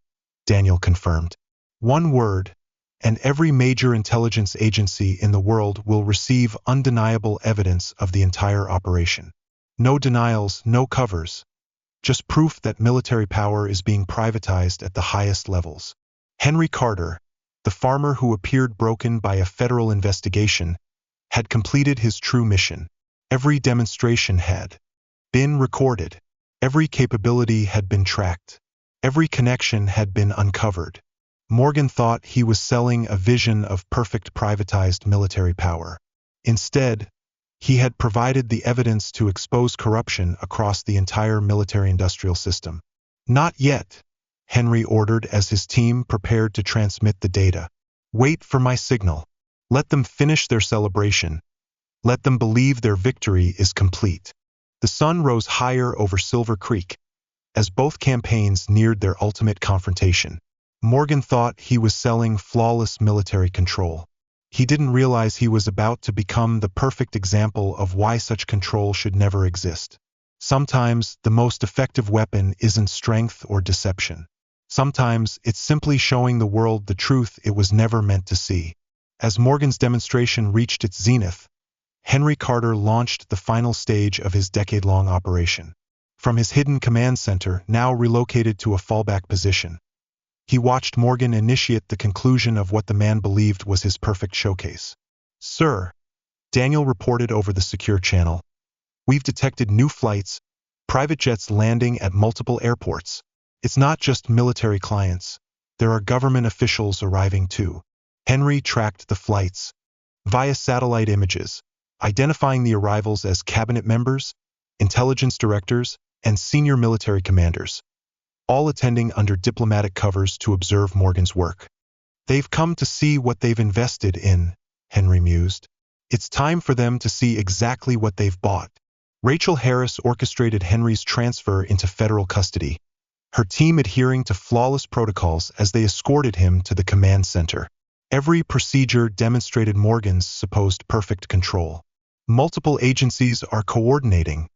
Daniel confirmed. One word, and every major intelligence agency in the world will receive undeniable evidence of the entire operation. No denials, no covers. Just proof that military power is being privatized at the highest levels. Henry Carter, the farmer who appeared broken by a federal investigation, had completed his true mission. Every demonstration had been recorded. Every capability had been tracked. Every connection had been uncovered. Morgan thought he was selling a vision of perfect privatized military power. Instead, he had provided the evidence to expose corruption across the entire military-industrial system. Not yet, Henry ordered as his team prepared to transmit the data. Wait for my signal. Let them finish their celebration. Let them believe their victory is complete. The sun rose higher over Silver Creek as both campaigns neared their ultimate confrontation. Morgan thought he was selling flawless military control. He didn't realize he was about to become the perfect example of why such control should never exist. Sometimes the most effective weapon isn't strength or deception. Sometimes it's simply showing the world the truth it was never meant to see. As Morgan's demonstration reached its zenith, Henry Carter launched the final stage of his decade-long operation. From his hidden command center, now relocated to a fallback position, he watched Morgan initiate the conclusion of what the man believed was his perfect showcase. Sir, Daniel reported over the secure channel, we've detected new flights, private jets landing at multiple airports. It's not just military clients. There are government officials arriving too. Henry tracked the flights via satellite images, identifying the arrivals as cabinet members, intelligence directors, and senior military commanders, all attending under diplomatic covers to observe Morgan's work. They've come to see what they've invested in, Henry mused. It's time for them to see exactly what they've bought. Rachel Harris orchestrated Henry's transfer into federal custody, her team adhering to flawless protocols as they escorted him to the command center. Every procedure demonstrated Morgan's supposed perfect control. Multiple agencies are coordinating,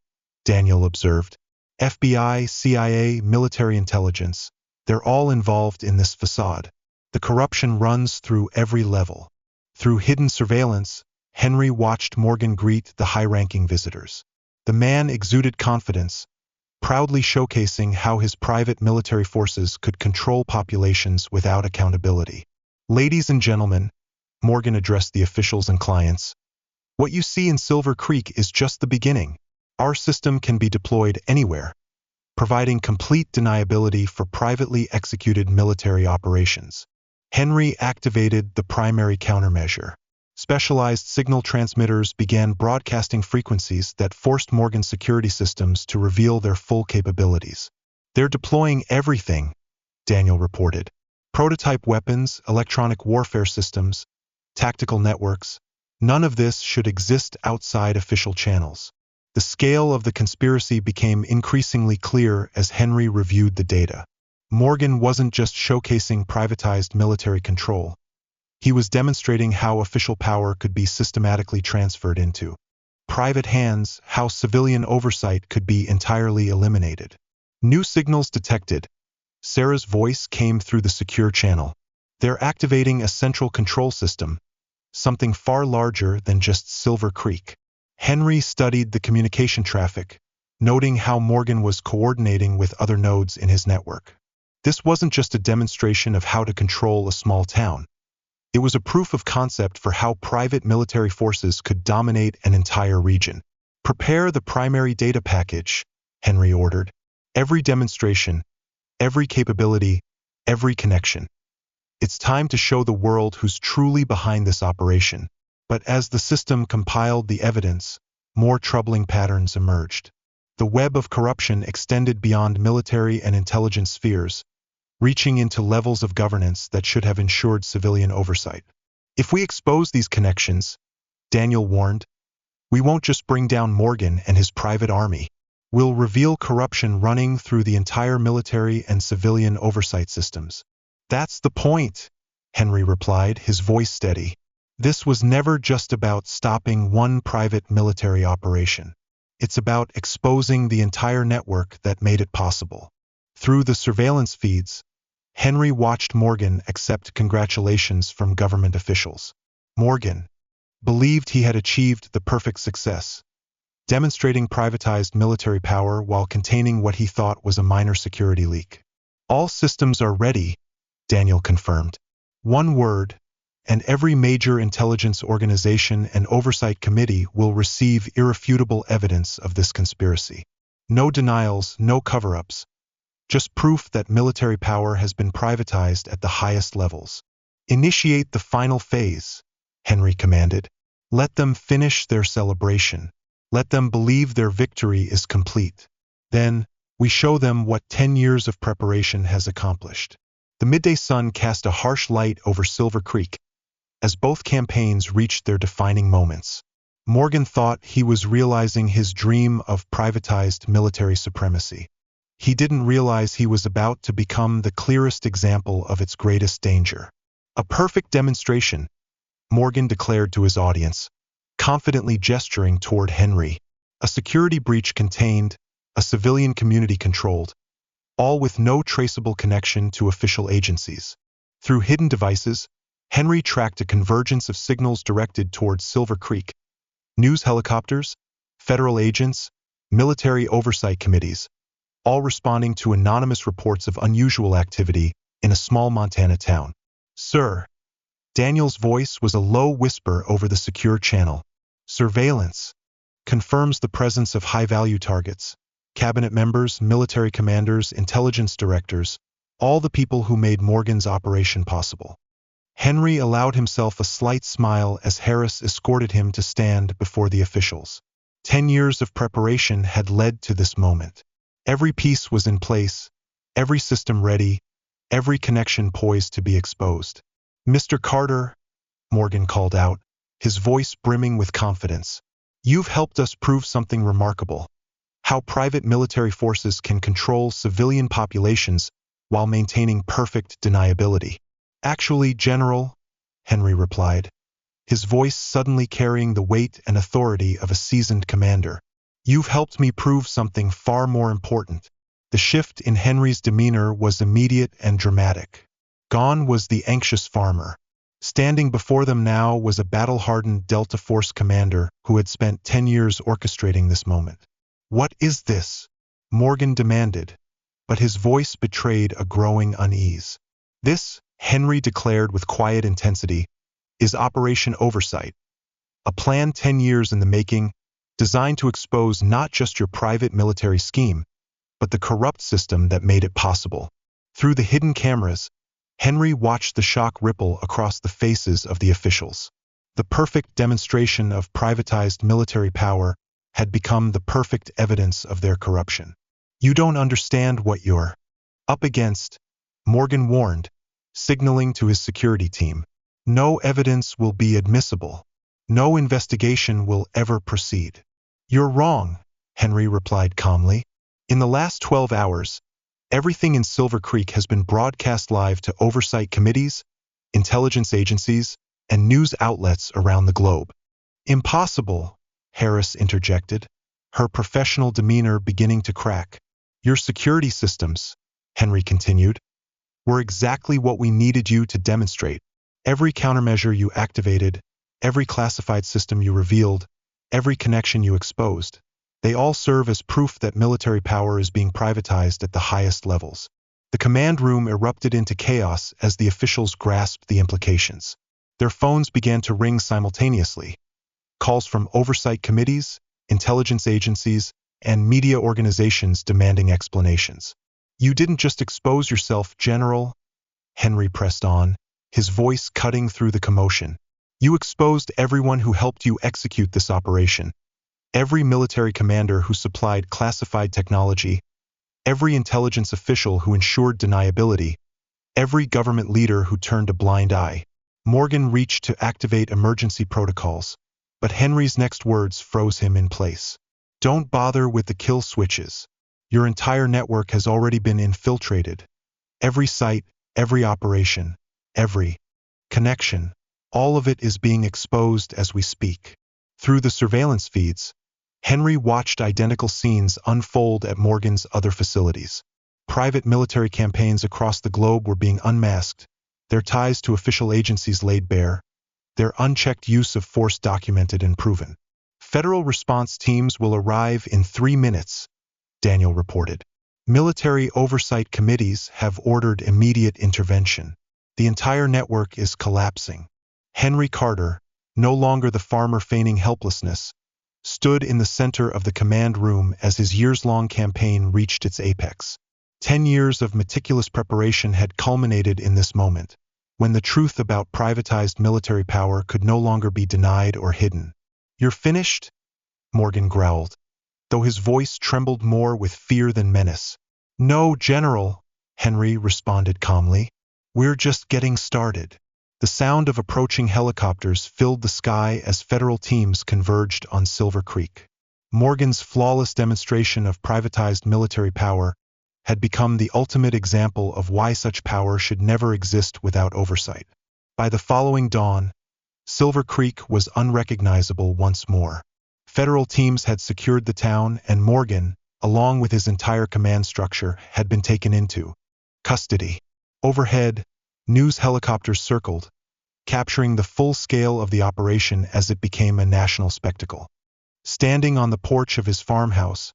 Daniel observed. FBI, CIA, military intelligence, they're all involved in this facade. The corruption runs through every level. Through hidden surveillance, Henry watched Morgan greet the high-ranking visitors. The man exuded confidence, proudly showcasing how his private military forces could control populations without accountability. Ladies and gentlemen, Morgan addressed the officials and clients, what you see in Silver Creek is just the beginning. Our system can be deployed anywhere, providing complete deniability for privately executed military operations. Henry activated the primary countermeasure. Specialized signal transmitters began broadcasting frequencies that forced Morgan's security systems to reveal their full capabilities. They're deploying everything, Daniel reported. Prototype weapons, electronic warfare systems, tactical networks. None of this should exist outside official channels. The scale of the conspiracy became increasingly clear as Henry reviewed the data. Morgan wasn't just showcasing privatized military control. He was demonstrating how official power could be systematically transferred into private hands, how civilian oversight could be entirely eliminated. New signals detected. Sarah's voice came through the secure channel. They're activating a central control system, something far larger than just Silver Creek. Henry studied the communication traffic, noting how Morgan was coordinating with other nodes in his network. This wasn't just a demonstration of how to control a small town. It was a proof of concept for how private military forces could dominate an entire region. Prepare the primary data package, Henry ordered. Every demonstration, every capability, every connection. It's time to show the world who's truly behind this operation. But as the system compiled the evidence, more troubling patterns emerged. The web of corruption extended beyond military and intelligence spheres, reaching into levels of governance that should have ensured civilian oversight. If we expose these connections, Daniel warned, we won't just bring down Morgan and his private army. We'll reveal corruption running through the entire military and civilian oversight systems. That's the point, Henry replied, his voice steady. This was never just about stopping one private military operation. It's about exposing the entire network that made it possible. Through the surveillance feeds, Henry watched Morgan accept congratulations from government officials. Morgan believed he had achieved the perfect success, demonstrating privatized military power while containing what he thought was a minor security leak. All systems are ready, Daniel confirmed. One word, and every major intelligence organization and oversight committee will receive irrefutable evidence of this conspiracy. No denials, no cover-ups. Just proof that military power has been privatized at the highest levels. Initiate the final phase, Henry commanded. Let them finish their celebration. Let them believe their victory is complete. Then, we show them what 10 years of preparation has accomplished. The midday sun cast a harsh light over Silver Creek as both campaigns reached their defining moments. Morgan thought he was realizing his dream of privatized military supremacy. He didn't realize he was about to become the clearest example of its greatest danger. A perfect demonstration, Morgan declared to his audience, confidently gesturing toward Henry. A security breach contained, a civilian community controlled, all with no traceable connection to official agencies. Through hidden devices, Henry tracked a convergence of signals directed towards Silver Creek. News helicopters, federal agents, military oversight committees, all responding to anonymous reports of unusual activity in a small Montana town. Sir, Daniel's voice was a low whisper over the secure channel. Surveillance confirms the presence of high-value targets. Cabinet members, military commanders, intelligence directors, all the people who made Morgan's operation possible. Henry allowed himself a slight smile as Harass escorted him to stand before the officials. 10 years of preparation had led to this moment. Every piece was in place, every system ready, every connection poised to be exposed. Mr. Carter, Morgan called out, his voice brimming with confidence. You've helped us prove something remarkable. How private military forces can control civilian populations while maintaining perfect deniability. Actually, General, Henry replied, his voice suddenly carrying the weight and authority of a seasoned commander. You've helped me prove something far more important. The shift in Henry's demeanor was immediate and dramatic. Gone was the anxious farmer. Standing before them now was a battle-hardened Delta Force commander who had spent 10 years orchestrating this moment. What is this? Morgan demanded, but his voice betrayed a growing unease. This, Henry declared with quiet intensity, is Operation Oversight, a plan 10 years in the making, designed to expose not just your private military scheme, but the corrupt system that made it possible. Through the hidden cameras, Henry watched the shock ripple across the faces of the officials. The perfect demonstration of privatized military power had become the perfect evidence of their corruption. You don't understand what you're up against, Morgan warned, signaling to his security team. No evidence will be admissible. No investigation will ever proceed. You're wrong, Henry replied calmly. In the last 12 hours, everything in Silver Creek has been broadcast live to oversight committees, intelligence agencies, and news outlets around the globe. Impossible, Harass interjected, her professional demeanor beginning to crack. Your security systems, Henry continued, were exactly what we needed you to demonstrate. Every countermeasure you activated, every classified system you revealed, every connection you exposed, they all serve as proof that military power is being privatized at the highest levels. The command room erupted into chaos as the officials grasped the implications. Their phones began to ring simultaneously. Calls from oversight committees, intelligence agencies, and media organizations demanding explanations. "You didn't just expose yourself, General," Henry pressed on, his voice cutting through the commotion. "You exposed everyone who helped you execute this operation. Every military commander who supplied classified technology, every intelligence official who ensured deniability, every government leader who turned a blind eye." Morgan reached to activate emergency protocols, but Henry's next words froze him in place. "Don't bother with the kill switches. Your entire network has already been infiltrated. Every site, every operation, every connection, all of it is being exposed as we speak." Through the surveillance feeds, Henry watched identical scenes unfold at Morgan's other facilities. Private military campaigns across the globe were being unmasked, their ties to official agencies laid bare, their unchecked use of force documented and proven. "Federal response teams will arrive in 3 minutes, Daniel reported. "Military oversight committees have ordered immediate intervention. The entire network is collapsing." Henry Carter, no longer the farmer feigning helplessness, stood in the center of the command room as his years-long campaign reached its apex. 10 years of meticulous preparation had culminated in this moment, when the truth about privatized military power could no longer be denied or hidden. "You're finished?" Morgan growled, though his voice trembled more with fear than menace. "No, General," Henry responded calmly. "We're just getting started." The sound of approaching helicopters filled the sky as federal teams converged on Silver Creek. Morgan's flawless demonstration of privatized military power had become the ultimate example of why such power should never exist without oversight. By the following dawn, Silver Creek was unrecognizable once more. Federal teams had secured the town, and Morgan, along with his entire command structure, had been taken into custody. Overhead, news helicopters circled, capturing the full scale of the operation as it became a national spectacle. Standing on the porch of his farmhouse,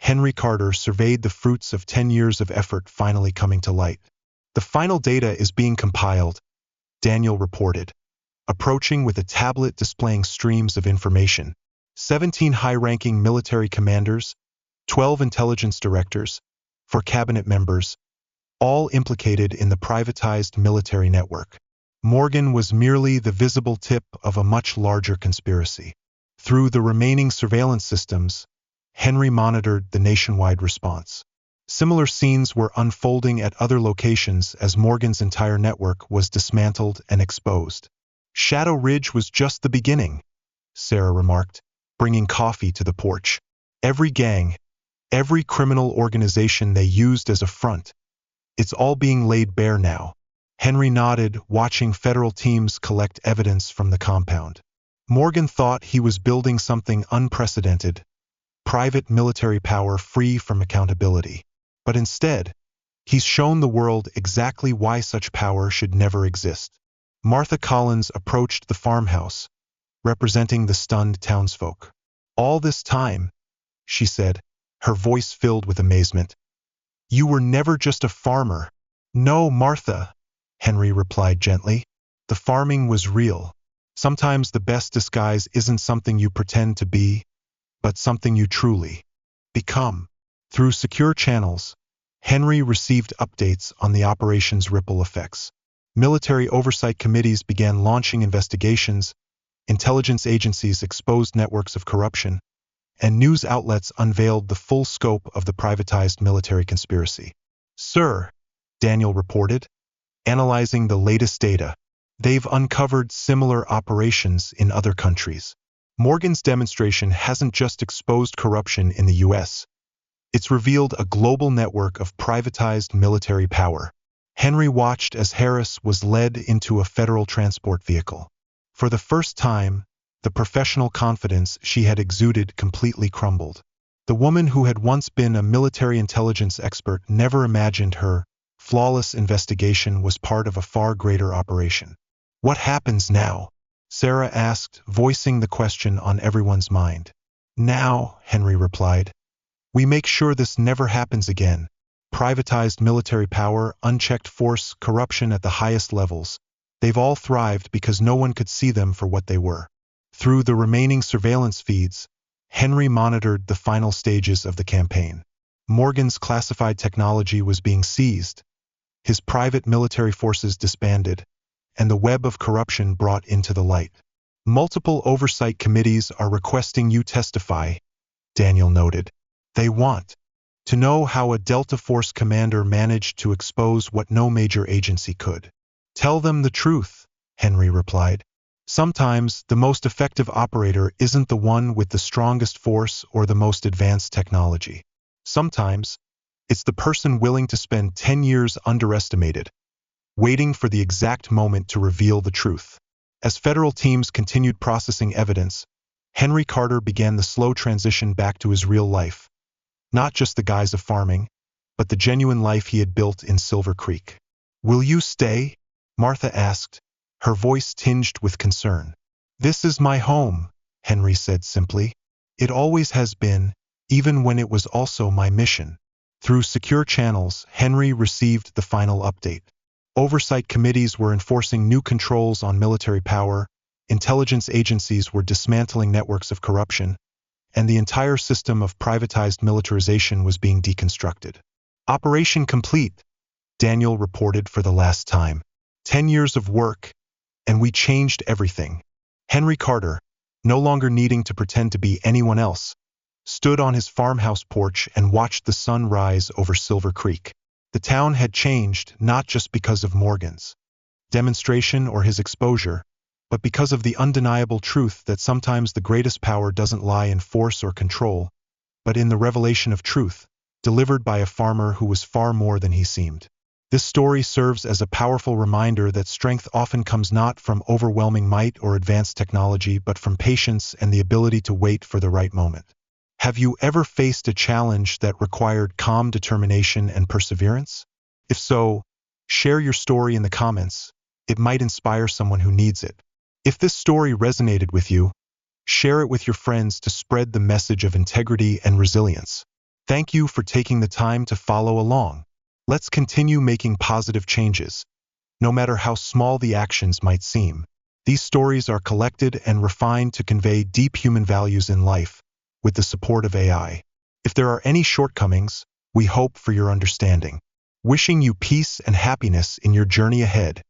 Henry Carter surveyed the fruits of 10 years of effort finally coming to light. "The final data is being compiled," Daniel reported, approaching with a tablet displaying streams of information. 17 high-ranking military commanders, 12 intelligence directors, 4 cabinet members, all implicated in the privatized military network. Morgan was merely the visible tip of a much larger conspiracy. Through the remaining surveillance systems, Henry monitored the nationwide response. Similar scenes were unfolding at other locations as Morgan's entire network was dismantled and exposed. "Shadow Ridge was just the beginning," Sarah remarked, bringing coffee to the porch. "Every gang, every criminal organization they used as a front, it's all being laid bare now." Henry nodded, watching federal teams collect evidence from the compound. Morgan thought he was building something unprecedented, private military power free from accountability. But instead, he's shown the world exactly why such power should never exist. Martha Collins approached the farmhouse, representing the stunned townsfolk. "All this time," she said, her voice filled with amazement, "you were never just a farmer." "No, Martha," Henry replied gently. "The farming was real. Sometimes the best disguise isn't something you pretend to be, but something you truly become." Through secure channels, Henry received updates on the operation's ripple effects. Military oversight committees began launching investigations, intelligence agencies exposed networks of corruption, and news outlets unveiled the full scope of the privatized military conspiracy. "Sir," Daniel reported, analyzing the latest data, "they've uncovered similar operations in other countries." Morgan's demonstration hasn't just exposed corruption in the U.S., it's revealed a global network of privatized military power. Henry watched as Harass was led into a federal transport vehicle. For the first time, the professional confidence she had exuded completely crumbled. The woman who had once been a military intelligence expert never imagined her flawless investigation was part of a far greater operation. "What happens now?" Sarah asked, voicing the question on everyone's mind. "Now," Henry replied, "we make sure this never happens again. Privatized military power, unchecked force, corruption at the highest levels. They've all thrived because no one could see them for what they were. Through the remaining surveillance feeds, Henry monitored the final stages of the campaign. Morgan's classified technology was being seized, his private military forces disbanded, and the web of corruption brought into the light. Multiple oversight committees are requesting you testify, Daniel noted. They want to know how a Delta Force commander managed to expose what no major agency could. Tell them the truth, Henry replied. Sometimes the most effective operator isn't the one with the strongest force or the most advanced technology. Sometimes it's the person willing to spend 10 years underestimated, waiting for the exact moment to reveal the truth. As federal teams continued processing evidence, Henry Carter began the slow transition back to his real life. Not just the guise of farming, but the genuine life he had built in Silver Creek. Will you stay? Martha asked, her voice tinged with concern. This is my home, Henry said simply. It always has been, even when it was also my mission. Through secure channels, Henry received the final update. Oversight committees were enforcing new controls on military power, intelligence agencies were dismantling networks of corruption, and the entire system of privatized militarization was being deconstructed. Operation complete, Daniel reported for the last time. 10 years of work, and we changed everything. Henry Carter, no longer needing to pretend to be anyone else, stood on his farmhouse porch and watched the sun rise over Silver Creek. The town had changed not just because of Morgan's demonstration or his exposure, but because of the undeniable truth that sometimes the greatest power doesn't lie in force or control, but in the revelation of truth, delivered by a farmer who was far more than he seemed. This story serves as a powerful reminder that strength often comes not from overwhelming might or advanced technology, but from patience and the ability to wait for the right moment. Have you ever faced a challenge that required calm determination and perseverance? If so, share your story in the comments. It might inspire someone who needs it. If this story resonated with you, share it with your friends to spread the message of integrity and resilience. Thank you for taking the time to follow along. Let's continue making positive changes, no matter how small the actions might seem. These stories are collected and refined to convey deep human values in life, with the support of AI. If there are any shortcomings, we hope for your understanding. Wishing you peace and happiness in your journey ahead.